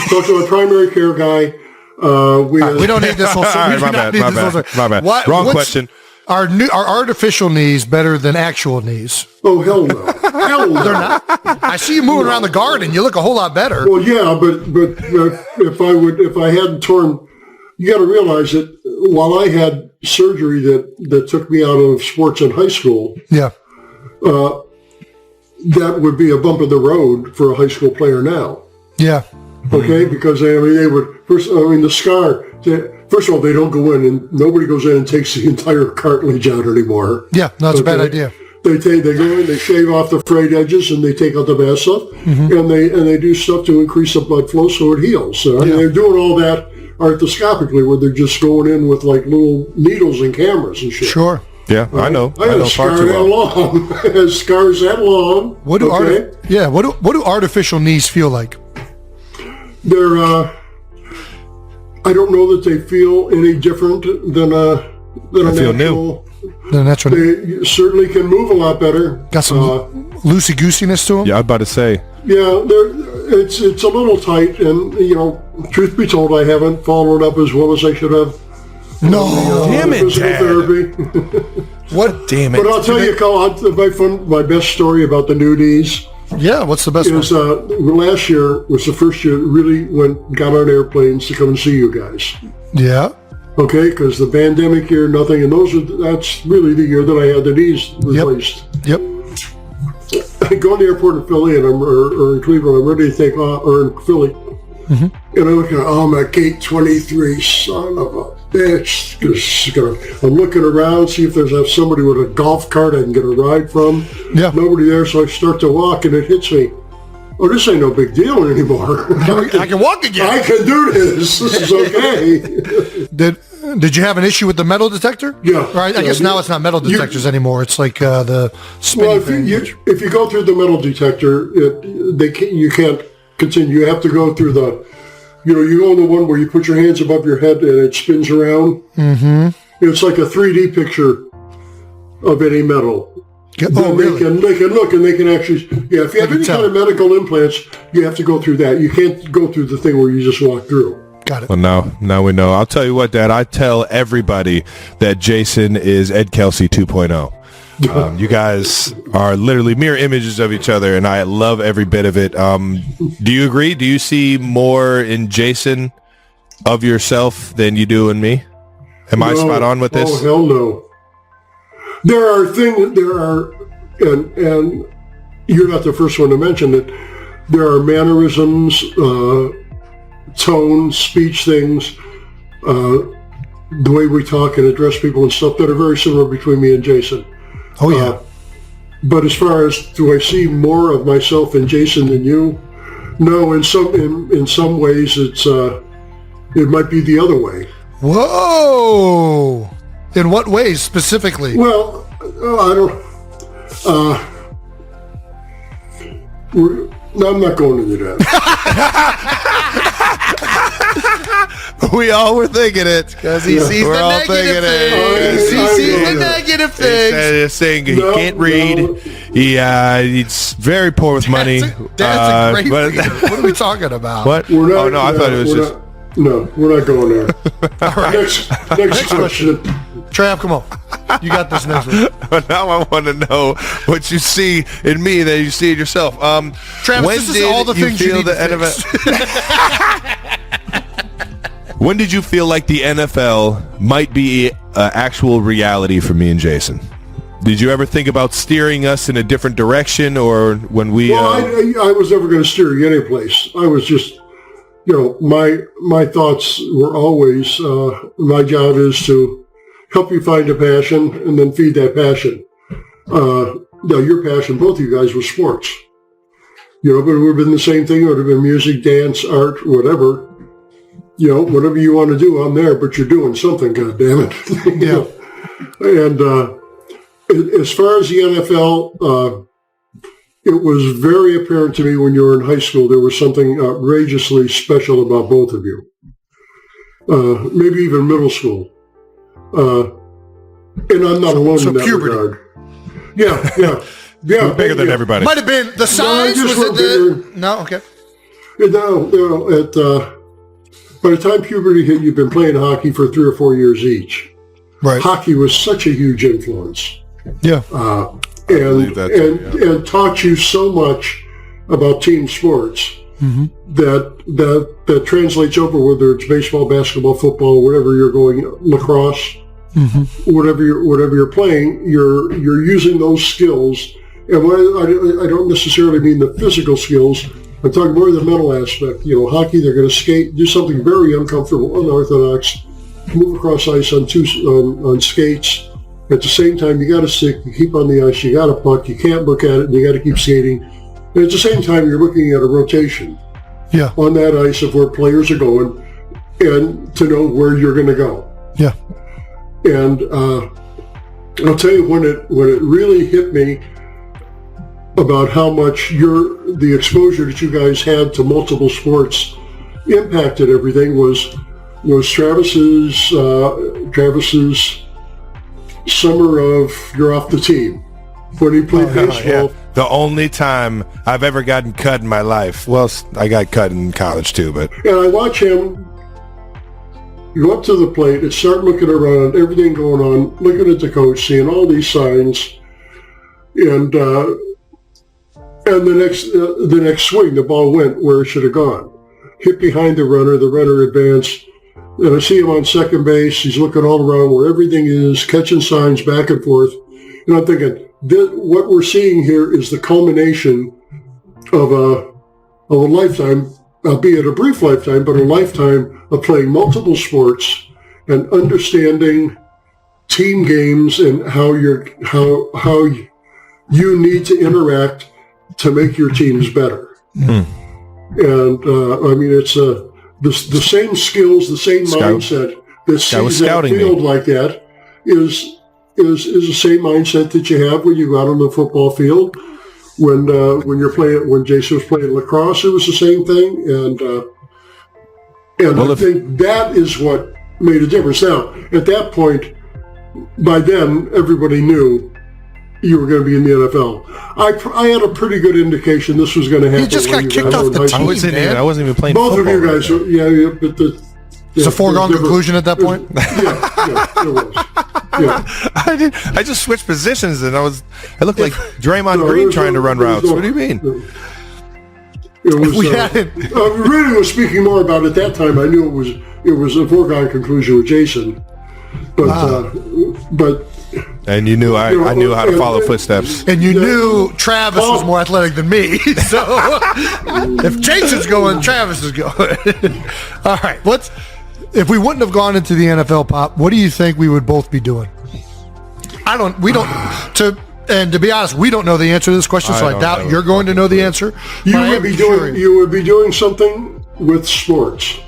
talked to a primary care guy. We don't need this whole story. My bad. Wrong question. Are artificial knees better than actual knees? Oh, hell no. Hell no. They're not. I see you moving around the garden. You look a whole lot better. Well, yeah, but if I hadn't torn, you got to realize that while I had surgery that took me out of sports in high school, yeah, that would be a bump in the road for a high school player now. Yeah. Okay, because they would the scar. First of all, they don't go in, and nobody goes in and takes the entire cartilage out anymore. Yeah, no, that's a bad idea. They go in, they shave off the frayed edges, and they take out the bad stuff, and they do stuff to increase the blood flow so it heals. So, they're doing all that arthroscopically, where they're just going in with like little needles and cameras and shit. Sure. Yeah, I know. I had a scar that long. Scars that long. What do artificial knees feel like? They're I don't know that they feel any different than a natural. They certainly can move a lot better. Got some loosey-goosiness to them? Yeah, I was about to say. Yeah, it's a little tight, and truth be told, I haven't followed up as well as I should have. No, damn it, therapy. What? Damn it! But I'll tell you, Carl, my best story about the nudies. Yeah, what's the best one? Last year was the first year it really got on airplanes to come and see you guys. Yeah. Okay, because the pandemic year, nothing, and that's really the year that I had the knees replaced. Yep. I go to the airport in Philly, or in Cleveland, I'm ready to take off, or in Philly, and I look at, my gate 23, son of a bitch. I'm looking around, see if there's somebody with a golf cart I can get a ride from. Yeah. Nobody there, so I start to walk, and it hits me. Oh, this ain't no big deal anymore. I can walk again. I can do this. This is okay. Did you have an issue with the metal detector? Yeah. Right. I guess now it's not metal detectors anymore. It's like the spinning thing. If you go through the metal detector, you can't continue. You have to go through the. You go in the one where you put your hands above your head and it spins around. Mm-hmm. It's like a 3D picture of any metal. Really? They can look and they can actually. Yeah, if you have any kind of medical implants, you have to go through that. You can't go through the thing where you just walk through. Got it. Well, now we know. I'll tell you what, Dad. I tell everybody that Jason is Ed Kelce 2.0. You guys are literally mirror images of each other, and I love every bit of it. Do you agree? Do you see more in Jason of yourself than you do in me? Am I spot on with this? Oh, hell no. There are, and you're not the first one to mention it, there are mannerisms, tone, speech things, the way we talk and address people and stuff that are very similar between me and Jason. Oh, yeah. But as far as, do I see more of myself in Jason than you? No, in some ways it might be the other way. Whoa! In what ways specifically? Well, I don't. I'm not going into that. We all were thinking it because he sees we're the negative things. He sees the negative things. He's saying he can't read. He's very poor with money. That's a great what are we talking about? What? I thought it was just. No, we're not going there. All right. Next question. Trav, come on. You got this next one. Now I want to know what you see in me that you see in yourself. Travis, when this did is all the you things feel you need the to NFL? When did you feel like the NFL might be actual reality for me and Jason? Did you ever think about steering us in a different direction, or when we? Well, I was never going to steer you any place. I was just my thoughts were always, my job is to help you find a passion and then feed that passion. Now, your passion, both of you guys, was sports. But it would have been the same thing. It would have been music, dance, art, whatever. Whatever you want to do, I'm there, but you're doing something, goddammit. Yeah. And as far as the NFL, it was very apparent to me when you were in high school there was something outrageously special about both of you. Maybe even middle school. And I'm not alone in that regard. Yeah. We're bigger than everybody. Might have been the size. No, okay. By the time puberty hit, you've been playing hockey for 3 or 4 years each. Right. Hockey was such a huge influence. Yeah. And taught you so much about team sports that translates over, whether it's baseball, basketball, football, whatever you're going, lacrosse, whatever you're playing, you're using those skills. And I don't necessarily mean the physical skills. I'm talking more of the mental aspect. Hockey, they're going to skate, do something very uncomfortable, unorthodox, move across ice on skates. At the same time, you got to stick, you keep on the ice, you got to puck, you can't look at it, and you got to keep skating. And at the same time, you're looking at a rotation on that ice of where players are going and to know where you're going to go. Yeah. And I'll tell you when it really hit me about how much the exposure that you guys had to multiple sports impacted everything was Travis's summer of you're off the team when he played baseball. Yeah. The only time I've ever gotten cut in my life. Well, I got cut in college too, but. And I watch him go up to the plate and start looking around, everything going on, looking at the coach, seeing all these signs, and the next swing, the ball went where it should have gone. Hit behind the runner advanced, and I see him on second base. He's looking all around where everything is, catching signs back and forth. And I'm thinking, what we're seeing here is the culmination of a lifetime, albeit a brief lifetime, but a lifetime of playing multiple sports and understanding team games and how you need to interact to make your teams better. And it's the same skills, the same mindset that sees that field like that is the same mindset that you have when you go out on the football field. When Jason was playing lacrosse, it was the same thing. And I think that is what made a difference. Now, at that point, by then, everybody knew you were going to be in the NFL. I had a pretty good indication this was going to happen. You just got kicked off the team, I wasn't even playing both football. Both of you guys, but it's a foregone conclusion at that point? Yeah, it was. Yeah. I just switched positions and I looked like Draymond Green trying to run routes. What do you mean? It was. Really was speaking more about at that time. I knew it was a foregone conclusion with Jason, but. And you knew I knew how to follow footsteps. And you knew Travis was more athletic than me. So if Jason's going, Travis is going. All right, if we wouldn't have gone into the NFL, Pop, what do you think we would both be doing? To be honest, we don't know the answer to this question, so I doubt you're going to know the answer. You would be doing something with sports.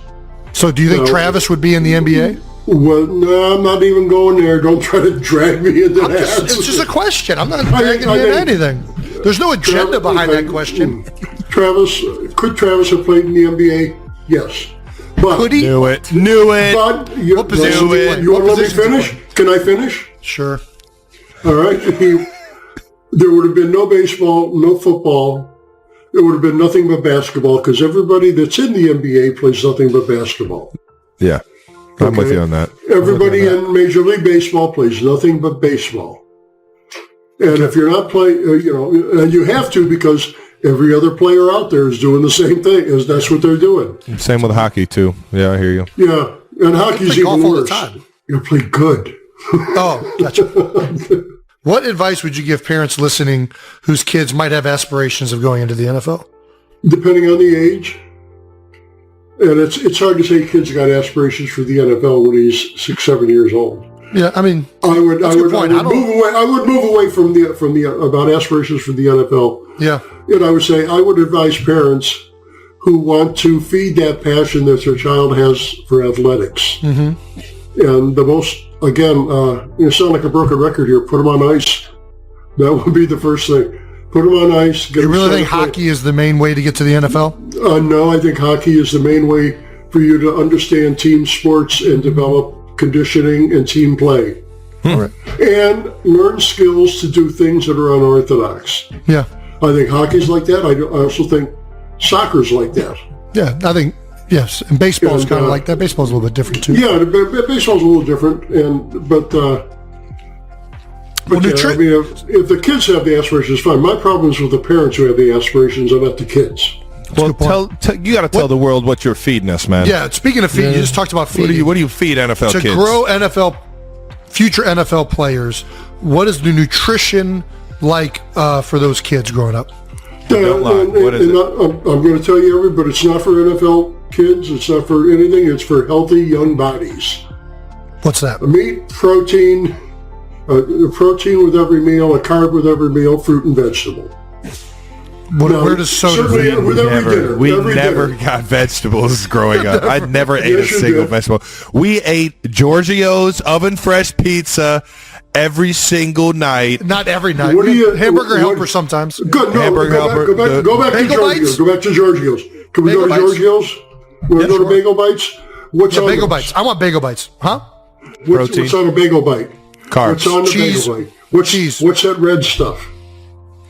So do you think Travis would be in the NBA? Well, no, I'm not even going there. Don't try to drag me into that. It's just a question. I'm not dragging you into anything. There's no agenda behind that question. Could Travis have played in the NBA? Yes. But, could he? Knew it. But what position? You want to let me finish? Can I finish? Sure. All right. There would have been no baseball, no football. It would have been nothing but basketball because everybody that's in the NBA plays nothing but baskall. Yeah. I'm with you on that. Everybody in Major League Baseball plays nothing but baseball. And if you're not playing, and you have to because every other player out there is doing the same thing. That's what they're doing. Same with hockey, too. Yeah, I hear you. Yeah, and hockey's even worse. You play good. Oh, gotcha. What advice would you give parents listening whose kids might have aspirations of going into the NFL? Depending on the age. And it's hard to say kids got aspirations for the NFL when he's 6, 7 years old. Yeah, I mean, I would move away from the about aspirations for the NFL. Yeah. And I would say I would advise parents who want to feed that passion that their child has for athletics. Mm-hmm. And the most, again, you sound like a broken record here, put them on ice. That would be the first thing. Put them on ice. You really think hockey is the main way to get to the NFL? No, I think hockey is the main way for you to understand team sports and develop conditioning and team play. Right. And learn skills to do things that are unorthodox. Yeah. I think hockey's like that. I also think soccer's like that. Yeah, I think, yes. And baseball's kind of like that. Baseball's a little bit different, too. Yeah, baseball's a little different. But yeah, I mean, if the kids have the aspirations, fine. My problem is with the parents who have the aspirations and not the kids. Well, you got to tell the world what you're feeding us, man. Yeah, speaking of feeding, you just talked about feeding. What do you feed NFL kids? To grow future NFL players, what is the nutrition like for those kids growing up? What is it? I'm going to tell you, but it's not for NFL kids. It's not for anything. It's for healthy young bodies. What's that? Meat, protein, protein with every meal, a carb with every meal, fruit and vegetable. Where does soda fit? We never got vegetables growing up. I never ate a single vegetable. We ate Giorgio's oven fresh pizza every single night. Not every night. Hamburger helper sometimes. Good. No, Hamburger helper. Go back to Giorgio's. Go back to Giorgio's. Can we go to Giorgio's? Want to go to Bagel Bites? What's on Bagel Bites? I want Bagel Bites. Huh? What's on a Bagel Bite? Carbs. What's on the Bagel Bite? Cheese. What's that red stuff?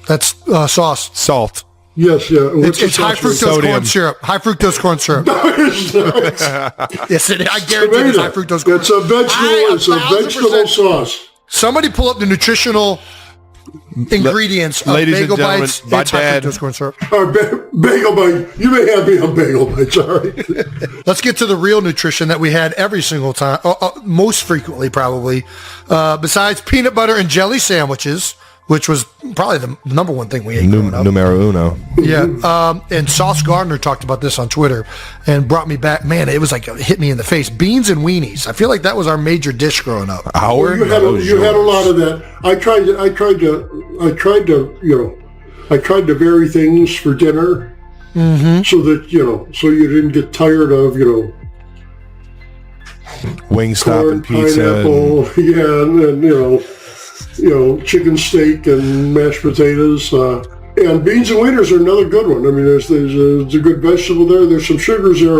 That's sauce. Salt. Yes, yeah. It's high fructose corn syrup. High fructose corn syrup. Yes, I guarantee it's high fructose corn syrup. It's a vegetable sauce. Somebody pull up the nutritional ingredients of Bagel Bites. My dad. High fructose corn syrup. Bagel Bite. You may have me on Bagel Bites, all right? Let's get to the real nutrition that we had every single time, most frequently probably, besides peanut butter and jelly sandwiches, which was probably the number one thing we ate growing up. Numero uno. Yeah. And Sauce Gardner talked about this on Twitter and brought me back. Man, it was like it hit me in the face. Beans and weenies. I feel like that was our major dish growing up. You had a lot of that. I tried to vary things for dinner, so that so you didn't get tired of Wingstop and pizza, pineapple, and chicken steak and mashed potatoes. And beans and wieners are another good one. I mean, there's a good vegetable there. There's some sugars there.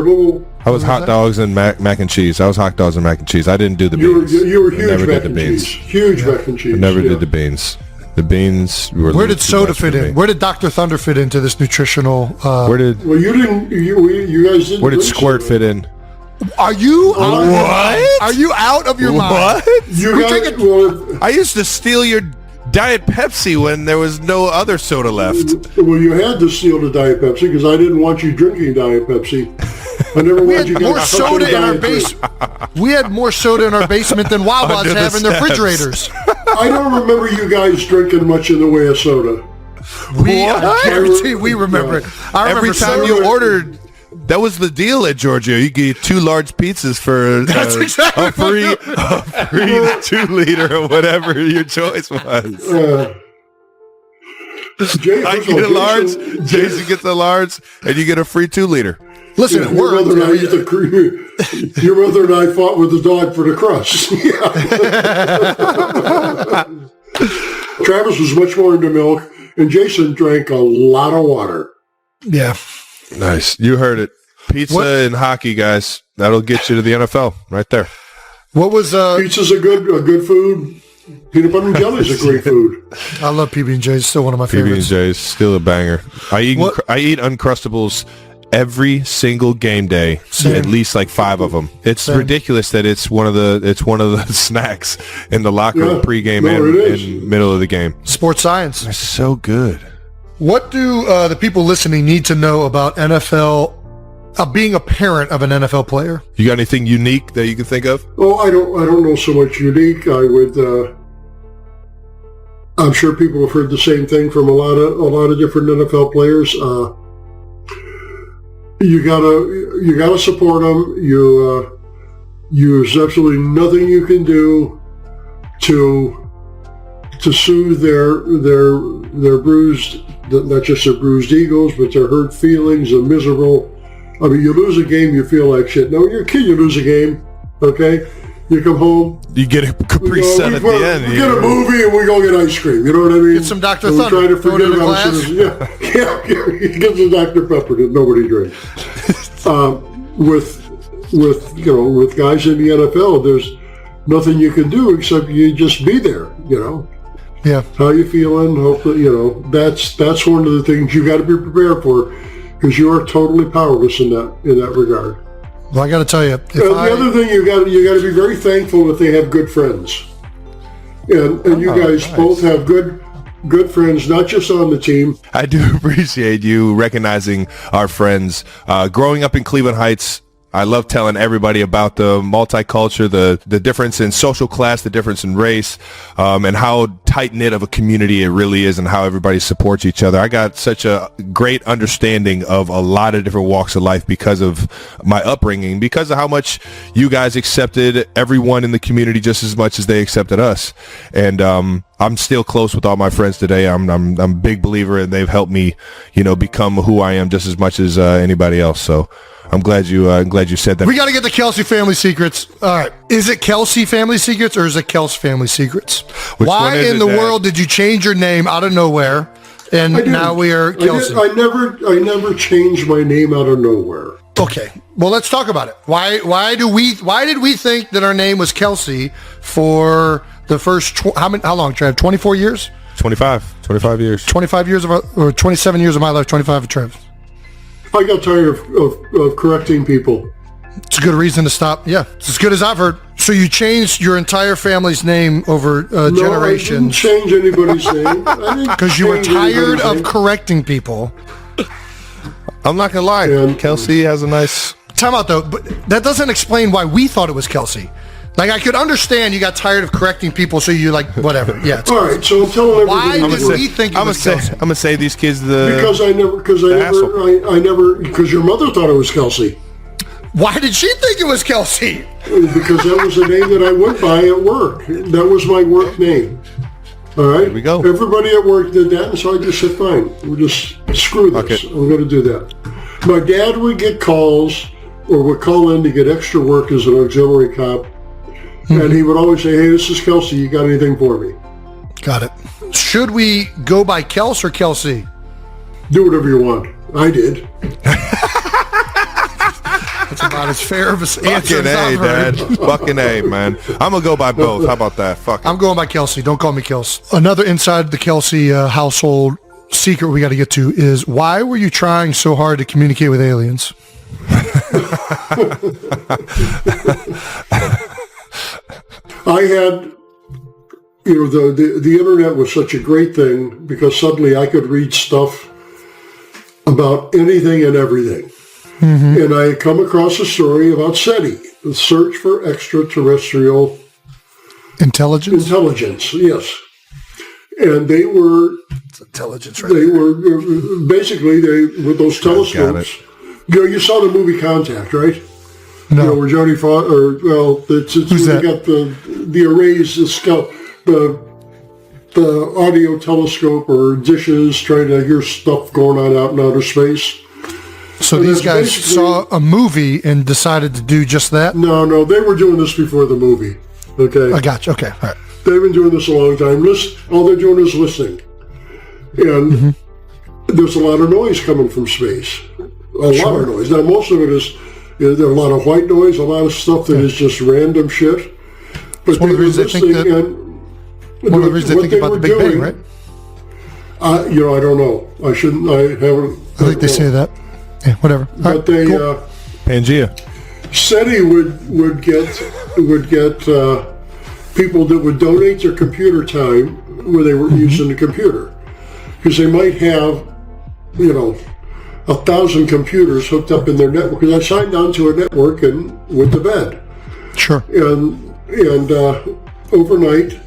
I was hot dogs and mac and cheese. I was hot dogs and mac and cheese. I didn't do the beans. You were huge mac and cheese. Huge mac and cheese. I never did the beans. The beans were. Where did soda fit in? Where did Dr. Thunder fit into this nutritional? You guys didn't. Where did Squirt fit in? Are you what? Are you out of your mind? What? I used to steal your Diet Pepsi when there was no other soda left. Well, you had to steal the Diet Pepsi because I didn't want you drinking Diet Pepsi. I never wanted you guys more soda in our basement. We had more soda in our basement than Wawa's have in their refrigerators. I don't remember you guys drinking much in the way of soda. I guarantee we remember it. Every time you ordered. That was the deal at Giorgio. You get 2 large pizzas for a free 2-liter or whatever your choice was. I get a large, Jason gets a large, and you get a free 2-liter. Listen, your mother and I fought with the dog for the crust. Travis was much more into milk, and Jason drank a lot of water. Yeah. Nice. You heard it. Pizza and hockey, guys. That'll get you to the NFL right there. What was pizza's a good food. Peanut butter and jelly is a great food. I love PB&J's. Still one of my favorites. PB&J's still a banger. I eat Uncrustables every single game day. Same. At least like 5 of them. It's ridiculous that it's one of the snacks in the locker room pregame and middle of the game. Sports science. They're so good. What do the people listening need to know about NFL, being a parent of an NFL player? You got anything unique that you can think of? Oh, I don't know so much unique. I'm sure people have heard the same thing from a lot of different NFL players. you gotta support them. There's absolutely nothing you can do to soothe their bruised, not just their bruised egos, but their hurt feelings, the miserable. I mean, you lose a game, you feel like shit. Now, when you're a kid, you lose a game, okay? You come home. You get a Capri Sun at the end. We get a movie and we go get ice cream. You know what I mean? Get some Dr. And Thunder. We're trying to Throw it forget in a about glass. Yeah. Get some Dr. Pepper that nobody drinks. With guys in the NFL, there's nothing you can do except you just be there. Yeah. How you feeling? Hopefully, that's one of the things you got to be prepared for, because you are totally powerless in that regard. Well, I got to tell you, the other thing you got to be very thankful that they have good friends, and you guys both have good friends, not just on the team. I do appreciate you recognizing our friends. Growing up in Cleveland Heights, I love telling everybody about the multicultural, the difference in social class, the difference in race, and how tight-knit of a community it really is, and how everybody supports each other. I got such a great understanding of a lot of different walks of life because of my upbringing, because of how much you guys accepted everyone in the community just as much as they accepted us. And I'm still close with all my friends today. I'm a big believer, and they've helped me, become who I am just as much as anybody else. So I'm glad you said that. We got to get the Kelce family secrets. All right. Is it Kelce family secrets or is it Kelce family secrets? Why in the world did you change your name out of nowhere? And now we are Kelce. I never changed my name out of nowhere. Okay. Well, let's talk about it. Why did we think that our name was Kelce for the first how long, Trev? 24 years? 25 years. 25 years or 27 years of my life, 25 of Trev's. I got tired of correcting people. It's a good reason to stop. Yeah, it's as good as I've heard. So you changed your entire family's name over generations. I didn't change anybody's name. Because you were tired of correcting people. I'm not going to lie. Kelce has a nice... Time out, though. But that doesn't explain why we thought it was Kelce. Like, I could understand you got tired of correcting people, so you whatever. Yeah. All right, so I'm telling everybody. Why did we think it was Kelce? I'm going to save these kids because your mother thought it was Kelce. Why did she think it was Kelce? Because that was the name that I went by at work. That was my work name. All right? There we go. Everybody at work did that, and so I just said, fine, we'll just screw this. Okay. I'm going to do that. My dad would get calls or would call in to get extra work as an auxiliary cop. And he would always say, hey, this is Kelce. You got anything for me? Got it. Should we go by Kelce or Kelce? Do whatever you want. I did. That's about as fair of an answer as I've heard. Dad. Fucking A, man. I'm going to go by both. How about that? Fuck it. I'm going by Kelce. Don't call me Kelce. Another inside the Kelce household secret we got to get to is, why were you trying so hard to communicate with aliens? I had, the internet was such a great thing because suddenly I could read stuff about anything and everything. Mm-hmm. And I had come across a story about SETI, the Search for Extraterrestrial Intelligence, yes. And they were... It's intelligence, right? They were, basically, with those telescopes. You saw the movie Contact, right? No. Where Jodie Foster, Who's that? Got the arrays, the audio telescope or dishes trying to hear stuff going on out in outer space. So these guys saw a movie and decided to do just that? No, they were doing this before the movie. Okay. I got you. Okay, all right. They've been doing this a long time. All they're doing is listening. And there's a lot of noise coming from space. A lot of noise. Now, most of it is... there are a lot of white noise, a lot of stuff that is just random shit. But one of the reasons they think about the Big Bang, right? I don't know. I haven't. I think they say that. Yeah, whatever. But they, Pangea. SETI would get people that would donate their computer time where they were using the computer, because they might have, 1,000 computers hooked up in their network. Because I signed on to a network and went to bed. Sure. And overnight,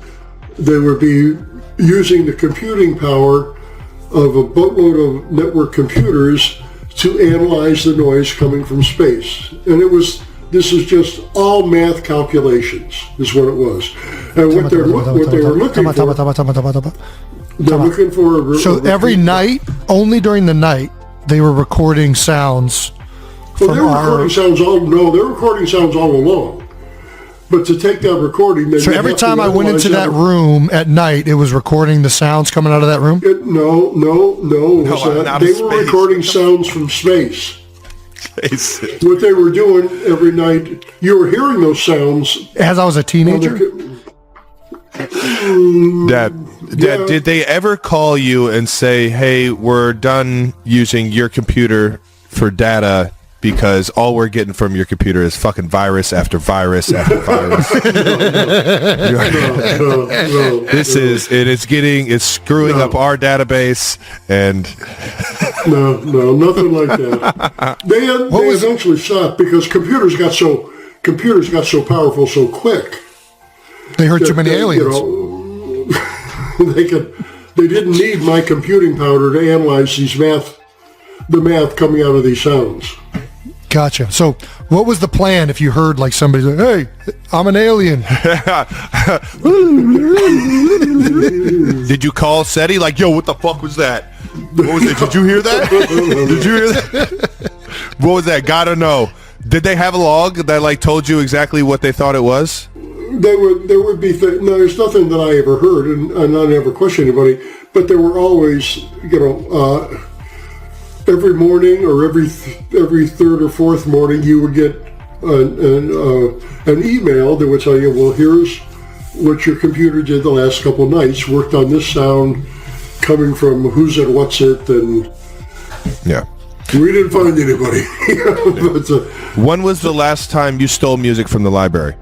they would be using the computing power of a boatload of network computers to analyze the noise coming from space. And this is just all math calculations is what it was. And what they were looking for, they're looking for... So every night, only during the night, they were recording sounds Well, they were recording sounds all along. But to take that recording... So every time I went into that room at night, it was recording the sounds coming out of that room? No. They were recording sounds from space. What they were doing every night, you were hearing those sounds. As I was a teenager? Dad, did they ever call you and say, hey, we're done using your computer for data because all we're getting from your computer is fucking virus after virus after virus? It's screwing up our database and... No, nothing like that. They eventually stopped because computers got so powerful so quick. They heard too many aliens. They didn't need my computing power to analyze the math coming out of these sounds. Gotcha. So what was the plan if you heard like somebody say, hey, I'm an alien? Did you call SETI like, yo, what the fuck was that? What was it? Did you hear that? What was that? Gotta know. Did they have a log that like told you exactly what they thought it was? There would be no, there's nothing that I ever heard, and I never questioned anybody. But there were always, every morning or every third or fourth morning, you would get an email that would tell you, well, here's what your computer did the last couple of nights. Worked on this sound coming from who's it, what's it, and yeah. We didn't find anybody. But, when was the last time you stole music from the library?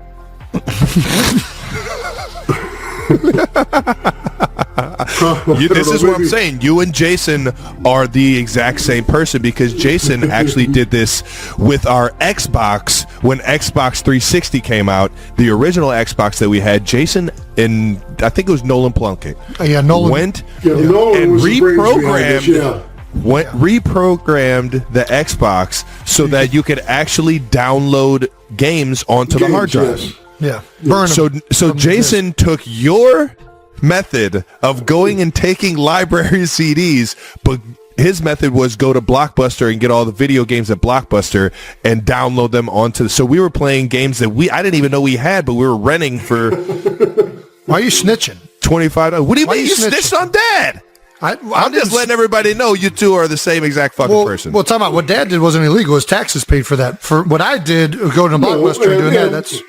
This is what I'm saying. You and Jason are the exact same person because Jason actually did this with our Xbox when Xbox 360 came out. The original Xbox that we had, Jason and I think it was Nolan Plunkett. Nolan went Nolan and was reprogrammed. Reprogrammed the Xbox so that you could actually download games onto the hard drive. Yes. Yeah. Burn them. So Jason took your method of going and taking library CDs, but his method was go to Blockbuster and get all the video games at Blockbuster and download them onto. So we were playing games that I didn't even know we had, but we were renting for. Why are you snitching? $25. What do you mean you snitched on Dad? I'm just letting everybody know you two are the same exact fucking person. Well, talking about what Dad did wasn't illegal. His taxes paid for that. For what I did, going to Blockbuster and doing that, that's...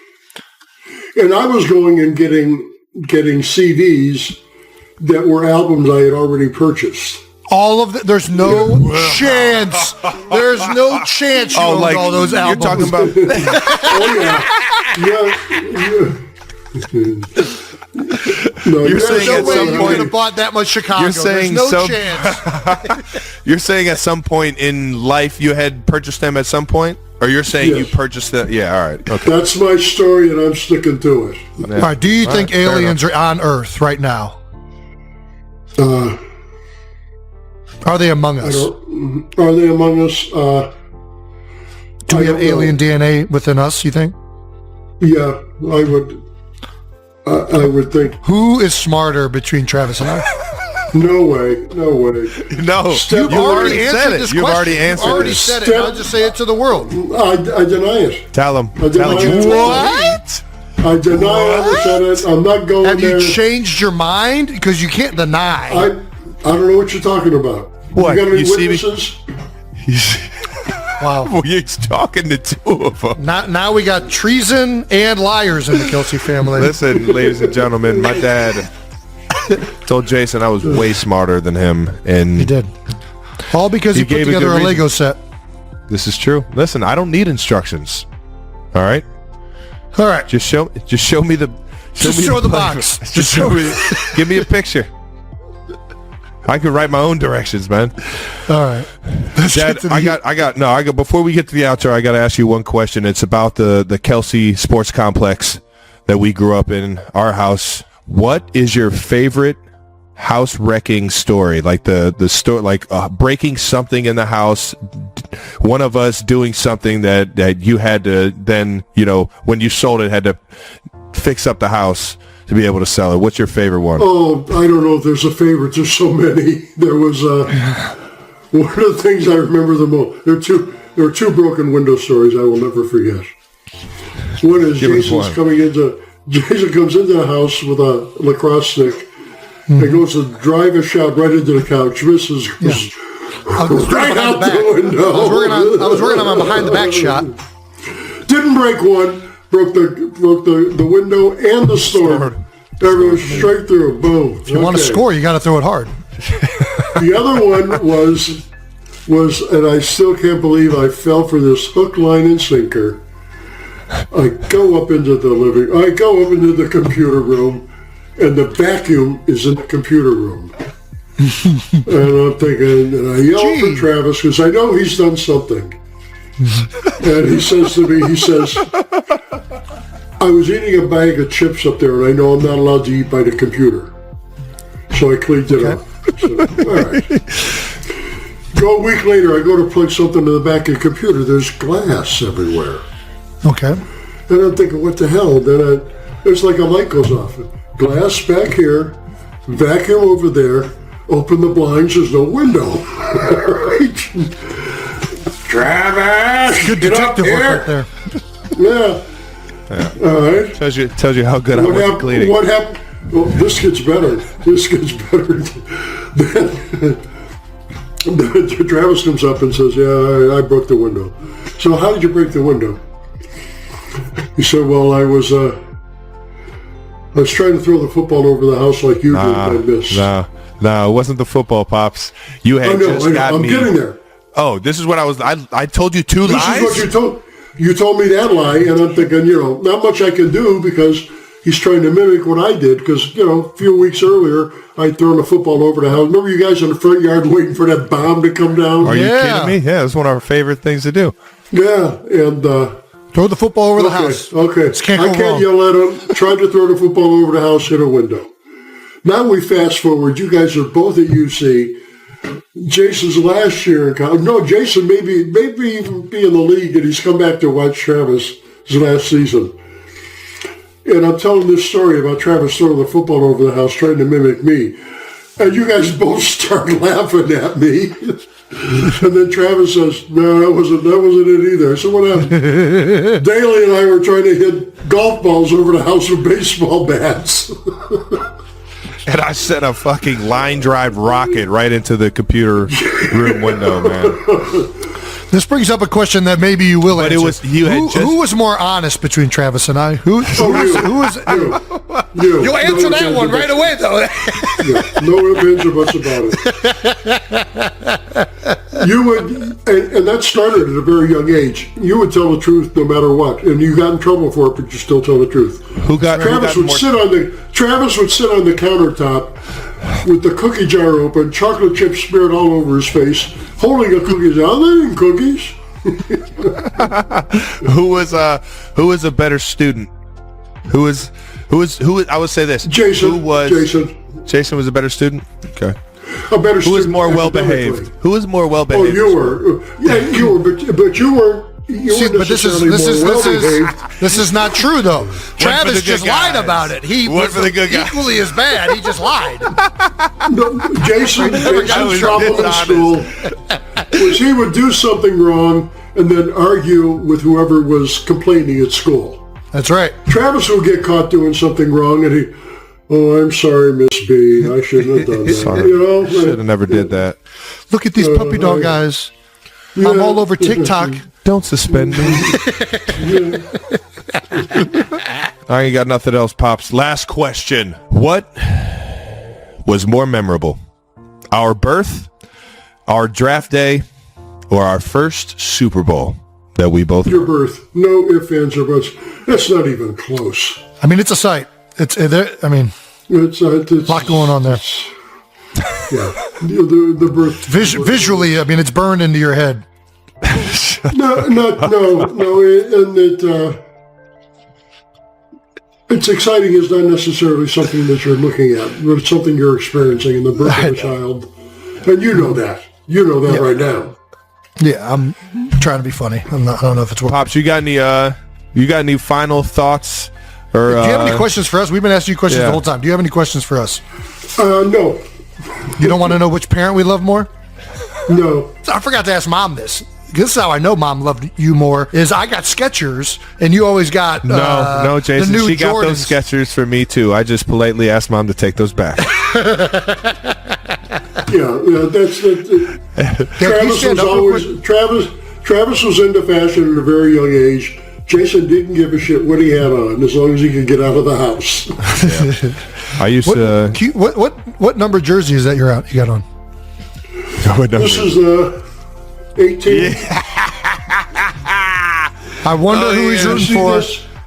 And I was going and getting CDs that were albums I had already purchased. All of there's no chance. There's no chance you owned all those albums. You're talking about... No, you're saying at some point you could have bought that much Chicago. You're saying there's no chance. You're saying at some point in life you had purchased them at some point? Or you're saying you purchased them? Yeah, all right. Okay. That's my story, and I'm sticking to it. Yeah. All right. Do you think aliens are on Earth right now? Are they among us? Are they among us? Do we have alien DNA within us, you think? Yeah, I would. I would think. Who is smarter between Travis and I? No way. No, You've already answered this question. You've already answered You've already this. said it. I'll just say it to the world. I deny it. Tell him. I deny it. What? I deny I ever said it. I'm not going Have there. you changed your mind? Because you can't deny. I don't know what you're talking about. What? You got any You see me- witnesses? Wow. Well, he's talking to two of them. Now we got treason and liars in the Kelce family. Listen, ladies and gentlemen, my dad told Jason I was way smarter than him, and He did. All because he put gave a together good a Lego set. This is true. Listen, I don't need instructions. All right, All right. just show me the. Just show the box. Just show me. Give me a picture. I could write my own directions, man. All right. Dad, I got. Before we get to the outro, I got to ask you one question. It's about the Kelce sports complex that we grew up in, our house. What is your favorite house wrecking story, like the story, like breaking something in the house, one of us doing something that you had to then, when you sold it, had to fix up the house to be able to sell it. What's your favorite one? Oh, I don't know if there's a favorite. There's so many. There was one of the things I remember the most. There were two broken window stories I will never forget. One is Jason comes into the house with a lacrosse stick and goes to drive a shot right into the couch. Misses right out the window. I was working on my behind the back shot. Didn't break one. Broke the window and the storm. Everyone straight through. Boom. If you want to score, you got to throw it hard. The other one was, and I still can't believe I fell for this hook, line, and sinker. I go up into the computer room, and the vacuum is in the computer room. And I'm thinking, and I yell for Travis because I know he's done something. And he says to me, I was eating a bag of chips up there, and I know I'm not allowed to eat by the computer. So I cleaned it up. So, all right. Go a week later, I go to plug something to the back of the computer. There's glass everywhere. Okay. And I'm thinking, what the hell? Then it's like a light goes off. Glass back here, vacuum over there, open the blinds, there's no window. Right? Travis! Good detective work right there. Yeah. All right. Tells you how good I was at cleaning. What happened? Well, this gets better. Then Travis comes up and says, yeah, I broke the window. So how did you break the window? He said, well, I was trying to throw the football over the house like you did, and I missed. No, it wasn't the football, Pops. You had just got I'm me. getting there. Oh, this is what I told you two lies? This is what you told. You told me that lie, and I'm thinking, not much I can do because he's trying to mimic what I did. Because, a few weeks earlier, I'd thrown a football over the house. Remember you guys in the front yard waiting for that bomb to come down? Are you kidding me? Yeah, that's one of our favorite things to do. Yeah, and... throw the football over the house. Okay. I can't yell at him. Tried to throw the football over the house, hit a window. Now we fast forward. You guys are both at UC. Jason's last year in college. No, Jason maybe even be in the league, and he's come back to watch Travis his last season. And I'm telling this story about Travis throwing the football over the house, trying to mimic me. And you guys both start laughing at me. And then Travis says, no, that wasn't it either. So what happened? Daly and I were trying to hit golf balls over the house with baseball bats. And I sent a fucking line drive rocket right into the computer room window, man. This brings up a question that maybe you will answer. It was who was more honest between Travis and I? Who was? You'll answer that one right away, though. No ifs or buts about it. You would, and that started at a very young age. You would tell the truth no matter what, and you got in trouble for it, but you still tell the truth. Travis would sit on the countertop with the cookie jar open, chocolate chips smeared all over his face, holding a cookie jar. They ain't cookies. Who was a better student? Who was I would say this. Jason. Jason was a better student? Okay. A better student. Who was more well behaved? Who was more well behaved? Oh, you were. Yeah, you were, but you weren't. But this is not true though. Travis just lied about it. He was equally as bad. He just lied. No, Jason's problem in school was he would do something wrong and then argue with whoever was complaining at school. That's right. Travis would get caught doing something wrong and he, I'm sorry, Miss B. I shouldn't have done that. Sorry. Should have never did that. Look at these puppy dog guys. Yeah. I'm all over TikTok. Don't suspend me. I ain't got nothing else, Pops. Last question. What was more memorable? Our birth, our draft day, or our first Super Bowl that we both... Your birth. No ifs, ands, or buts. That's not even close. I mean, it's a sight. It's a lot going on there. Yeah. The birth. Visually, I mean, it's burned into your head. No, and It's exciting is not necessarily something that you're looking at, but it's something you're experiencing in the birth of a child. And you know that. You know that right now. Yeah, I'm trying to be funny. I don't know if it's working. Pops, you got any final thoughts? Or, do you have any questions for us? We've been asking you questions the whole time. Do you have any questions for us? No. You don't want to know which parent we love more? No. I forgot to ask Mom this. This is how I know Mom loved you more, is I got Skechers, and you always got No, Jason, the new she got Jordans. those Skechers for me, too. I just politely asked Mom to take those back. That's Travis was into fashion at a very young age. Jason didn't give a shit what he had on, as long as he could get out of the house. I used to... What number jersey is that you got on? This is 18. I wonder who he's rooting for.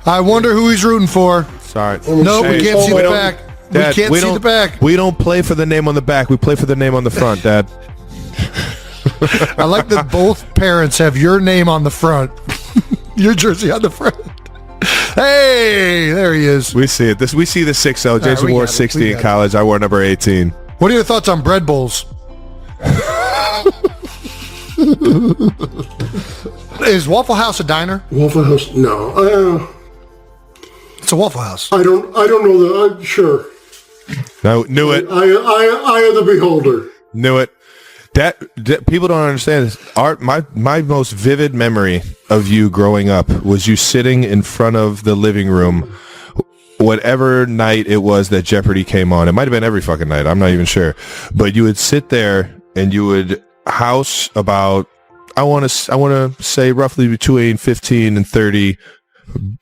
I wonder who he's rooting for. Sorry. No, we can't see the back. Dad, we can't see the back. We don't play for the name on the back. We play for the name on the front, Dad. I like that both parents have your name on the front. Your jersey on the front. Hey, there he is. We see it. We see the 6-0. Jason wore 60 in college. I wore number 18. What are your thoughts on bread bowls? Is Waffle House a diner? Waffle House? No. It's a Waffle House. I don't know that. I'm sure. No, knew it. Eye of the beholder. Knew it. That people don't understand this. My most vivid memory of you growing up was you sitting in front of the living room, whatever night it was that Jeopardy came on. It might have been every fucking night. I'm not even sure. But you would sit there and you would house about, I want to say roughly between 15 and 30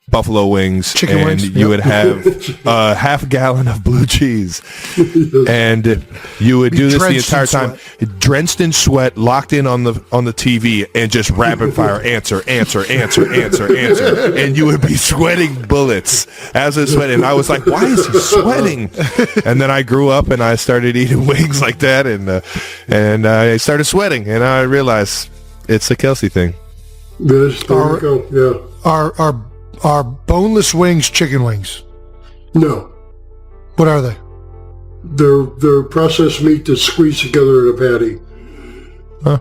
buffalo wings, chicken wings. You would have a half gallon of blue cheese, and you would do this the entire time, drenched in sweat, locked in on the TV, and just rapid fire answer, and you would be sweating bullets as I was sweating. And I was like, why is he sweating? And then I grew up and I started eating wings like that, and I started sweating, and I realized it's the Kelce thing. There you go. Yeah. Are boneless wings chicken wings? No. What are they? They're processed meat that's squeezed together in a patty. Huh.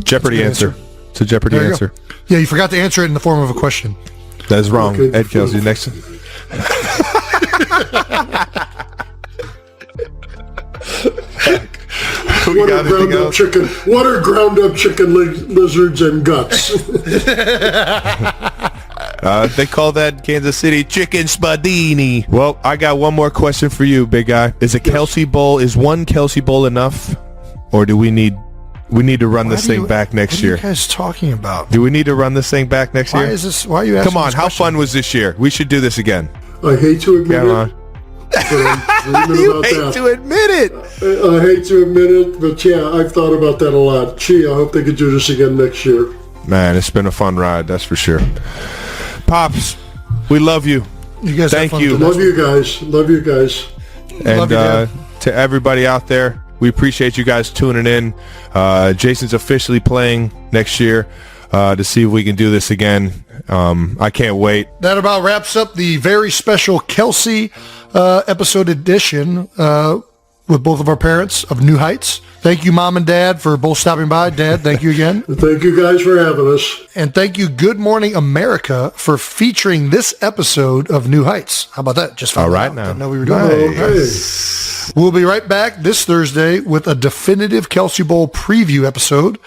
Jeopardy answer. It's a Jeopardy answer. Yeah, you forgot to answer it in the form of a question. That is wrong. Okay. Ed Kelce, next. What are ground up chicken lizards and guts? They call that in Kansas City chicken spadini. Well, I got one more question for you, big guy. Is Kelce Bowl? Is one Kelce Bowl enough, or do we need to run this thing back next year? What are you guys talking about? Do we need to run this thing back next year? Why are you asking? Come on, how fun was this year? We should do this again. I hate to admit it. You hate to admit it. I hate to admit it, but yeah, I've thought about that a lot. Gee, I hope they could do this again next year. Man, it's been a fun ride, that's for sure. Pops, we love you. You guys, thank you. Love you guys. Love you guys. And to everybody out there, we appreciate you guys tuning in. Jason's officially playing next year to see if we can do this again. I can't wait. That about wraps up the very special Kelce episode edition with both of our parents of New Heights. Thank you, Mom and Dad, for both stopping by. Dad, thank you again. Thank you guys for having us. And thank you, Good Morning America, for featuring this episode of New Heights. How about that? Just all right now. Didn't know we were doing that. We'll be right back this Thursday with a definitive Kelce Bowl preview episode.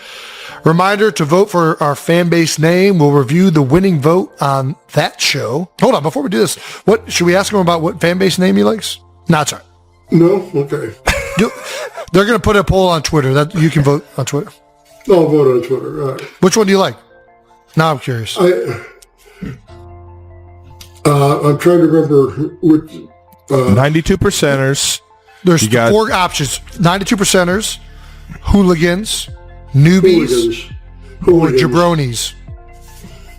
Reminder to vote for our fan base name. We'll review the winning vote on that show. Hold on, before we do this, what should we ask him about? What fan base name he likes? No, it's all right. No? Okay. They're going to put a poll on Twitter. That you can vote on Twitter. I'll vote on Twitter. All right. Which one do you like? Now I'm curious. I'm trying to remember which. 92 percenters. There's 4 options. 92 percenters, hooligans, newbies, or jabronis.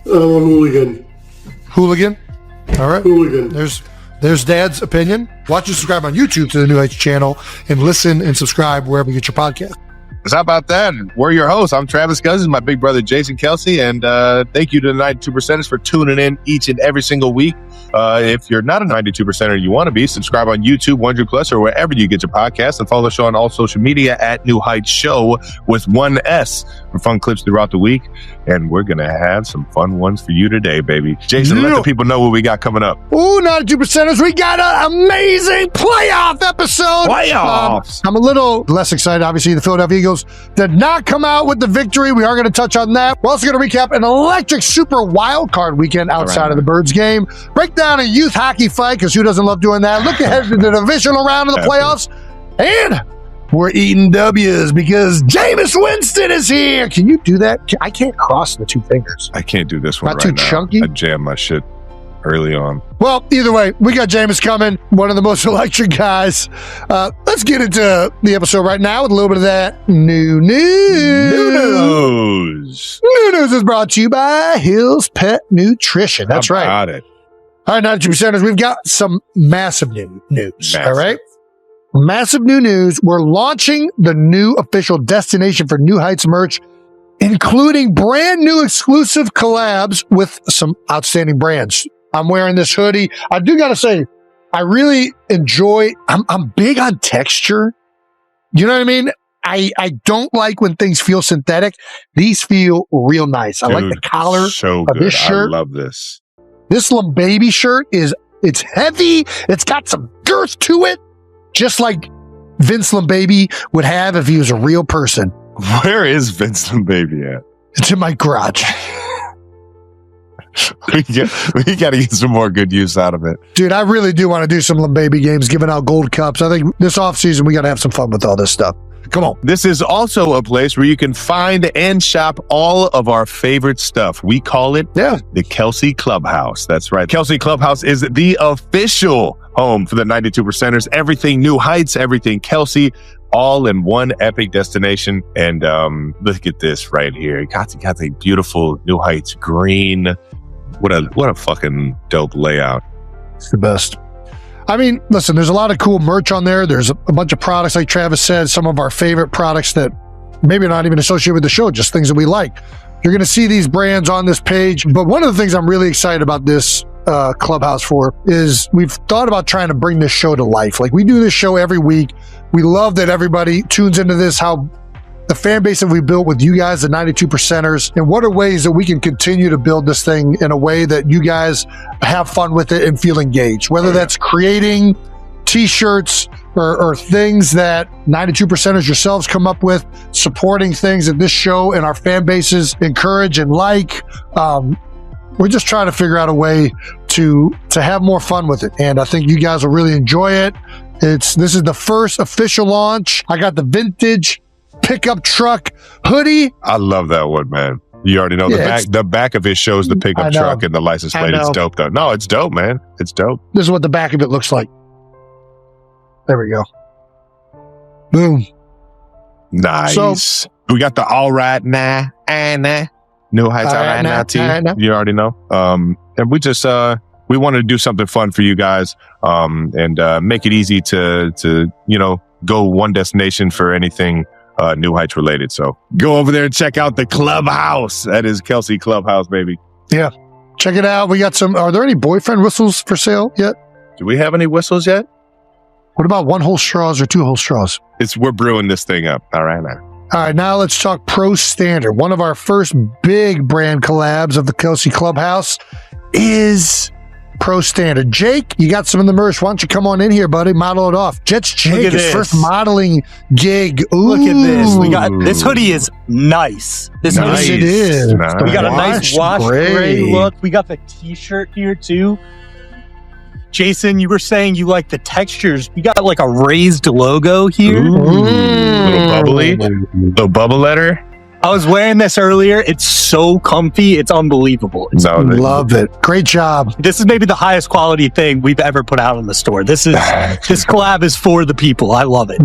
Hooligan. Hooligan? All right. Hooligan. There's Dad's opinion. Watch and subscribe on YouTube to the New Heights channel and listen and subscribe wherever you get your podcast. How about that? We're your hosts. I'm Travis Cousins, my big brother Jason Kelce, and thank you to the 92%ers for tuning in each and every single week. If you're not a 92%er and you want to be, subscribe on YouTube, Wonder Plus, or wherever you get your podcasts, and follow the show on all social media at New Heights Show with one S for fun clips throughout the week. And we're going to have some fun ones for you today, baby. Jason, let the people know what we got coming up. Ooh, 92%ers. We got an amazing playoff episode. Playoffs. I'm a little less excited. Obviously, the Philadelphia Eagles did not come out with the victory. We are going to touch on that. We're also going to recap an electric super wild card weekend outside of the Birds game. Break down a youth hockey fight, because who doesn't love doing that? Look ahead to the divisional round of the playoffs. And we're eating W's because Jameis Winston is here. Can you do that? I can't cross the two fingers. I can't do this one Not right too now. chunky? I jammed my shit early on. Well, either way, we got Jameis coming, one of the most electric guys. Let's get into the episode right now with a little bit of that new news. New news is brought to you by Hill's Pet Nutrition. That's right. Got it. All right, 92%ers, we've got some massive new news. Massive. All right? Massive new news. We're launching the new official destination for New Heights merch, including brand new exclusive collabs with some outstanding brands. I'm wearing this hoodie. I do got to say, I really enjoy, I'm big on texture. You know what I mean? I don't like when things feel synthetic. These feel real nice. I like the collar so of good. this shirt. I love this. This little baby shirt it's heavy. It's got some girth to it. Just like Vince Baby would have if he was a real person. Where is Vince Baby at? It's in my garage. we got to get some more good use out of it. Dude, I really do want to do some baby games, giving out gold cups. I think this offseason, we got to have some fun with all this stuff. Come on. This is also a place where you can find and shop all of our favorite stuff. We call it the Kelce Clubhouse. That's right. Kelce Clubhouse is the official home for the 92%ers. Everything New Heights, everything Kelce, all in one epic destination. And look at this right here. Got the beautiful New Heights green. What a fucking dope layout. It's the best. I mean, listen, there's a lot of cool merch on there. There's a bunch of products, like Travis said, some of our favorite products that maybe not even associated with the show, just things that we like. You're going to see these brands on this page. But one of the things I'm really excited about this Clubhouse for is we've thought about trying to bring this show to life. Like, we do this show every week. We love that everybody tunes into this, how the fan base that we built with you guys, the 92%ers, and what are ways that we can continue to build this thing in a way that you guys have fun with it and feel engaged, whether that's creating t-shirts or things that 92%ers yourselves come up with, supporting things that this show and our fan bases encourage and like. We're just trying to figure out a way to have more fun with it. And I think you guys will really enjoy it. This is the first official launch. I got the vintage pickup truck hoodie. I love that one, man. You already know the back of it shows the pickup truck and the license plate. It's dope though. No, it's dope, man. It's dope. This is what the back of it looks like. There we go. Boom. Nice. So, we got the all right now, New Heights all right now tee. You already know. And we just we wanted to do something fun for you guys, and make it easy to go one destination for anything New Heights related. So go over there and check out the Clubhouse. That is Kelce Clubhouse, baby. Yeah. Check it out. We got some. Are there any boyfriend whistles for sale yet? Do we have any whistles yet? What about 1-hole straws or 2-hole straws? We're brewing this thing up. All right, now. All right, now let's talk Pro Standard. One of our first big brand collabs of the Kelce Clubhouse is Pro Standard. Jake, you got some in the merch. Why don't you come on in here, buddy? Model it off. Jets Jake, his first modeling gig. Ooh. Look at this. We got this hoodie is nice. This hoodie it is. Nice. We got a nice wash gray look. We got the t-shirt here too. Jason, you were saying you like the textures. We got like a raised logo here. Little bubbly. Little bubble letter. I was wearing this earlier. It's so comfy. It's unbelievable. Love it. Great job. This is maybe the highest quality thing we've ever put out in the store. This collab is for the people. I love it.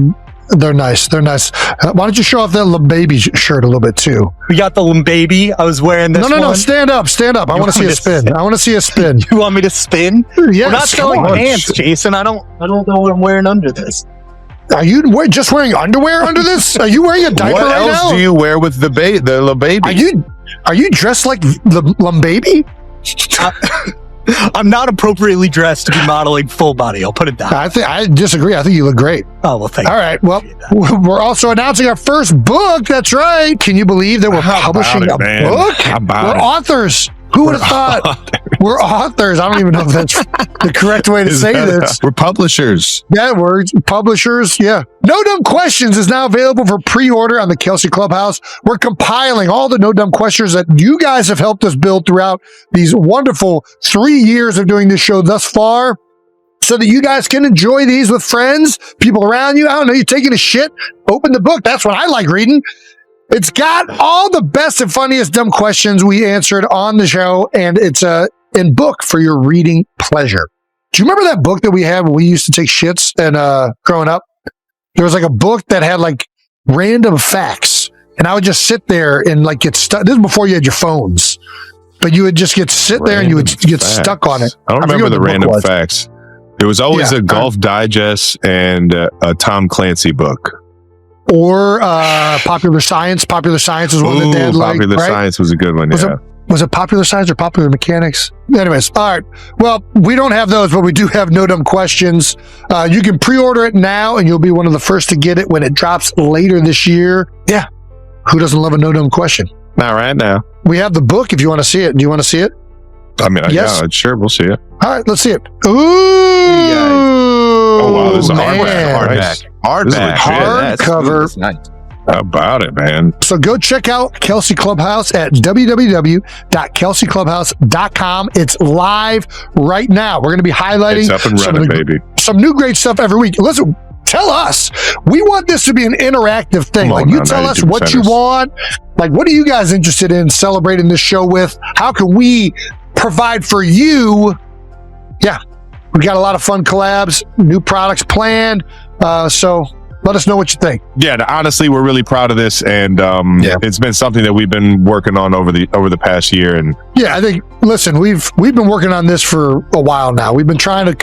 They're nice. They're nice. Why don't you show off that baby shirt a little bit too? We got the baby. I was wearing this. No. Stand up. I want to see a spin. I want to see a spin. You want me to spin? Yes. We're not selling pants, Jason. I don't know what I'm wearing under this. Are you just wearing underwear under this? Are you wearing a diaper What right else now? do you wear with the little baby? Are you dressed like the baby? I'm not appropriately dressed to be modeling full body. I'll put it that way. I disagree. I think you look great. Oh, well, thank you. All right. Well, we're also announcing our first book. That's right. Can you believe that we're publishing a book? We're authors. Who would have thought? We're authors. I don't even know if that's the correct way to say this. We're publishers. Yeah, we're publishers. Yeah. No Dumb Questions is now available for pre-order on the Kelce Clubhouse. We're compiling all the No Dumb Questions that you guys have helped us build throughout these wonderful 3 years of doing this show thus far, so that you guys can enjoy these with friends, people around you. I don't know, you're taking a shit, open the book. That's what I like reading. It's got all the best and funniest dumb questions we answered on the show, and it's in book for your reading pleasure. Do you remember that book that we had when we used to take shits and growing up? There was like a book that had like random facts, and I would just sit there and like get stuck. This is before you had your phones, but you would just sit there and you would get stuck on it. I don't remember the random facts. There was always a Golf Digest and a Tom Clancy book. Or Popular Science. Popular Science is one that Dad liked. Popular Science was a good one, Was it Popular Science or Popular Mechanics? Anyways, all right. Well, we don't have those, but we do have No Dumb Questions. You can pre-order it now, and you'll be one of the first to get it when it drops later this year. Yeah. Who doesn't love a No Dumb Question? Not right now. We have the book if you want to see it. Do you want to see it? I mean, yes. Yeah, sure, we'll see it. All right, let's see it. Ooh. Oh, wow, this is a hardback. Hardcover. Nice. How about it, man? So go check out Kelce Clubhouse at www.kelceclubhouse.com. It's live right now. We're going to be highlighting it's up and running, baby. Some new great stuff every week. Listen, tell us. We want this to be an interactive thing. Like, you tell us what you want. Like, what are you guys interested in celebrating this show with? How can we provide for you? Yeah. We got a lot of fun collabs, new products planned. So let us know what you think. Yeah, honestly, we're really proud of this, and it's been something that we've been working on over the past year. And yeah, I think. Listen, we've been working on this for a while now. We've been trying to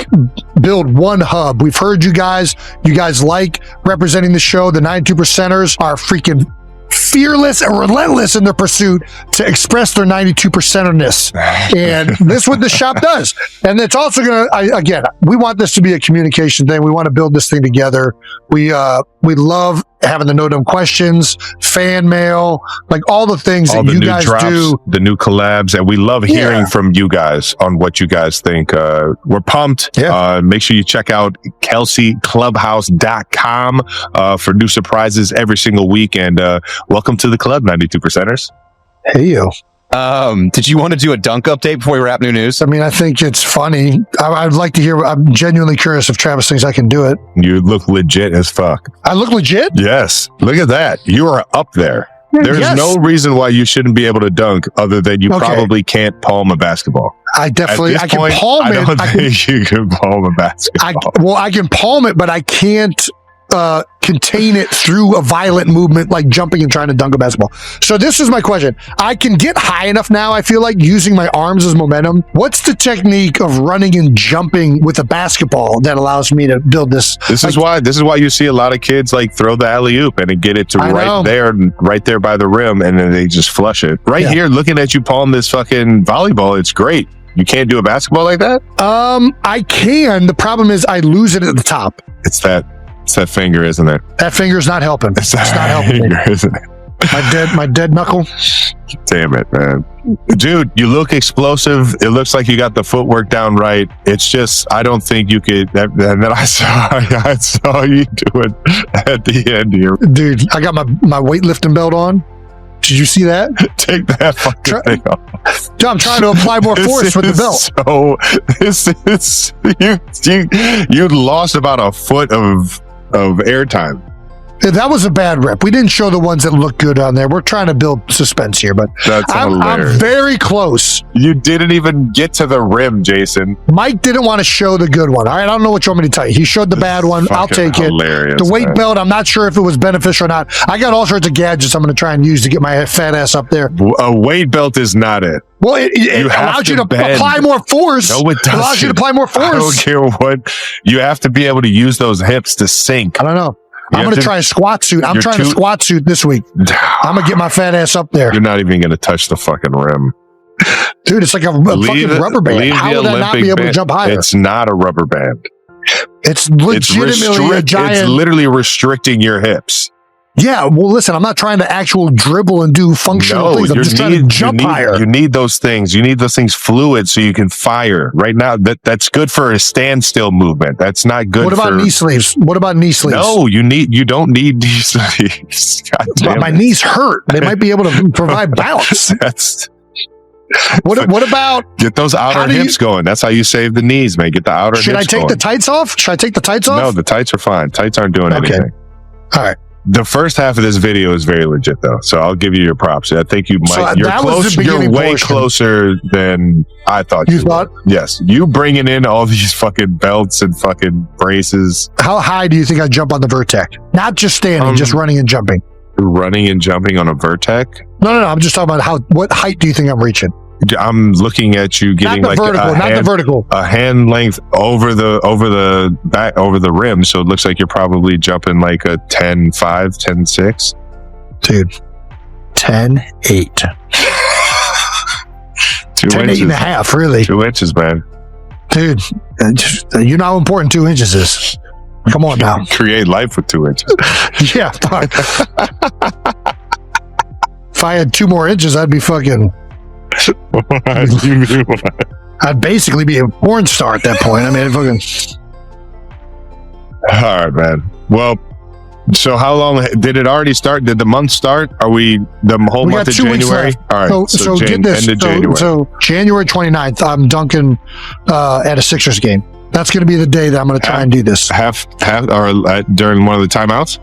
build one hub. We've heard you guys. You guys like representing the show. The 92%ers are freaking fearless and relentless in their pursuit to express their 92%erness. And this is what the shop does. And it's also going to, again, we want this to be a communication thing. We want to build this thing together. We love having the No Dumb Questions, fan mail, like all the things all that you guys drops, do. The new collabs. And we love hearing from you guys on what you guys think. We're pumped. Yeah. Make sure you check out KelceClubhouse.com for new surprises every single week. And welcome to the club, 92%ers. Hey, you. Did you want to do a dunk update before we wrap new news? I mean, I think it's funny. I'd like to hear. I'm genuinely curious if Travis thinks I can do it. You look legit as fuck. I look legit? Yes. Look at that. You are up there. There's no reason why you shouldn't be able to dunk other than you probably can't palm a basketball. I can palm it. I don't think you can palm a basketball. I can palm it, but I can't contain it through a violent movement like jumping and trying to dunk a basketball. So this is my question. I can get high enough now, I feel like, using my arms as momentum. What's the technique of running and jumping with a basketball that allows me to build this? This is why you see a lot of kids like throw the alley-oop and get it to right there by the rim, and then they just flush it. Here, looking at you palm this fucking volleyball, it's great. You can't do a basketball like that? I can. The problem is I lose it at the top. It's that finger, isn't it? That finger's not helping. It's not helping me. Isn't it? My dead knuckle. Damn it, man. Dude, you look explosive. It looks like you got the footwork down right. It's just, I don't think you could. And then I saw you do it at the end here. Dude, I got my weightlifting belt on. Did you see that? Take that fucking thing off. I'm trying to apply more force with the belt. So you lost about a foot of airtime. That was a bad rip. We didn't show the ones that look good on there. We're trying to build suspense here, but I'm very close. You didn't even get to the rim, Jason. Mike didn't want to show the good one. All right, I don't know what you want me to tell you. He showed the bad one. I'll take it. The weight belt, I'm not sure if it was beneficial or not. I got all sorts of gadgets I'm going to try and use to get my fat ass up there. A weight belt is not it. Well, it allows you to apply more force. No, it doesn't. It allows you to apply more force. I don't care what. You have to be able to use those hips to sink. I don't know. I'm going to try a squat suit. I'm trying a squat suit this week. I'm going to get my fat ass up there. You're not even going to touch the fucking rim. Dude, it's like a fucking rubber band. How would I not be able to jump higher? It's not a rubber band. It's legitimately a giant. It's literally restricting your hips. Yeah, well, listen, I'm not trying to actual dribble and do functional things. I'm just trying to jump higher. You need those things. You need those things fluid so you can fire. Right now, that's good for a standstill movement. That's not good. What about knee sleeves? What about knee sleeves? No, you don't need knee sleeves. My knees hurt. They might be able to provide balance. What about get those outer hips going? That's how you save the knees, man. Get the outer hips going. Should I take the tights off? No, the tights are fine. Tights aren't doing anything. All right. The first half of this video is very legit, though, so I'll give you your props. I think you might. You're way closer than I thought. You thought? Yes. You bringing in all these fucking belts and fucking braces. How high do you think I jump on the Vertec? Not just standing, just running and jumping. Running and jumping on a Vertec? No. I'm just talking about what height do you think I'm reaching? I'm looking at you getting not the vertical. A hand length over the rim, so it looks like you're probably jumping like a 10.5, 10.6. Dude, 10.8. 10.8 and a half, really. 2 inches, man. Dude, you know how important 2 inches is. Come on now. Create life with 2 inches. Yeah. If I had 2 more inches, I'd be fucking... I'd basically be a porn star at that point. I mean, all right, man. Well, so how long did it already start? Did the month start? Are we the whole month of January? All right. So get this. So January 29th, I'm dunking at a Sixers game. That's going to be the day that I'm going to try and do this. Half, or during one of the timeouts?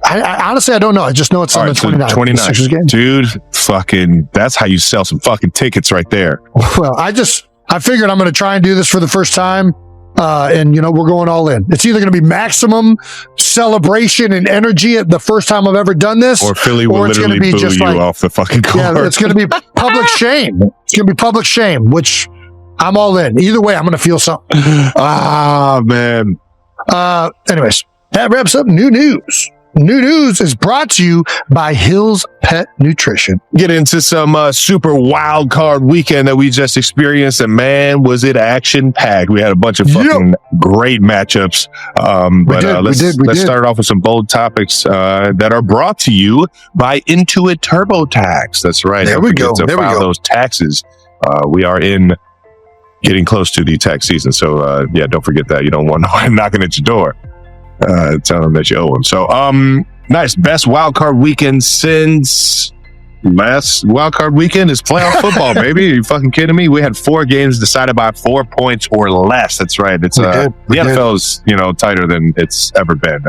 I honestly, I don't know. I just know it's on the 29th. 29th. Game. Dude, fucking, that's how you sell some fucking tickets right there. Well, I figured I'm going to try and do this for the first time. And, we're going all in. It's either going to be maximum celebration and energy at the first time I've ever done this. Or Philly will literally boo you off the fucking court. Yeah, it's going to be public shame. It's going to be public shame, which I'm all in. Either way, I'm going to feel something. Man. Anyways, that wraps up new news. New news is brought to you by Hill's Pet Nutrition. Get into some super wild card weekend that we just experienced, and man, was it action packed. We had a bunch of fucking great matchups. Let's start off with some bold topics that are brought to you by Intuit TurboTax. That's right. There we go. Those taxes. We are in getting close to the tax season, so don't forget that. You don't want no one knocking at your door. Tell them that you owe them. So, nice. Best wildcard weekend since last wildcard weekend is playoff football, baby. Are you fucking kidding me? We had 4 games decided by 4 points or less. That's right. It's the NFL is tighter than it's ever been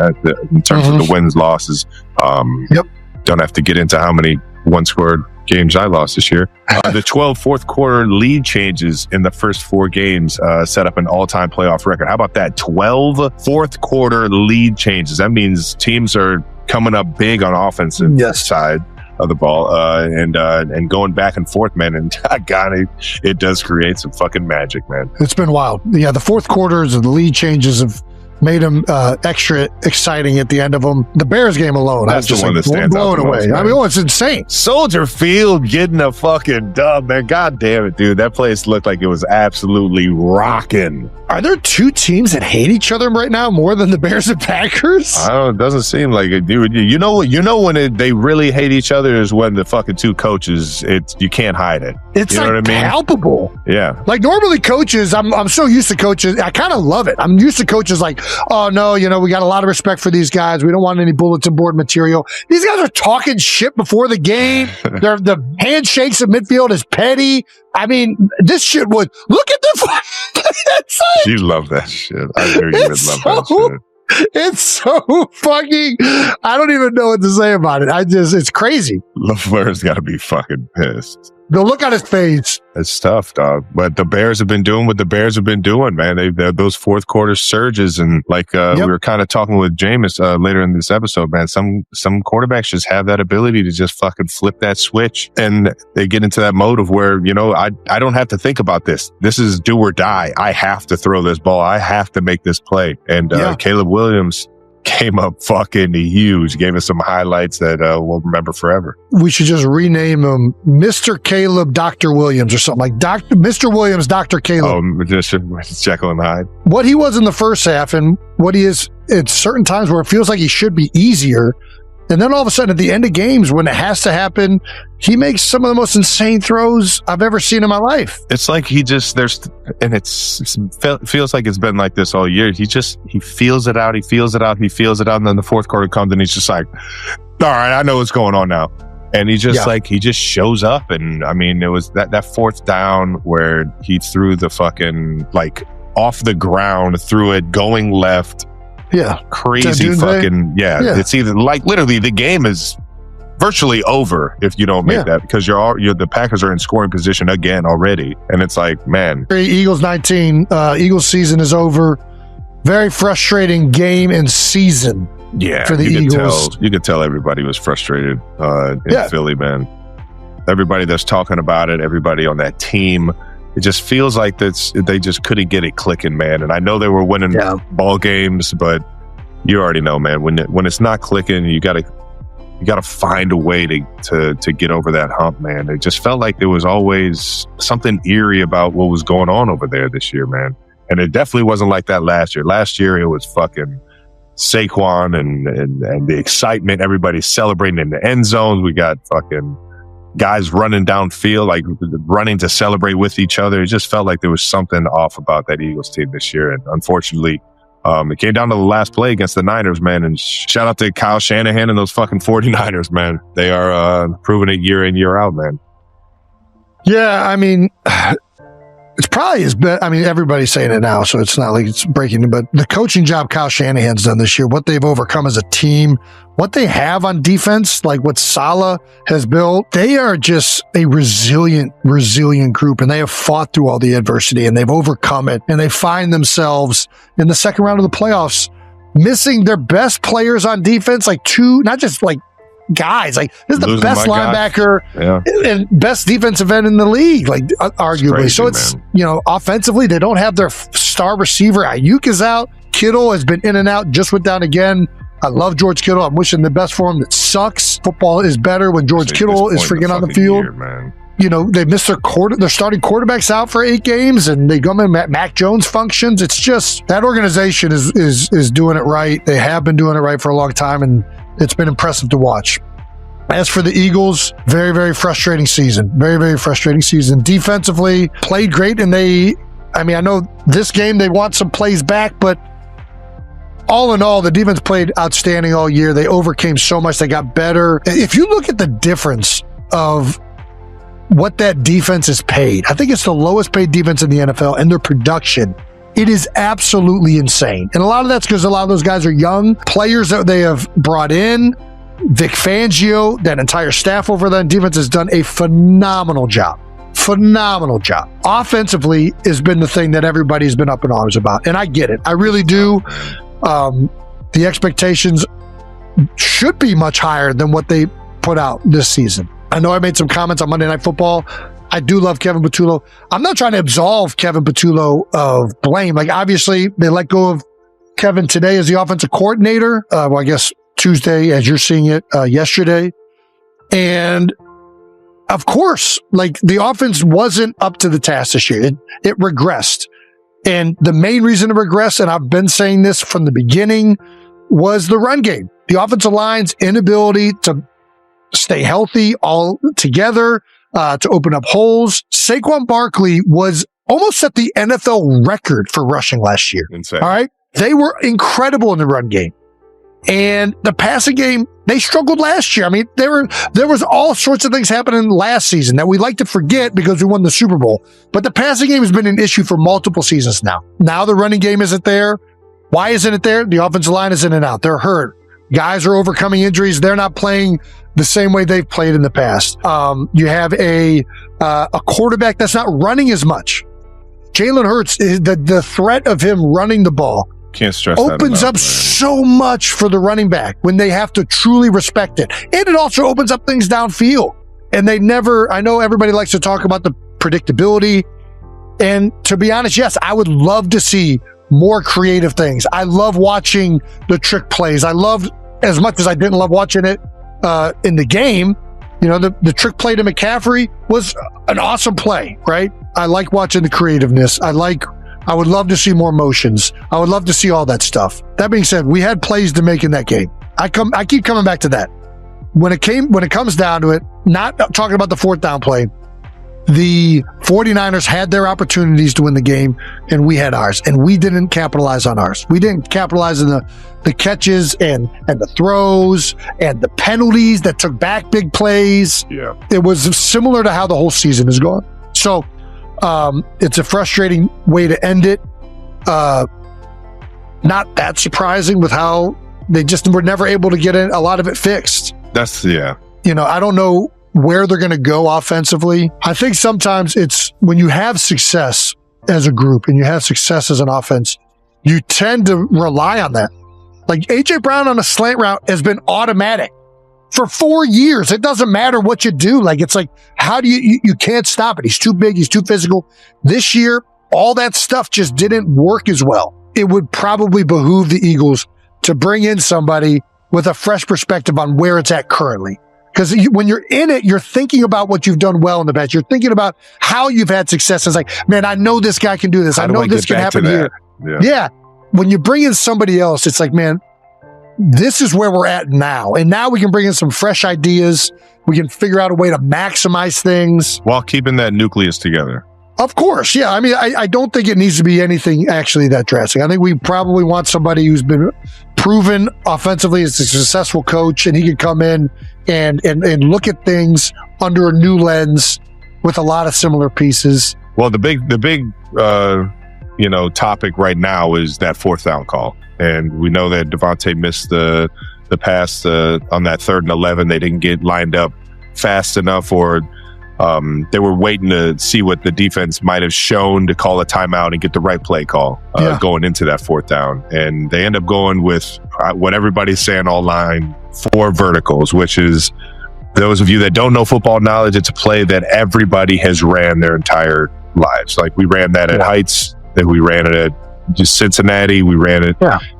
in terms of the wins losses. Don't have to get into how many one-scored games I lost this year. The 12 fourth quarter lead changes in the first 4 games set up an all-time playoff record. How about that? 12 fourth quarter lead changes. That means teams are coming up big on offensive side of the ball and going back and forth, man. And God, it does create some fucking magic, man. It's been wild. Yeah, the fourth quarters and the lead changes have made them extra exciting at the end of them. The Bears game alone, that's the one that stands blown away. I mean, it's insane. Soldier Field getting a fucking dub, man. God damn it, dude. That place looked like it was absolutely rocking. Are there 2 teams that hate each other right now more than the Bears and Packers? I don't know. It doesn't seem like it, dude. You know when they really hate each other is when the fucking 2 coaches. You can't hide it. It's what I mean? Palpable. Yeah. Like normally coaches, I'm so used to coaches. I kind of love it. I'm used to coaches like, oh no, we got a lot of respect for these guys. We don't want any bulletin board material. These guys are talking shit before the game. The handshakes in midfield is petty. I mean, this shit would look at the. You love that shit. I knew you would love that shit. It's so fucking, I don't even know what to say about it. It's crazy. LaFleur's got to be fucking pissed. The look on his face. It's tough, dog. But the Bears have been doing what the Bears have been doing, man. They've those fourth quarter surges, and like we were kind of talking with Jameis later in this episode, man. Some quarterbacks just have that ability to just fucking flip that switch, and they get into that mode of where, you know, I don't have to think about this. This is do or die. I have to throw this ball. I have to make this play. And Caleb Williams came up fucking huge, gave us some highlights that we'll remember forever. We should just rename him Mr. Caleb Dr. Williams or something, like Mr. Williams Dr. Caleb. Oh, just Jekyll and Hyde. What he was in the first half and what he is at certain times where it feels like he should be easier. And then all of a sudden at the end of games when it has to happen, he makes some of the most insane throws I've ever seen in my life. It's like he just, feels like it's been like this all year. He feels it out. And then the fourth quarter comes and he's just like, all right, I know what's going on now. And he just he just shows up. And I mean, it was that fourth down where he threw the fucking off the ground, threw it going left. Yeah. Crazy fucking, It's either literally the game is virtually over if you don't make that, because the Packers are in scoring position again already. And it's like, man. Eagles 19, Eagles season is over. Very frustrating game and season for the Eagles. You could tell everybody was frustrated in Philly, man. Everybody that's talking about it, everybody on that team, it just feels like they just couldn't get it clicking, man. And I know they were winning ball games, but you already know, man, when it's not clicking, you gotta find a way to get over that hump, man. It just felt like there was always something eerie about what was going on over there this year, man. And it definitely wasn't like that last year. Last year it was fucking Saquon and the excitement, everybody celebrating in the end zones. We got fucking guys running downfield, like running to celebrate with each other. It just felt like there was something off about that Eagles team this year. And unfortunately, it came down to the last play against the Niners, man. And shout out to Kyle Shanahan and those fucking 49ers, man. They are proving it year in, year out, man. Yeah, I mean, it's probably his best. I mean, everybody's saying it now, so it's not like it's breaking. But the coaching job Kyle Shanahan's done this year, what they've overcome as a team, what they have on defense, like what Saleh has built, they are just a resilient group, and they have fought through all the adversity, and they've overcome it, and they find themselves in the second round of the playoffs missing their best players on defense, like two, not just like guys, like this is the best linebacker and best defensive end in the league, like arguably. Crazy, so it's, man. Offensively, they don't have their star receiver. Ayuk is out. Kittle has been in and out, just went down again. I love George Kittle. I'm wishing the best for him. That sucks. Football is better when George Kittle is freaking on the field. Man. They missed their starting quarterbacks out for 8 games, and they come in. Mac Jones functions. It's just that organization is doing it right. They have been doing it right for a long time, and it's been impressive to watch. As for the Eagles, very, very frustrating season. Very, very frustrating season. Defensively, played great, and I know this game they want some plays back, but all in all, the defense played outstanding all year. They overcame so much. They got better. If you look at the difference of what that defense is paid, I think it's the lowest paid defense in the NFL, and their production, it is absolutely insane. And a lot of that's because a lot of those guys are young players that they have brought in. Vic Fangio, that entire staff over there in defense has done a phenomenal job. Offensively has been the thing that everybody's been up in arms about. And I get it. I really do. The expectations should be much higher than what they put out this season. I know I made some comments on Monday Night Football. I do love Kevin Patullo. I'm not trying to absolve Kevin Patullo of blame. Like, obviously, they let go of Kevin today as the offensive coordinator. I guess Tuesday, as you're seeing it, yesterday. And of course, like, the offense wasn't up to the task this year. It regressed. And the main reason it regressed, and I've been saying this from the beginning, was the run game. The offensive line's inability to stay healthy all together, to open up holes. Saquon Barkley was almost at the NFL record for rushing last year. Insane. All right. They were incredible in the run game. And the passing game, they struggled last year. I mean, there was all sorts of things happening last season that we like to forget because we won the Super Bowl. But the passing game has been an issue for multiple seasons now. Now the running game isn't there. Why isn't it there? The offensive line is in and out. They're hurt. Guys are overcoming injuries. They're not playing the same way they've played in the past. You have a quarterback that's not running as much. Jalen Hurts, the threat of him running the ball Can't stress opens that up so much for the running back when they have to truly respect it. And it also opens up things downfield. And I know everybody likes to talk about the predictability. And to be honest, yes, I would love to see more creative things. I love watching the trick plays. I loved, as much as I didn't love watching it in the game, the trick play to McCaffrey was an awesome play, right? I like watching the creativeness. I would love to see more motions. I would love to see all that stuff. That being said, we had plays to make in that game. I keep coming back to that. When it comes down to it, not talking about the fourth down play, the 49ers had their opportunities to win the game, and we had ours, and we didn't capitalize on ours. We didn't capitalize on the catches and the throws and the penalties that took back big plays. Yeah. It was similar to how the whole season is going. So it's a frustrating way to end it. Not that surprising with how they just were never able to get a lot of it fixed. I don't know where they're going to go offensively. I think sometimes it's when you have success as a group and you have success as an offense, you tend to rely on that. Like A.J. Brown on a slant route has been automatic for 4 years. It doesn't matter what you do. Like, it's like, how do you can't stop it. He's too big. He's too physical. This year, all that stuff just didn't work as well. It would probably behoove the Eagles to bring in somebody with a fresh perspective on where it's at currently. Because when you're in it, you're thinking about what you've done well in the past. You're thinking about how you've had success. It's like, man, I know this guy can do this. I know this can happen here. Yeah. When you bring in somebody else, it's like, man, this is where we're at now. And now we can bring in some fresh ideas. We can figure out a way to maximize things. While keeping that nucleus together. Of course. Yeah. I mean, I don't think it needs to be anything actually that drastic. I think we probably want somebody who's been proven offensively as a successful coach, and he can come in and look at things under a new lens with a lot of similar pieces. Well, the big topic right now is that fourth down call. And we know that Devontae missed the pass on that 3rd and 11. They didn't get lined up fast enough, or they were waiting to see what the defense might have shown to call a timeout and get the right play call going into that fourth down. And they end up going with what everybody's saying online, 4 verticals, which is, those of you that don't know football knowledge, it's a play that everybody has ran their entire lives. Like, we ran that at Heights, and we ran it at just Cincinnati. We ran it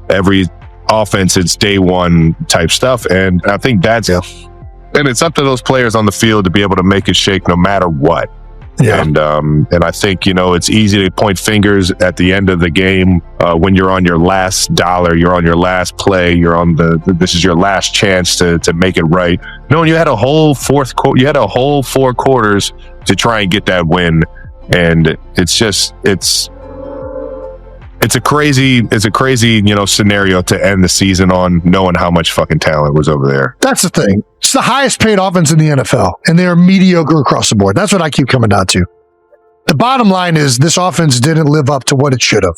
every offense. It's day one type stuff. And I think that's and it's up to those players on the field to be able to make it shake no matter what. Yeah. And I think, it's easy to point fingers at the end of the game when you're on your last dollar, you're on your last play, you're on this is your last chance to make it right. And you had a whole 4 quarters to try and get that win. And it's a crazy, scenario to end the season on, knowing how much fucking talent was over there. That's the thing. It's the highest paid offense in the NFL, and they're mediocre across the board. That's what I keep coming down to. The bottom line is this offense didn't live up to what it should have,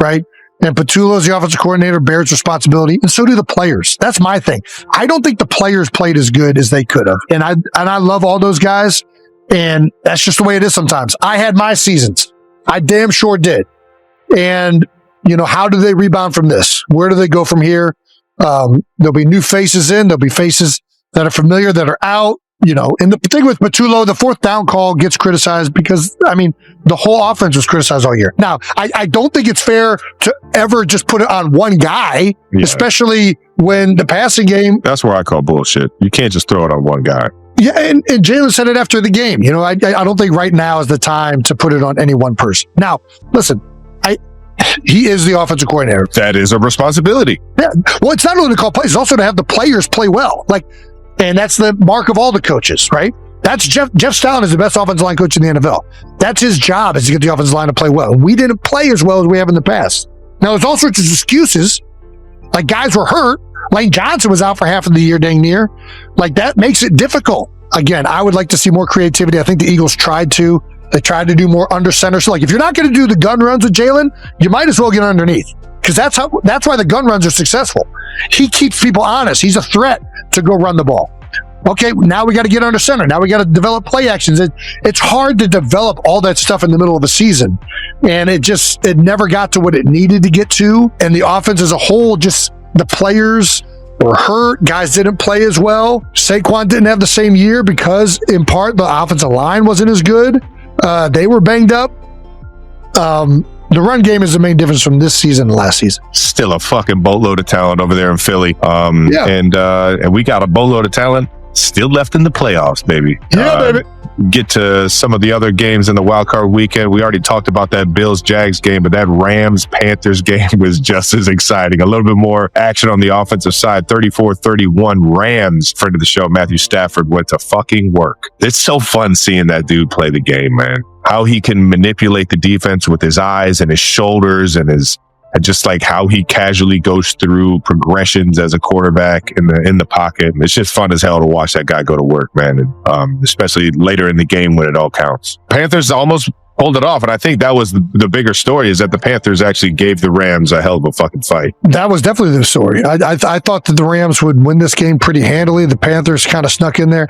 right? And Patullo's the offensive coordinator, bears responsibility, and so do the players. That's my thing. I don't think the players played as good as they could have. And I love all those guys, and that's just the way it is sometimes. I had my seasons. I damn sure did. And, how do they rebound from this? Where do they go from here? There'll be new faces in. There'll be faces that are familiar, that are out. And the thing with Patullo, the fourth down call gets criticized because, the whole offense was criticized all year. Now, I don't think it's fair to ever just put it on one guy, especially when the passing game. That's where I call bullshit. You can't just throw it on one guy. Yeah, and Jalen said it after the game. I don't think right now is the time to put it on any one person. Now, listen, he is the offensive coordinator. That is a responsibility. Yeah. Well, it's not only to call plays, it's also to have the players play well. And that's the mark of all the coaches, right? That's Jeff Stalin is the best offensive line coach in the NFL. That's his job, is to get the offensive line to play well. We didn't play as well as we have in the past. Now, there's all sorts of excuses. Like, guys were hurt. Lane Johnson was out for half of the year, dang near. Like, that makes it difficult. Again, I would like to see more creativity. I think the Eagles tried to. They tried to do more under center. So, if you're not going to do the gun runs with Jalen, you might as well get underneath. because that's why the gun runs are successful. He keeps people honest. He's a threat to go run the ball. Okay, now we got to get under center. Now we got to develop play actions. It's hard to develop all that stuff in the middle of a season. And it never got to what it needed to get to. And the offense as a whole, just the players were hurt. Guys didn't play as well. Saquon didn't have the same year because, in part, the offensive line wasn't as good. They were banged up. The run game is the main difference from this season and last season. Still a fucking boatload of talent over there in Philly. And we got a boatload of talent still left in the playoffs, baby. Yeah, baby. Get to some of the other games in the wild card weekend. We already talked about that Bills-Jags game, but that Rams-Panthers game was just as exciting. A little bit more action on the offensive side. 34-31 Rams. Friend of the show, Matthew Stafford, went to fucking work. It's so fun seeing that dude play the game, man. How he can manipulate the defense with his eyes and his shoulders and just like how he casually goes through progressions as a quarterback in the pocket. It's just fun as hell to watch that guy go to work, man. And, especially later in the game when it all counts. Panthers almost pulled it off, and I think that was the bigger story, is that the Panthers actually gave the Rams a hell of a fucking fight. That was definitely the story. I thought that the Rams would win this game pretty handily. The Panthers kind of snuck in there.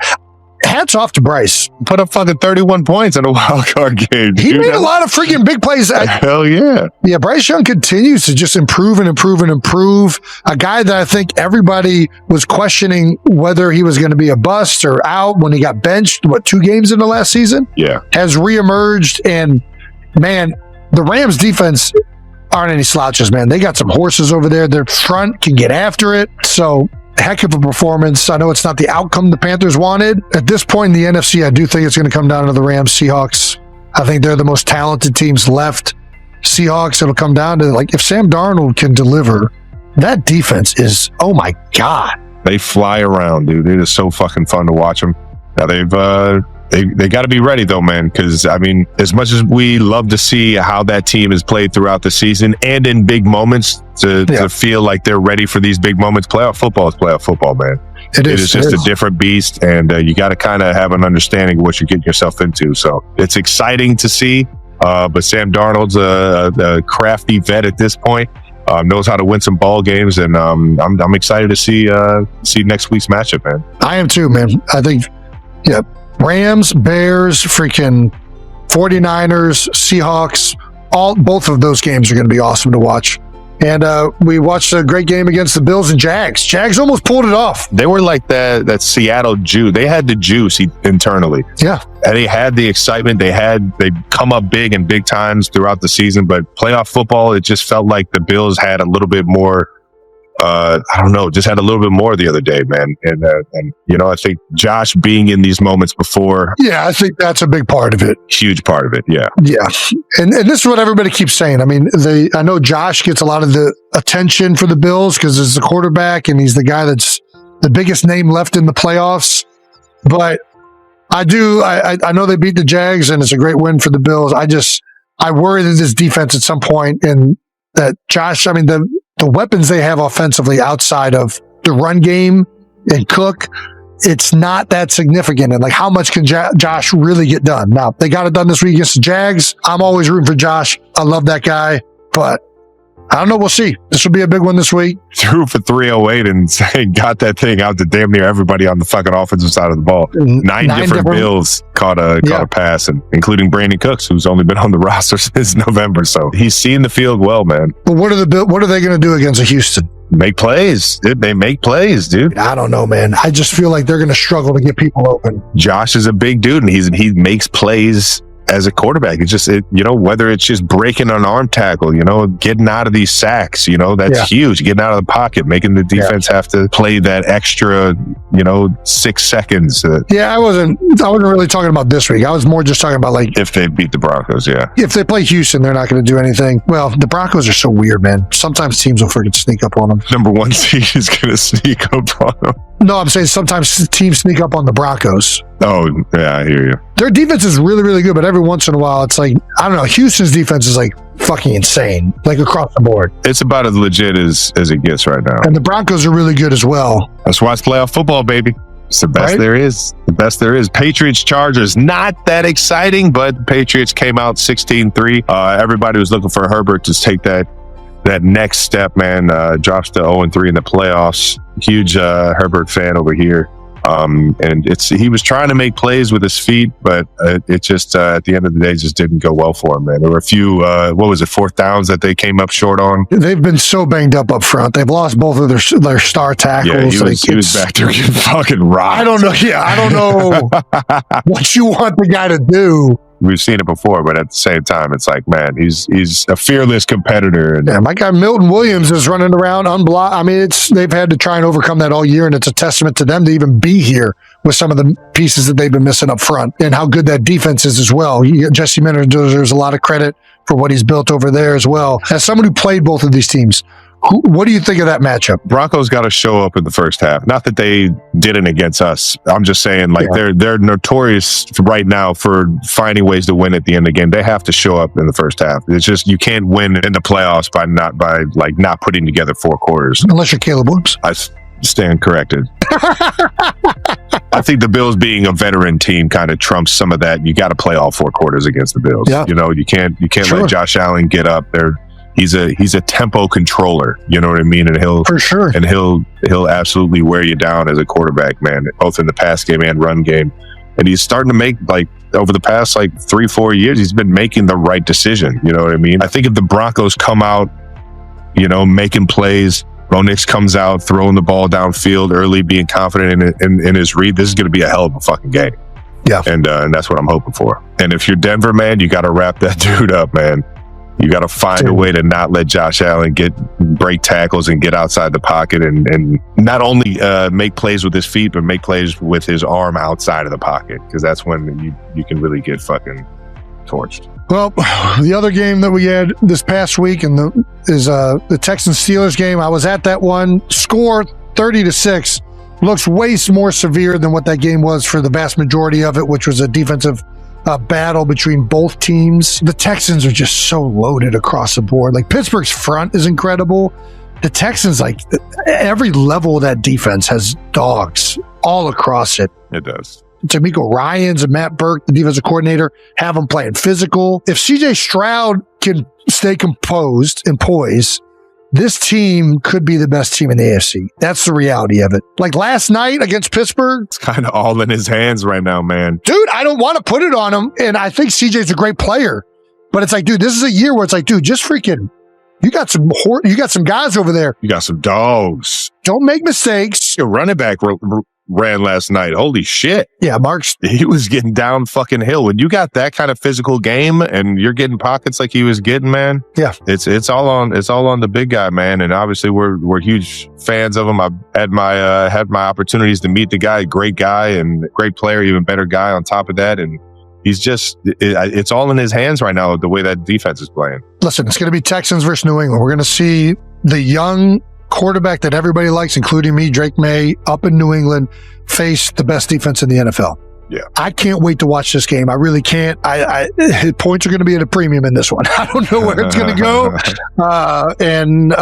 Hats off to Bryce. Put up fucking 31 points in a wild card game. He made a lot of freaking big plays. Hell yeah. Yeah, Bryce Young continues to just improve and improve and improve. A guy that I think everybody was questioning whether he was going to be a bust or out when he got benched, 2 games in the last season? Yeah. Has reemerged, and man, the Rams defense aren't any slouches, man. They got some horses over there. Their front can get after it. So, heck of a performance. I know it's not the outcome the Panthers wanted. At this point in the NFC, I do think it's going to come down to the Rams, Seahawks. I think they're the most talented teams left. Seahawks, it'll come down to, like, if Sam Darnold can deliver, that defense is, oh my God. They fly around, dude. It is so fucking fun to watch them. Now they got to be ready though, man, because I mean, as much as we love to see how that team has played throughout the season and in big moments to feel like they're ready for these big moments, playoff football, man. It is just a different beast, and you got to kind of have an understanding of what you're getting yourself into. So it's exciting to see, but Sam Darnold's a crafty vet at this point. Knows how to win some ball games, and I'm excited to see next week's matchup, man. I am too, man. I think, Rams, Bears, freaking 49ers, Seahawks, both of those games are going to be awesome to watch. And we watched a great game against the Bills and Jags. Jags almost pulled it off. They were like that Seattle Jew. They had the juice internally. Yeah. And they had the excitement. They come up big in big times throughout the season, but playoff football, it just felt like the Bills had a little bit more. I don't know, just had a little bit more the other day, man. And I think Josh being in these moments before. Yeah, I think that's a big part of it. Huge part of it, yeah. Yeah. And this is what everybody keeps saying. I mean, I know Josh gets a lot of the attention for the Bills because he's the quarterback and he's the guy that's the biggest name left in the playoffs. But I know they beat the Jags and it's a great win for the Bills. I worry that this defense at some point, and that Josh, I mean, the weapons they have offensively outside of the run game and Cook, it's not that significant. And like, how much can Josh really get done? Now, they got it done this week against the Jags. I'm always rooting for Josh. I love that guy, but I don't know. We'll see. This will be a big one this week. Threw for 308 and got that thing out to damn near everybody on the fucking offensive side of the ball. Nine different Bills caught a pass, and including Brandon Cooks, who's only been on the roster since November. So he's seeing the field well, man. But what are they going to do against Houston? Make plays. They make plays, dude. I don't know, man. I just feel like they're going to struggle to get people open. Josh is a big dude, and he makes plays as a quarterback. It's just, whether it's just breaking an arm tackle, getting out of these sacks, that's huge. Getting out of the pocket, making the defense have to play that extra, 6 seconds. I wasn't really talking about this week. I was more just talking about, like, if they beat the Broncos, if they play Houston, they're not going to do anything. Well, the Broncos are so weird, man. Sometimes teams will freaking sneak up on them. Number 1 seed is going to sneak up on them. No, I'm saying sometimes teams sneak up on the Broncos. Oh, yeah, I hear you. Their defense is really, really good, but every once in a while, it's like, I don't know, Houston's defense is like fucking insane, like across the board. It's about as legit as it gets right now. And the Broncos are really good as well. That's why it's playoff football, baby. It's the best there is. The best there is. Patriots, Chargers, not that exciting, but the Patriots came out 16-3. Everybody was looking for Herbert to take that that next step, man. Drops to 0-3 in the playoffs. Huge Herbert fan over here. And he was trying to make plays with his feet, but it just at the end of the day just didn't go well for him, man. There were a few fourth downs that they came up short on. They've been so banged up front. They've lost both of their star tackles. Yeah, he was back there getting fucking rocked. I don't know. Yeah, I don't know what you want the guy to do. We've seen it before, but at the same time, it's like, man, he's a fearless competitor. And my guy Milton Williams is running around unblocked. I mean, they've had to try and overcome that all year, and it's a testament to them to even be here with some of the pieces that they've been missing up front and how good that defense is as well. Jesse Minter deserves a lot of credit for what he's built over there as well. As someone who played both of these teams, what do you think of that matchup? Broncos got to show up in the first half. Not that they didn't against us. I'm just saying, they're notorious right now for finding ways to win at the end of the game. They have to show up in the first half. It's just you can't win in the playoffs by not putting together 4 quarters. Unless you're Caleb Williams. I stand corrected. I think the Bills being a veteran team kind of trumps some of that. You got to play all 4 quarters against the Bills. Yeah. You can't let Josh Allen get up there. He's a tempo controller, you know what I mean? And he'll absolutely wear you down as a quarterback, man, both in the pass game and run game. And he's starting to make, over the past 3-4 years, he's been making the right decision. You know what I mean? I think if the Broncos come out, making plays, Bo Nix comes out, throwing the ball downfield early, being confident in his read, this is going to be a hell of a fucking game. Yeah. And that's what I'm hoping for. And if you're Denver, man, you got to wrap that dude up, man. You got to find a way to not let Josh Allen break tackles and get outside the pocket and not only make plays with his feet, but make plays with his arm outside of the pocket, because that's when you can really get fucking torched. Well, the other game that we had this past week is the Texans-Steelers game. I was at that one. Score 30-6. Looks way more severe than what that game was for the vast majority of it, which was a defensive battle between both teams. The Texans are just so loaded across the board. Pittsburgh's front is incredible. The Texans, every level of that defense has dogs all across it. It does. D'Amico Ryans and Matt Burke, the defensive coordinator, have them playing physical. If CJ Stroud can stay composed and poised, this team could be the best team in the AFC. That's the reality of it. Last night against Pittsburgh. It's kind of all in his hands right now, man. Dude, I don't want to put it on him. And I think CJ's a great player. But it's dude, this is a year where it's dude, just freaking, you got some guys over there. You got some dogs. Don't make mistakes. Your running back ran last night. Holy shit. Yeah, he was getting down fucking hill. When you got that kind of physical game and you're getting pockets like he was getting, man. Yeah. It's all on the big guy, man. And obviously we're huge fans of him. I've had my opportunities to meet the guy, great guy and great player, even better guy on top of that. And he's just, it's all in his hands right now, the way that defense is playing. Listen, it's going to be Texans versus New England. We're going to see the young quarterback that everybody likes, including me, Drake May, up in New England, face the best defense in the NFL. Yeah. I can't wait to watch this game. I really can't. Points are going to be at a premium in this one. I don't know where it's going to go. And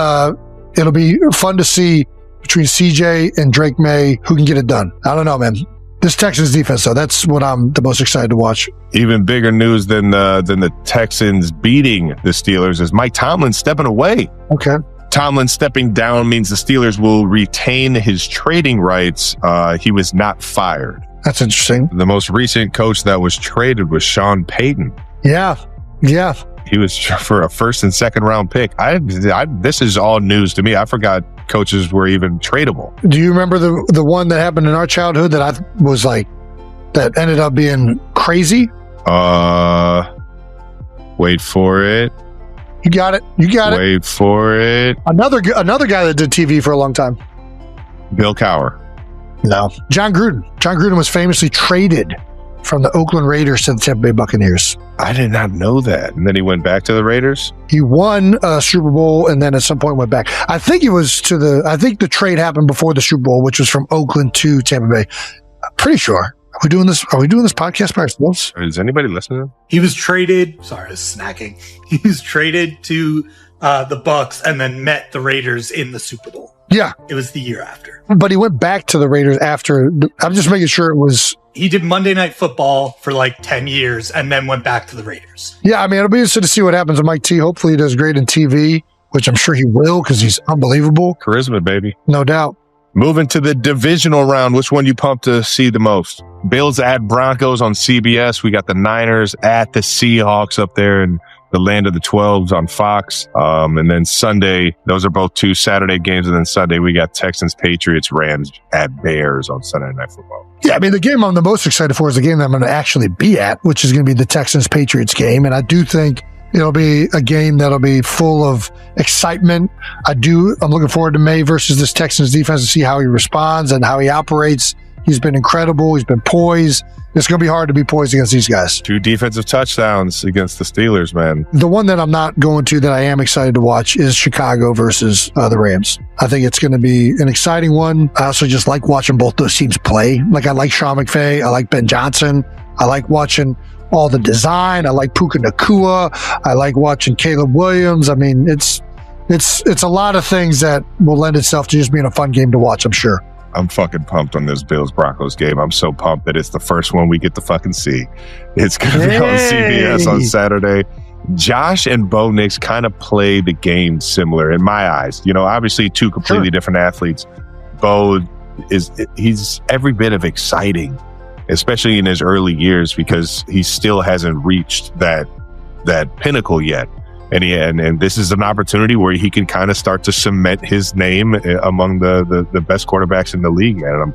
it'll be fun to see between CJ and Drake May who can get it done. I don't know, man. This Texans defense, though, that's what I'm the most excited to watch. Even bigger news than the Texans beating the Steelers is Mike Tomlin stepping away. Okay. Tomlin stepping down means the Steelers will retain his trading rights. He was not fired. That's interesting. The most recent coach that was traded was Sean Payton. Yeah. He was for a first and second round pick. This is all news to me. I forgot coaches were even tradable. Do you remember the one that happened in our childhood that I was that ended up being crazy? Wait for it. You got it. Wait for it. Another guy that did TV for a long time. Bill Cowher. No. John Gruden. John Gruden was famously traded from the Oakland Raiders to the Tampa Bay Buccaneers. I did not know that. And then he went back to the Raiders? He won a Super Bowl and then at some point went back. I think the trade happened before the Super Bowl, which was from Oakland to Tampa Bay. I'm pretty sure. Are we doing this podcast by ourselves? Is anybody listening? He was traded. Sorry, I was snacking. He was traded to the Bucs and then met the Raiders in the Super Bowl. Yeah. It was the year after. But he went back to the Raiders after. I'm just making sure it was. He did Monday Night Football for 10 years and then went back to the Raiders. Yeah, I mean, it'll be interesting to see what happens with Mike T. Hopefully he does great in TV. which I'm sure he will because he's unbelievable. Charisma, baby. No doubt. Moving to the divisional round, which one you pumped to see the most? Bills at Broncos on CBS. We got the Niners at the Seahawks up there in the land of the 12s on Fox. And then Sunday, those are both 2 Saturday games. And then Sunday, we got Texans, Patriots, Rams at Bears on Sunday Night Football. Yeah, I mean, the game I'm the most excited for is the game that I'm going to actually be at, which is going to be the Texans-Patriots game. And I do think it'll be a game that'll be full of excitement. I'm looking forward to May versus this Texans defense to see how he responds and how he operates. He's been incredible. He's been poised. It's going to be hard to be poised against these guys. 2 defensive touchdowns against the Steelers, man. The one that I'm not going to that I am excited to watch is Chicago versus the Rams. I think it's going to be an exciting one. I also just like watching both those teams play. Like, I like Sean McVay. I like Ben Johnson. I like watching all the design. I like Puka Nacua. I like watching Caleb Williams. I mean, it's a lot of things that will lend itself to just being a fun game to watch, I'm sure. I'm fucking pumped on this Bills-Broncos game. I'm so pumped that it's the first one we get to fucking see. It's going to be on CBS on Saturday. Josh and Bo Nix kind of play the game similar in my eyes. You know, obviously 2 completely different athletes. Bo he's every bit of exciting, especially in his early years, because he still hasn't reached that pinnacle yet. And this is an opportunity where he can kind of start to cement his name among the best quarterbacks in the league, man.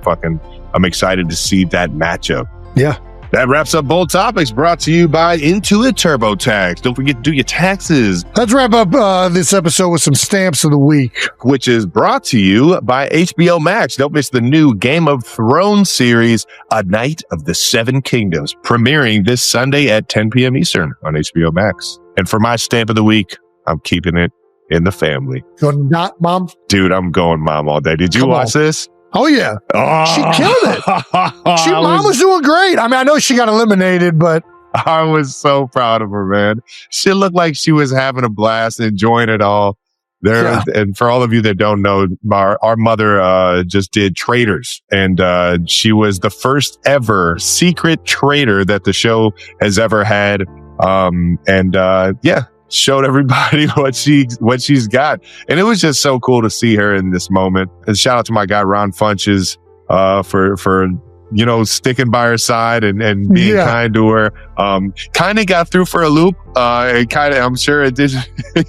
I'm excited to see that matchup. Yeah. That wraps up Bold Topics, brought to you by Intuit TurboTax. Don't forget to do your taxes. Let's wrap up this episode with some stamps of the week, which is brought to you by HBO Max. Don't miss the new Game of Thrones series, A Night of the Seven Kingdoms, premiering this Sunday at 10 p.m. Eastern on HBO Max. And for my stamp of the week, I'm keeping it in the family. You're not mom? Dude, I'm going mom all day. Did you watch this? Oh, yeah. She killed it. Mom was doing great. I mean, I know she got eliminated, but I was so proud of her, man. She looked like she was having a blast, enjoying it all. And for all of you that don't know, our mother just did Traitors, and she was the first ever secret traitor that the show has ever had. Showed everybody what she's got. And it was just so cool to see her in this moment. And shout out to my guy, Ron Funches, for sticking by her side and being kind to her. Kind of got through for a loop. I'm sure it did.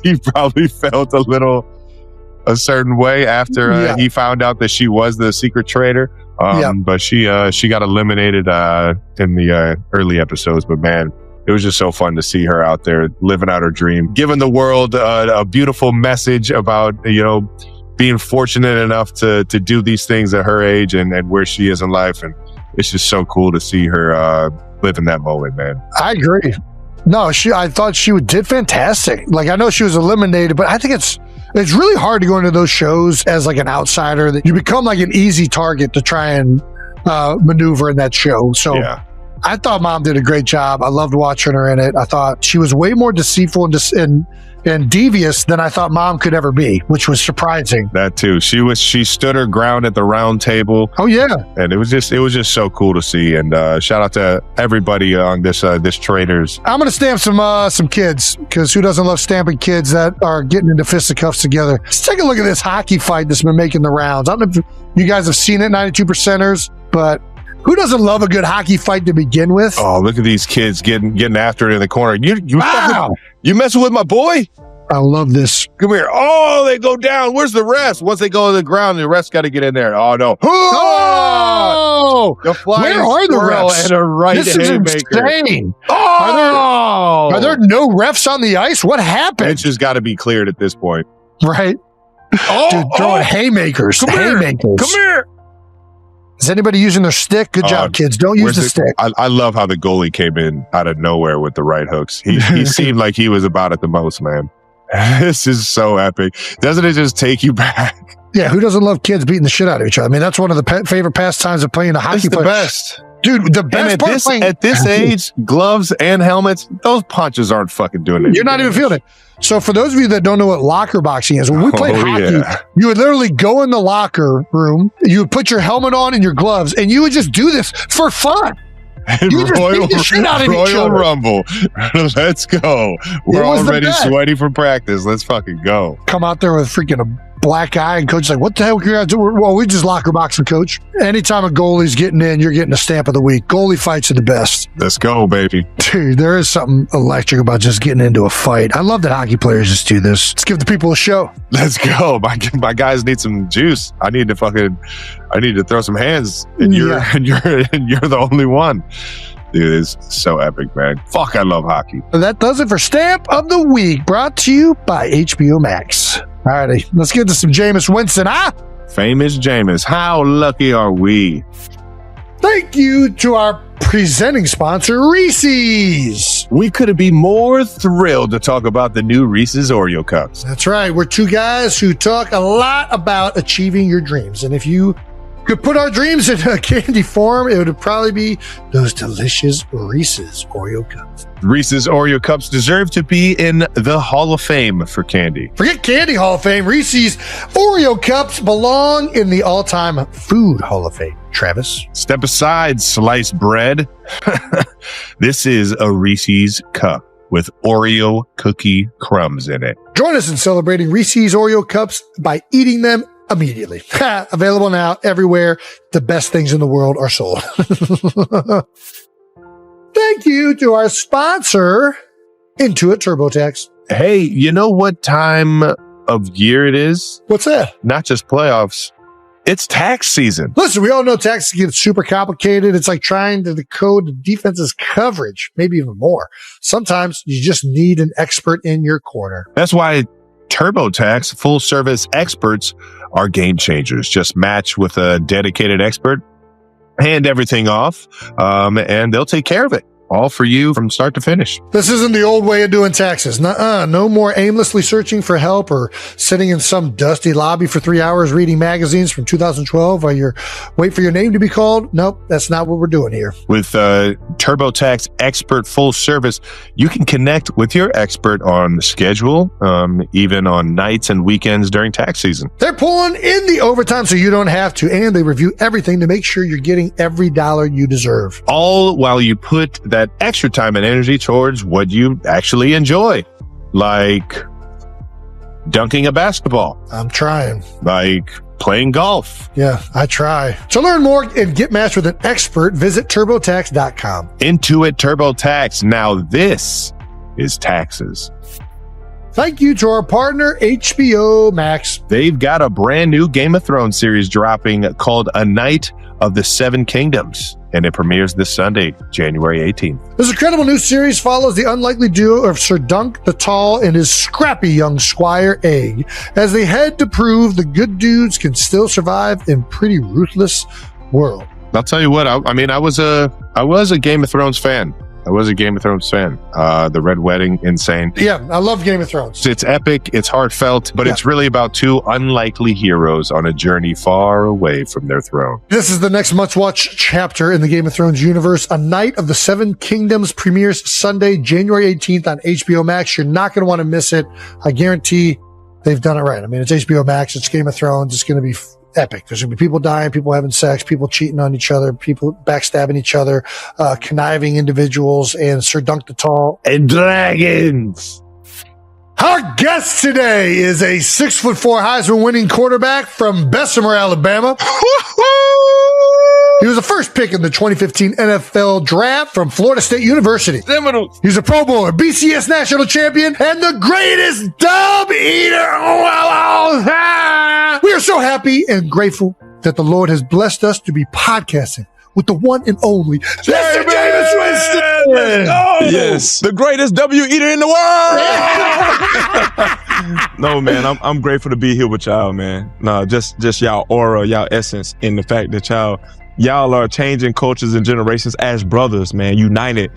He probably felt a certain way after he found out that she was the secret traitor. But she got eliminated in the early episodes. But man, it was just so fun to see her out there living out her dream, giving the world a beautiful message about, being fortunate enough to do these things at her age and where she is in life. And it's just so cool to see her live in that moment, man. I agree. No, I thought she did fantastic. Like, I know she was eliminated, but I think it's really hard to go into those shows as like an outsider, that you become like an easy target to try and maneuver in that show. So I thought Mom did a great job. I loved watching her in it. I thought she was way more deceitful and devious than I thought Mom could ever be, which was surprising. That too. She stood her ground at the round table. Oh yeah. And it was just so cool to see. And shout out to everybody on this Traitors. I'm gonna stamp some kids, because who doesn't love stamping kids that are getting into fisticuffs together? Let's take a look at this hockey fight that's been making the rounds. I don't know if you guys have seen it, 92%ers, but who doesn't love a good hockey fight to begin with? Oh, look at these kids getting after it in the corner. You messing with my boy? I love this. Come here. Oh, they go down. Where's the rest? Once they go to the ground, the rest got to get in there. Oh, no. Oh! Where are the refs? And a right this is insane. Oh! Are there no refs on the ice? What happened? It's just got to be cleared at this point. Right. Dude, throwing haymakers. Come here. Is anybody using their stick? Good job, kids. Don't use the stick. I love how the goalie came in out of nowhere with the right hooks. He seemed like he was about it the most, man. This is so epic. Doesn't it just take you back? Yeah, who doesn't love kids beating the shit out of each other? I mean, that's one of the favorite pastimes of playing a hockey. It's the best. Dude, the best part at this age, gloves and helmets, those punches aren't fucking doing it. You're not even feeling it. So for those of you that don't know what locker boxing is, when we played hockey, you would literally go in the locker room, you would put your helmet on and your gloves, and you would just do this for fun. You just beat the shit out of each Royal other. Rumble. Let's go. We're was the already bet. sweaty from practice. Let's fucking go. Come out there with freaking a black eye, and coach is like, what the hell can you guys do? Well, we just locker boxing, coach. Anytime a goalie's getting in, you're getting a stamp of the week. Goalie fights are the best. Let's go, baby. Dude, there is something electric about just getting into a fight. I love that hockey players just do this. Let's give the people a show. Let's go. My guys need some juice. I need to throw some hands, and you're the only one. Dude, it's so epic, man. Fuck, I love hockey. That does it for Stamp of the Week, brought to you by HBO Max. Alrighty, let's get to some Jameis Winston, huh? Famous Jameis. How lucky are we? Thank you to our presenting sponsor, Reese's. We couldn't be more thrilled to talk about the new Reese's Oreo Cups. That's right. We're two guys who talk a lot about achieving your dreams. And if you could put our dreams in a candy form, it would probably be those delicious Reese's Oreo Cups. Reese's Oreo Cups deserve to be in the Hall of Fame for candy. Forget Candy Hall of Fame. Reese's Oreo Cups belong in the all-time Food Hall of Fame. Travis? Step aside, sliced bread. This is a Reese's Cup with Oreo cookie crumbs in it. Join us in celebrating Reese's Oreo Cups by eating them immediately. Available now everywhere the best things in the world are sold. Thank you to our sponsor, Intuit TurboTax. Hey, you know what time of year it is? What's that? Not just playoffs. It's tax season. Listen, we all know taxes get super complicated. It's like trying to decode the defense's coverage, maybe even more. Sometimes you just need an expert in your corner. That's why TurboTax full service experts are game changers. Just match with a dedicated expert, hand everything off, and they'll take care of it. All for you from start to finish. This isn't the old way of doing taxes. No more aimlessly searching for help or sitting in some dusty lobby for 3 hours reading magazines from 2012 while you're wait for your name to be called. Nope, that's not what we're doing here. With TurboTax Expert Full Service, you can connect with your expert on schedule, even on nights and weekends during tax season. They're pulling in the overtime so you don't have to, and they review everything to make sure you're getting every dollar you deserve. All while you put that extra time and energy towards what you actually enjoy, like dunking a basketball. I'm trying. Like playing golf. Yeah, I try. To learn more and get matched with an expert, visit TurboTax.com. Intuit TurboTax. Now this is taxes. Thank you to our partner, HBO Max. They've got a brand new Game of Thrones series dropping called A Night of the Seven Kingdoms, and it premieres this Sunday, January 18th. This incredible new series follows the unlikely duo of Sir Dunk the Tall and his scrappy young squire Egg as they head to prove the good dudes can still survive in pretty ruthless world. I'll tell you what, I was a Game of Thrones fan. The Red Wedding, insane. Yeah, I love Game of Thrones. It's epic, it's heartfelt, but it's really about two unlikely heroes on a journey far away from their throne. This is the next must-watch chapter in the Game of Thrones universe. A Night of the Seven Kingdoms premieres Sunday, January 18th on HBO Max. You're not going to want to miss it. I guarantee they've done it right. I mean, it's HBO Max, it's Game of Thrones, it's going to be epic. There's going to be people dying, people having sex, people cheating on each other, people backstabbing each other, conniving individuals, and Sir Dunk the Tall. And dragons! Our guest today is a 6'4" Heisman winning quarterback from Bessemer, Alabama. He was the first pick in the 2015 NFL draft from Florida State University. He's a Pro Bowler, BCS national champion, and the greatest dub eater. We are so happy and grateful that the Lord has blessed us to be podcasting with the one and only Mr. Jameis Winston. Yes, the greatest W eater in the world. No, man, I'm grateful to be here with y'all, man. No, just y'all aura, y'all essence, and the fact that y'all are changing cultures and generations as brothers, man, united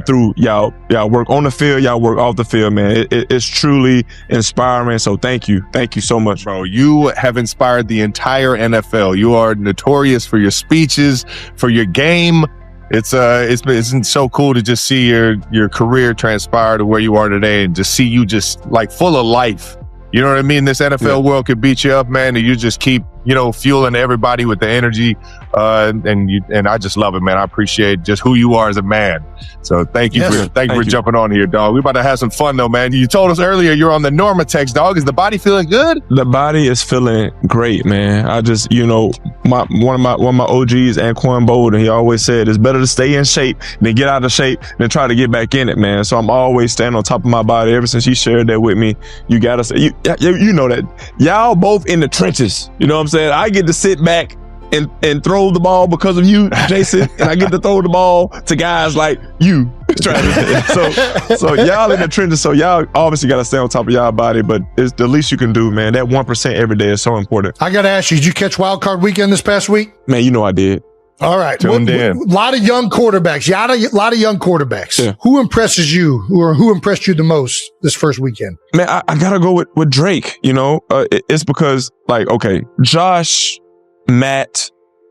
through y'all work on the field, y'all work off the field, man. It's truly inspiring. So thank you so much, bro. You have inspired the entire NFL. You are notorious for your speeches, for your game. It's been so cool to just see your career transpire to where you are today, and just see you just like full of life. You know what I mean? This NFL world could beat you up, man, and you just keep fueling everybody with the energy. And I just love it, man. I appreciate just who you are as a man. So thank you for jumping on here, dog. We're about to have some fun though, man. You told us earlier you're on the Normatex, dog. Is the body feeling good? The body is feeling great, man. I just, one of my OGs, Anquan Bolden, he always said it's better to stay in shape than get out of shape than try to get back in it, man. So I'm always staying on top of my body. Ever since he shared that with me, you gotta say, you know that y'all both in the trenches. You know what I'm saying? I get to sit back and throw the ball because of you, Jason, and I get to throw the ball to guys like you, Travis. So y'all in the trenches, so y'all obviously got to stay on top of y'all body, but it's the least you can do, man. That 1% every day is so important. I got to ask you, did you catch Wild Card Weekend this past week? Man, I did. All right. Tuned in. A lot of young quarterbacks. A lot of young quarterbacks. Yeah. Who impresses you, or who impressed you the most this first weekend? Man, I got to go with Drake, it's because, Josh, Matt,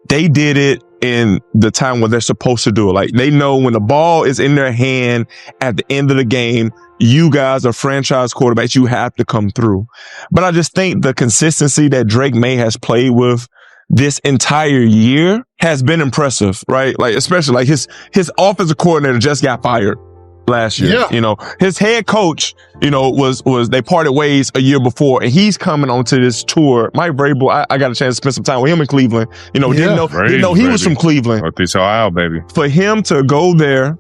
they did it in the time when they're supposed to do it. Like, they know when the ball is in their hand at the end of the game, you guys are franchise quarterbacks. You have to come through. But I just think the consistency that Drake May has played with this entire year has been impressive, right? Like, especially like his offensive coordinator just got fired last year. Yeah. His head coach, was they parted ways a year before, and he's coming onto this tour. Mike Vrabel, I got a chance to spend some time with him in Cleveland. Didn't know he was from Cleveland. Northeast Ohio, baby. For him to go there,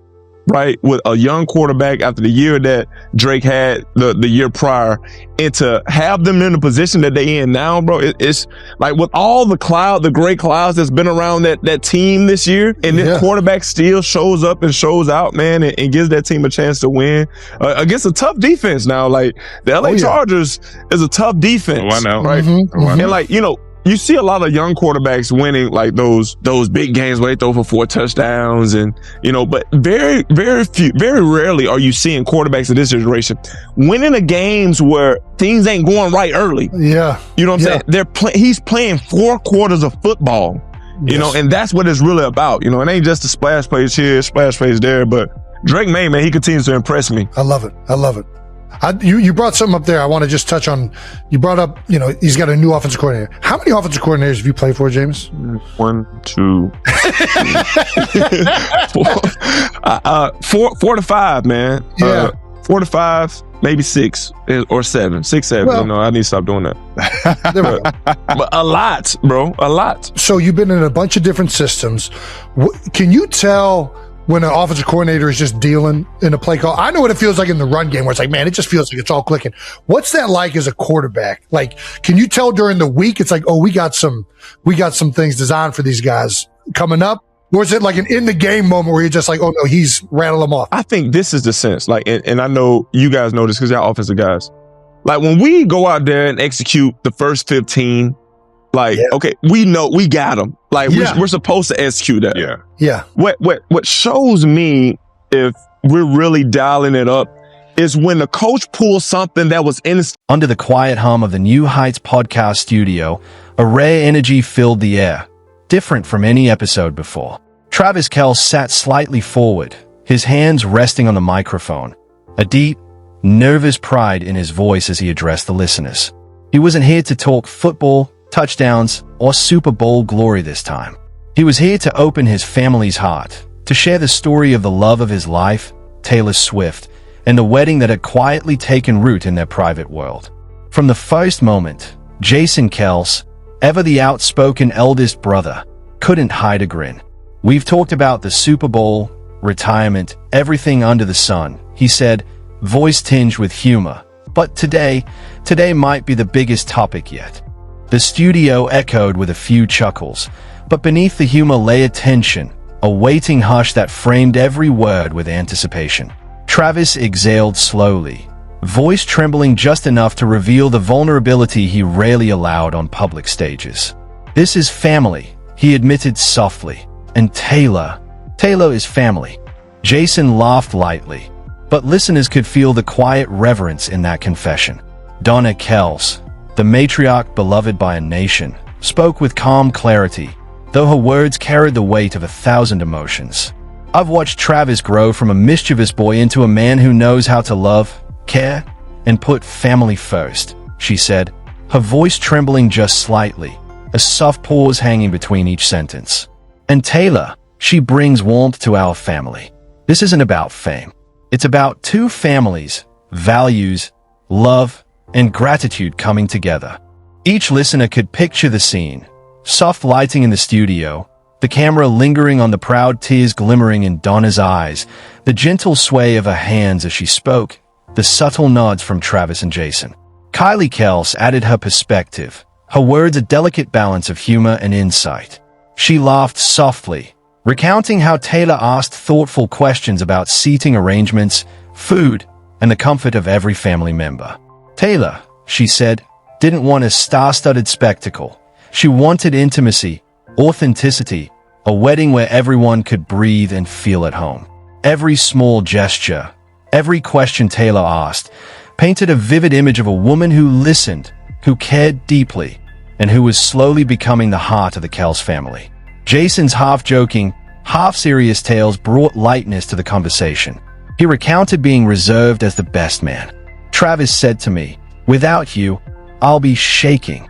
right, with a young quarterback after the year that Drake had the year prior, and to have them in the position that they in now, bro, it's like with all the gray clouds that's been around that team this year, and this quarterback still shows up and shows out, man, and gives that team a chance to win against a tough defense now. Like, the LA Chargers is a tough defense. Oh, I know. Right? Mm-hmm. Oh, I know. And you see a lot of young quarterbacks winning like those big games where they throw for 4 touchdowns, and but very rarely are you seeing quarterbacks of this generation winning the games where things ain't going right early. Yeah, you know what I'm saying? He's playing 4 quarters of football, and that's what it's really about. It ain't just the splash plays here, splash plays there. But Drake May, man, he continues to impress me. I love it. You brought something up there I want to just touch on. You brought up, he's got a new offensive coordinator. How many offensive coordinators have you played for, James? 1, 2, 4 to 5, man. Yeah. 4 to 5, maybe 6 or 7. 6, 7. Well, I need to stop doing that. But a lot, bro. A lot. So you've been in a bunch of different systems. Can you tell when an offensive coordinator is just dealing in a play call? I know what it feels like in the run game, where it's like, man, it just feels like it's all clicking. What's that like as a quarterback? Like, can you tell during the week it's like, oh, we got some things designed for these guys coming up? Or is it like an in the game moment where you're just like, oh no, he's rattling them off? I think this is the sense. Like, and I know you guys know this because y'all offensive guys. Like, when we go out there and execute the first 15, okay, we know we got them. Like, we're supposed to execute that. Yeah. What shows me if we're really dialing it up is when the coach pulls something that was in. Under the quiet hum of the New Heights podcast studio, a rare energy filled the air, different from any episode before. Travis Kelce sat slightly forward, his hands resting on the microphone, a deep, nervous pride in his voice as he addressed the listeners. He wasn't here to talk football, touchdowns, or Super Bowl glory this time. He was here to open his family's heart, to share the story of the love of his life, Taylor Swift, and the wedding that had quietly taken root in their private world. From the first moment, Jason Kelce, ever the outspoken eldest brother, couldn't hide a grin. We've talked about the Super Bowl, retirement, everything under the sun, he said, voice tinged with humor. But today might be the biggest topic yet. The studio echoed with a few chuckles, but beneath the humor lay a tension, a waiting hush that framed every word with anticipation. Travis exhaled slowly, voice trembling just enough to reveal the vulnerability he rarely allowed on public stages. This is family, he admitted softly, and Taylor is family. Jason laughed lightly, but listeners could feel the quiet reverence in that confession. Donna Kelce, the matriarch beloved by a nation, spoke with calm clarity, though her words carried the weight of 1,000 emotions. I've watched Travis grow from a mischievous boy into a man who knows how to love, care, and put family first, she said, her voice trembling just slightly, a soft pause hanging between each sentence. And Taylor, she brings warmth to our family. This isn't about fame. It's about two families, values, love, and gratitude coming together. Each listener could picture the scene. Soft lighting in the studio, the camera lingering on the proud tears glimmering in Donna's eyes, the gentle sway of her hands as she spoke, the subtle nods from Travis and Jason. Kylie Kelce added her perspective, her words a delicate balance of humor and insight. She laughed softly, recounting how Taylor asked thoughtful questions about seating arrangements, food, and the comfort of every family member. Taylor, she said, didn't want a star-studded spectacle. She wanted intimacy, authenticity, a wedding where everyone could breathe and feel at home. Every small gesture, every question Taylor asked, painted a vivid image of a woman who listened, who cared deeply, and who was slowly becoming the heart of the Kelce family. Jason's half-joking, half-serious tales brought lightness to the conversation. He recounted being reserved as the best man. Travis said to me, "Without you, I'll be shaking."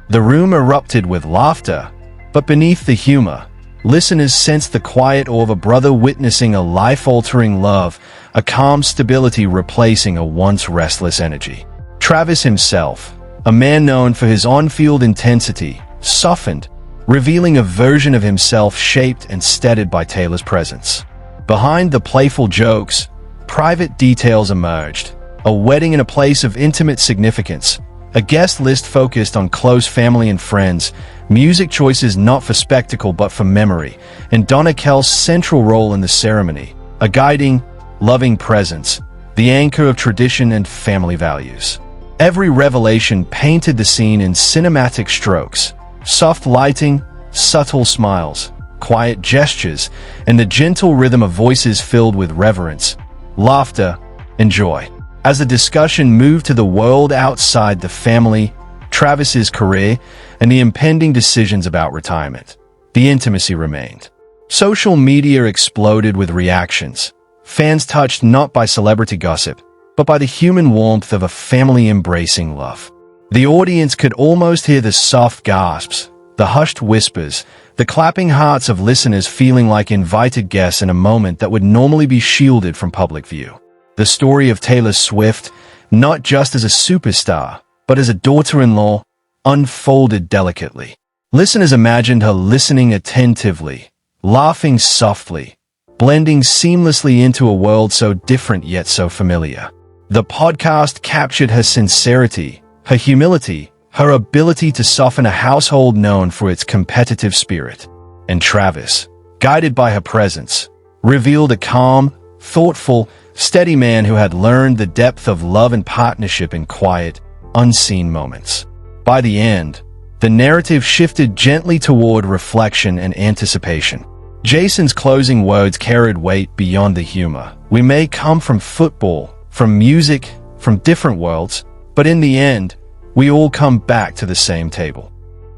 The room erupted with laughter, but beneath the humor, listeners sensed the quiet awe of a brother witnessing a life-altering love, a calm stability replacing a once restless energy. Travis himself, a man known for his on-field intensity, softened, revealing a version of himself shaped and steadied by Taylor's presence. Behind the playful jokes, private details emerged. A wedding in a place of intimate significance, a guest list focused on close family and friends, music choices not for spectacle but for memory, and Donna Kelce's central role in the ceremony, a guiding, loving presence, the anchor of tradition and family values. Every revelation painted the scene in cinematic strokes, soft lighting, subtle smiles, quiet gestures, and the gentle rhythm of voices filled with reverence, laughter, and joy. As the discussion moved to the world outside the family, Travis's career, and the impending decisions about retirement, the intimacy remained. Social media exploded with reactions, fans touched not by celebrity gossip, but by the human warmth of a family embracing love. The audience could almost hear the soft gasps, the hushed whispers, the clapping hearts of listeners feeling like invited guests in a moment that would normally be shielded from public view. The story of Taylor Swift, not just as a superstar, but as a daughter-in-law, unfolded delicately. Listeners imagined her listening attentively, laughing softly, blending seamlessly into a world so different yet so familiar. The podcast captured her sincerity, her humility, her ability to soften a household known for its competitive spirit. And Travis, guided by her presence, revealed a calm, thoughtful, steady man who had learned the depth of love and partnership in quiet, unseen moments. By the end, the narrative shifted gently toward reflection and anticipation. Jason's closing words carried weight beyond the humor. We may come from football, from music, from different worlds, but in the end, we all come back to the same table.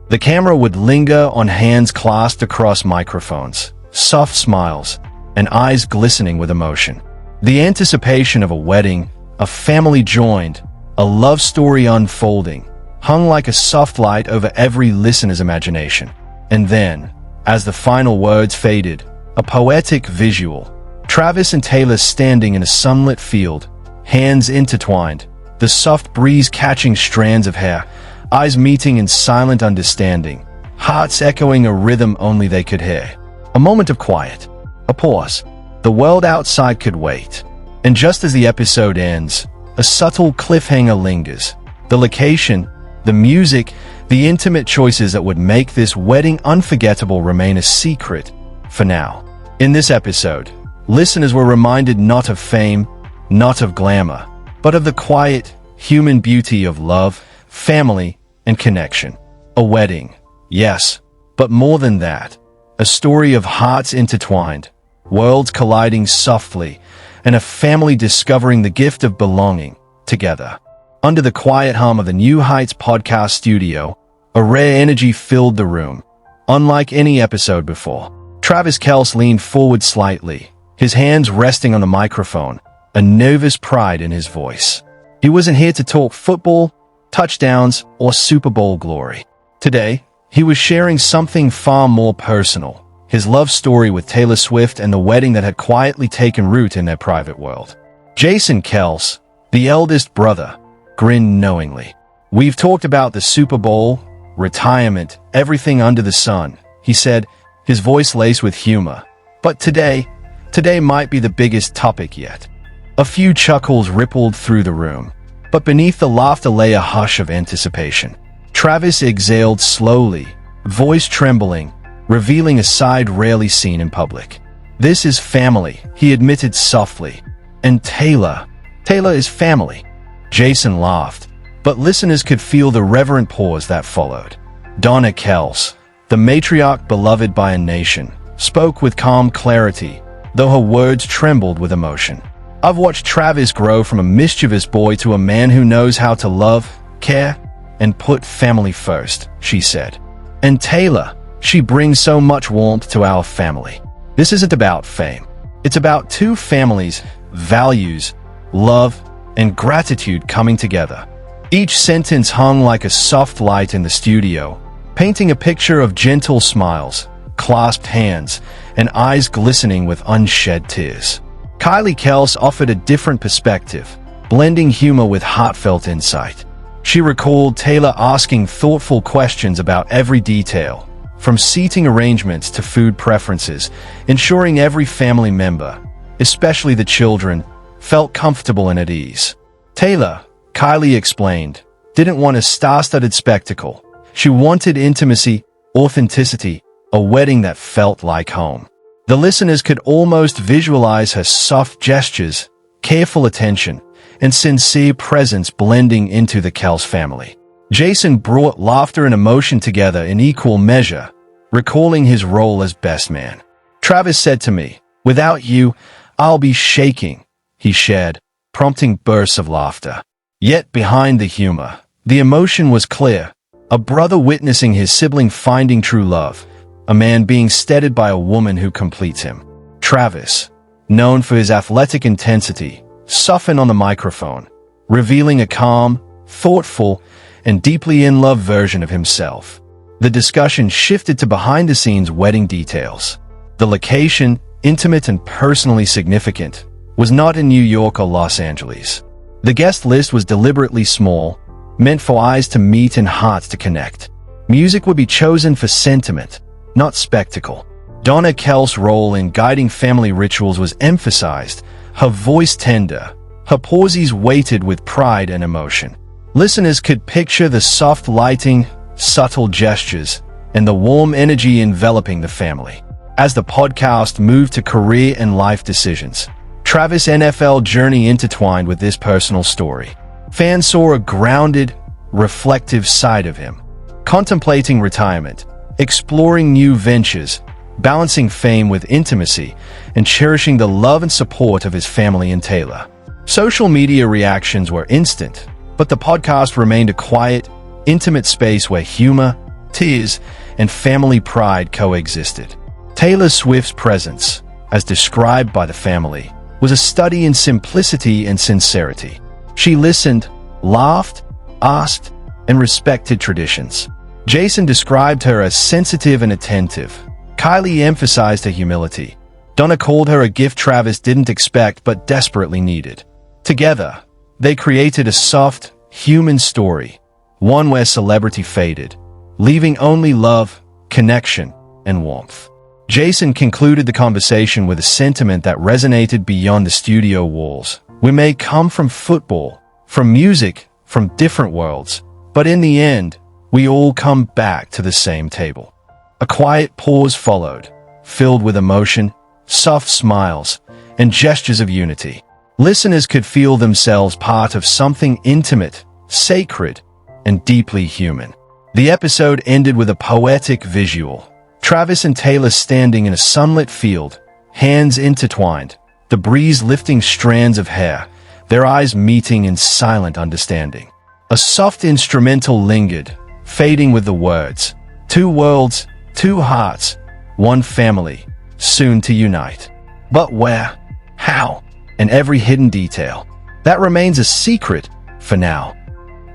The camera would linger on hands clasped across microphones, soft smiles, and eyes glistening with emotion. The anticipation of a wedding, a family joined, a love story unfolding, hung like a soft light over every listener's imagination. And then, as the final words faded, a poetic visual, Travis and Taylor standing in a sunlit field, hands intertwined, the soft breeze catching strands of hair, eyes meeting in silent understanding, hearts echoing a rhythm only they could hear. A moment of quiet, a pause. The world outside could wait. And just as the episode ends, a subtle cliffhanger lingers. The location, the music, the intimate choices that would make this wedding unforgettable remain a secret for now. In this episode, listeners were reminded not of fame, not of glamour, but of the quiet, human beauty of love, family, and connection. A wedding, yes, but more than that, a story of hearts intertwined, worlds colliding softly, and a family discovering the gift of belonging together. Under the quiet hum of the New Heights podcast studio, a rare energy filled the room, unlike any episode before. Travis Kelce leaned forward slightly, his hands resting on the microphone, a nervous pride in his voice. He wasn't here to talk football, touchdowns, or Super Bowl glory. Today, He was sharing something far more personal, his love story with Taylor Swift and the wedding that had quietly taken root in their private world. Jason Kelce, the eldest brother, grinned knowingly. "We've talked about the Super Bowl, retirement, everything under the sun," he said, his voice laced with humor. "But today might be the biggest topic yet." A few chuckles rippled through the room, but beneath the laughter lay a hush of anticipation. Travis exhaled slowly, voice trembling, revealing a side rarely seen in public. "This is family," he admitted softly. "And Taylor is family." Jason laughed, but listeners could feel the reverent pause that followed. Donna Kelce, the matriarch beloved by a nation, spoke with calm clarity, though her words trembled with emotion. "I've watched Travis grow from a mischievous boy to a man who knows how to love, care, and put family first," she said. "And Taylor, she brings so much warmth to our family. This isn't about fame. It's about two families, values, love, and gratitude coming together." Each sentence hung like a soft light in the studio, painting a picture of gentle smiles, clasped hands, and eyes glistening with unshed tears. Kylie Kelce offered a different perspective, blending humor with heartfelt insight. She recalled Taylor asking thoughtful questions about every detail, from seating arrangements to food preferences, ensuring every family member, especially the children, felt comfortable and at ease. Taylor, Kylie explained, didn't want a star-studded spectacle. She wanted intimacy, authenticity, a wedding that felt like home. The listeners could almost visualize her soft gestures, careful attention, and sincere presence blending into the Kelce family. Jason brought laughter and emotion together in equal measure, recalling his role as best man. "Travis said to me, 'Without you, I'll be shaking,'" he shared, prompting bursts of laughter. Yet behind the humor, the emotion was clear. A brother witnessing his sibling finding true love, a man being steadied by a woman who completes him. Travis, known for his athletic intensity, softened on the microphone, revealing a calm, thoughtful, and deeply in love version of himself. The discussion shifted to behind-the-scenes wedding details. The location, intimate and personally significant, was not in New York or Los Angeles. The guest list was deliberately small, meant for eyes to meet and hearts to connect. Music would be chosen for sentiment, not spectacle. Donna Kelce's role in guiding family rituals was emphasized, her voice tender, her pauses weighted with pride and emotion. Listeners could picture the soft lighting, subtle gestures, and the warm energy enveloping the family. As the podcast moved to career and life decisions, Travis' NFL journey intertwined with this personal story. Fans saw a grounded, reflective side of him, contemplating retirement, exploring new ventures, balancing fame with intimacy, and cherishing the love and support of his family and Taylor. Social media reactions were instant, but the podcast remained a quiet, intimate space where humor, tears, and family pride coexisted. Taylor Swift's presence, as described by the family, was a study in simplicity and sincerity. She listened, laughed, asked, and respected traditions. Jason described her as sensitive and attentive. Kylie emphasized her humility. Donna called her a gift Travis didn't expect but desperately needed. Together, they created a soft, human story, one where celebrity faded, leaving only love, connection, and warmth. Jason concluded the conversation with a sentiment that resonated beyond the studio walls. "We may come from football, from music, from different worlds, but in the end, we all come back to the same table." A quiet pause followed, filled with emotion, soft smiles, and gestures of unity. Listeners could feel themselves part of something intimate, sacred, and deeply human. The episode ended with a poetic visual. Travis and Taylor standing in a sunlit field, hands intertwined, the breeze lifting strands of hair, their eyes meeting in silent understanding. A soft instrumental lingered, fading with the words, "Two worlds, two hearts, one family, soon to unite." But where, how, and every hidden detail, that remains a secret for now.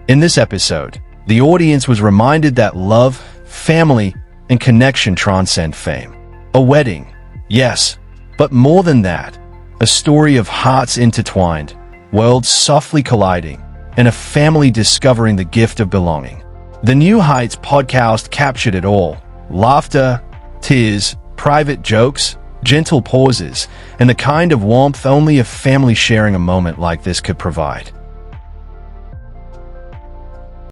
In this episode, the audience was reminded that love, family, and connection transcend fame. A wedding, yes, but more than that, a story of hearts intertwined, worlds softly colliding, and a family discovering the gift of belonging. The New Heights podcast captured it all. Laughter, tears, private jokes, gentle pauses, and the kind of warmth only a family sharing a moment like this could provide.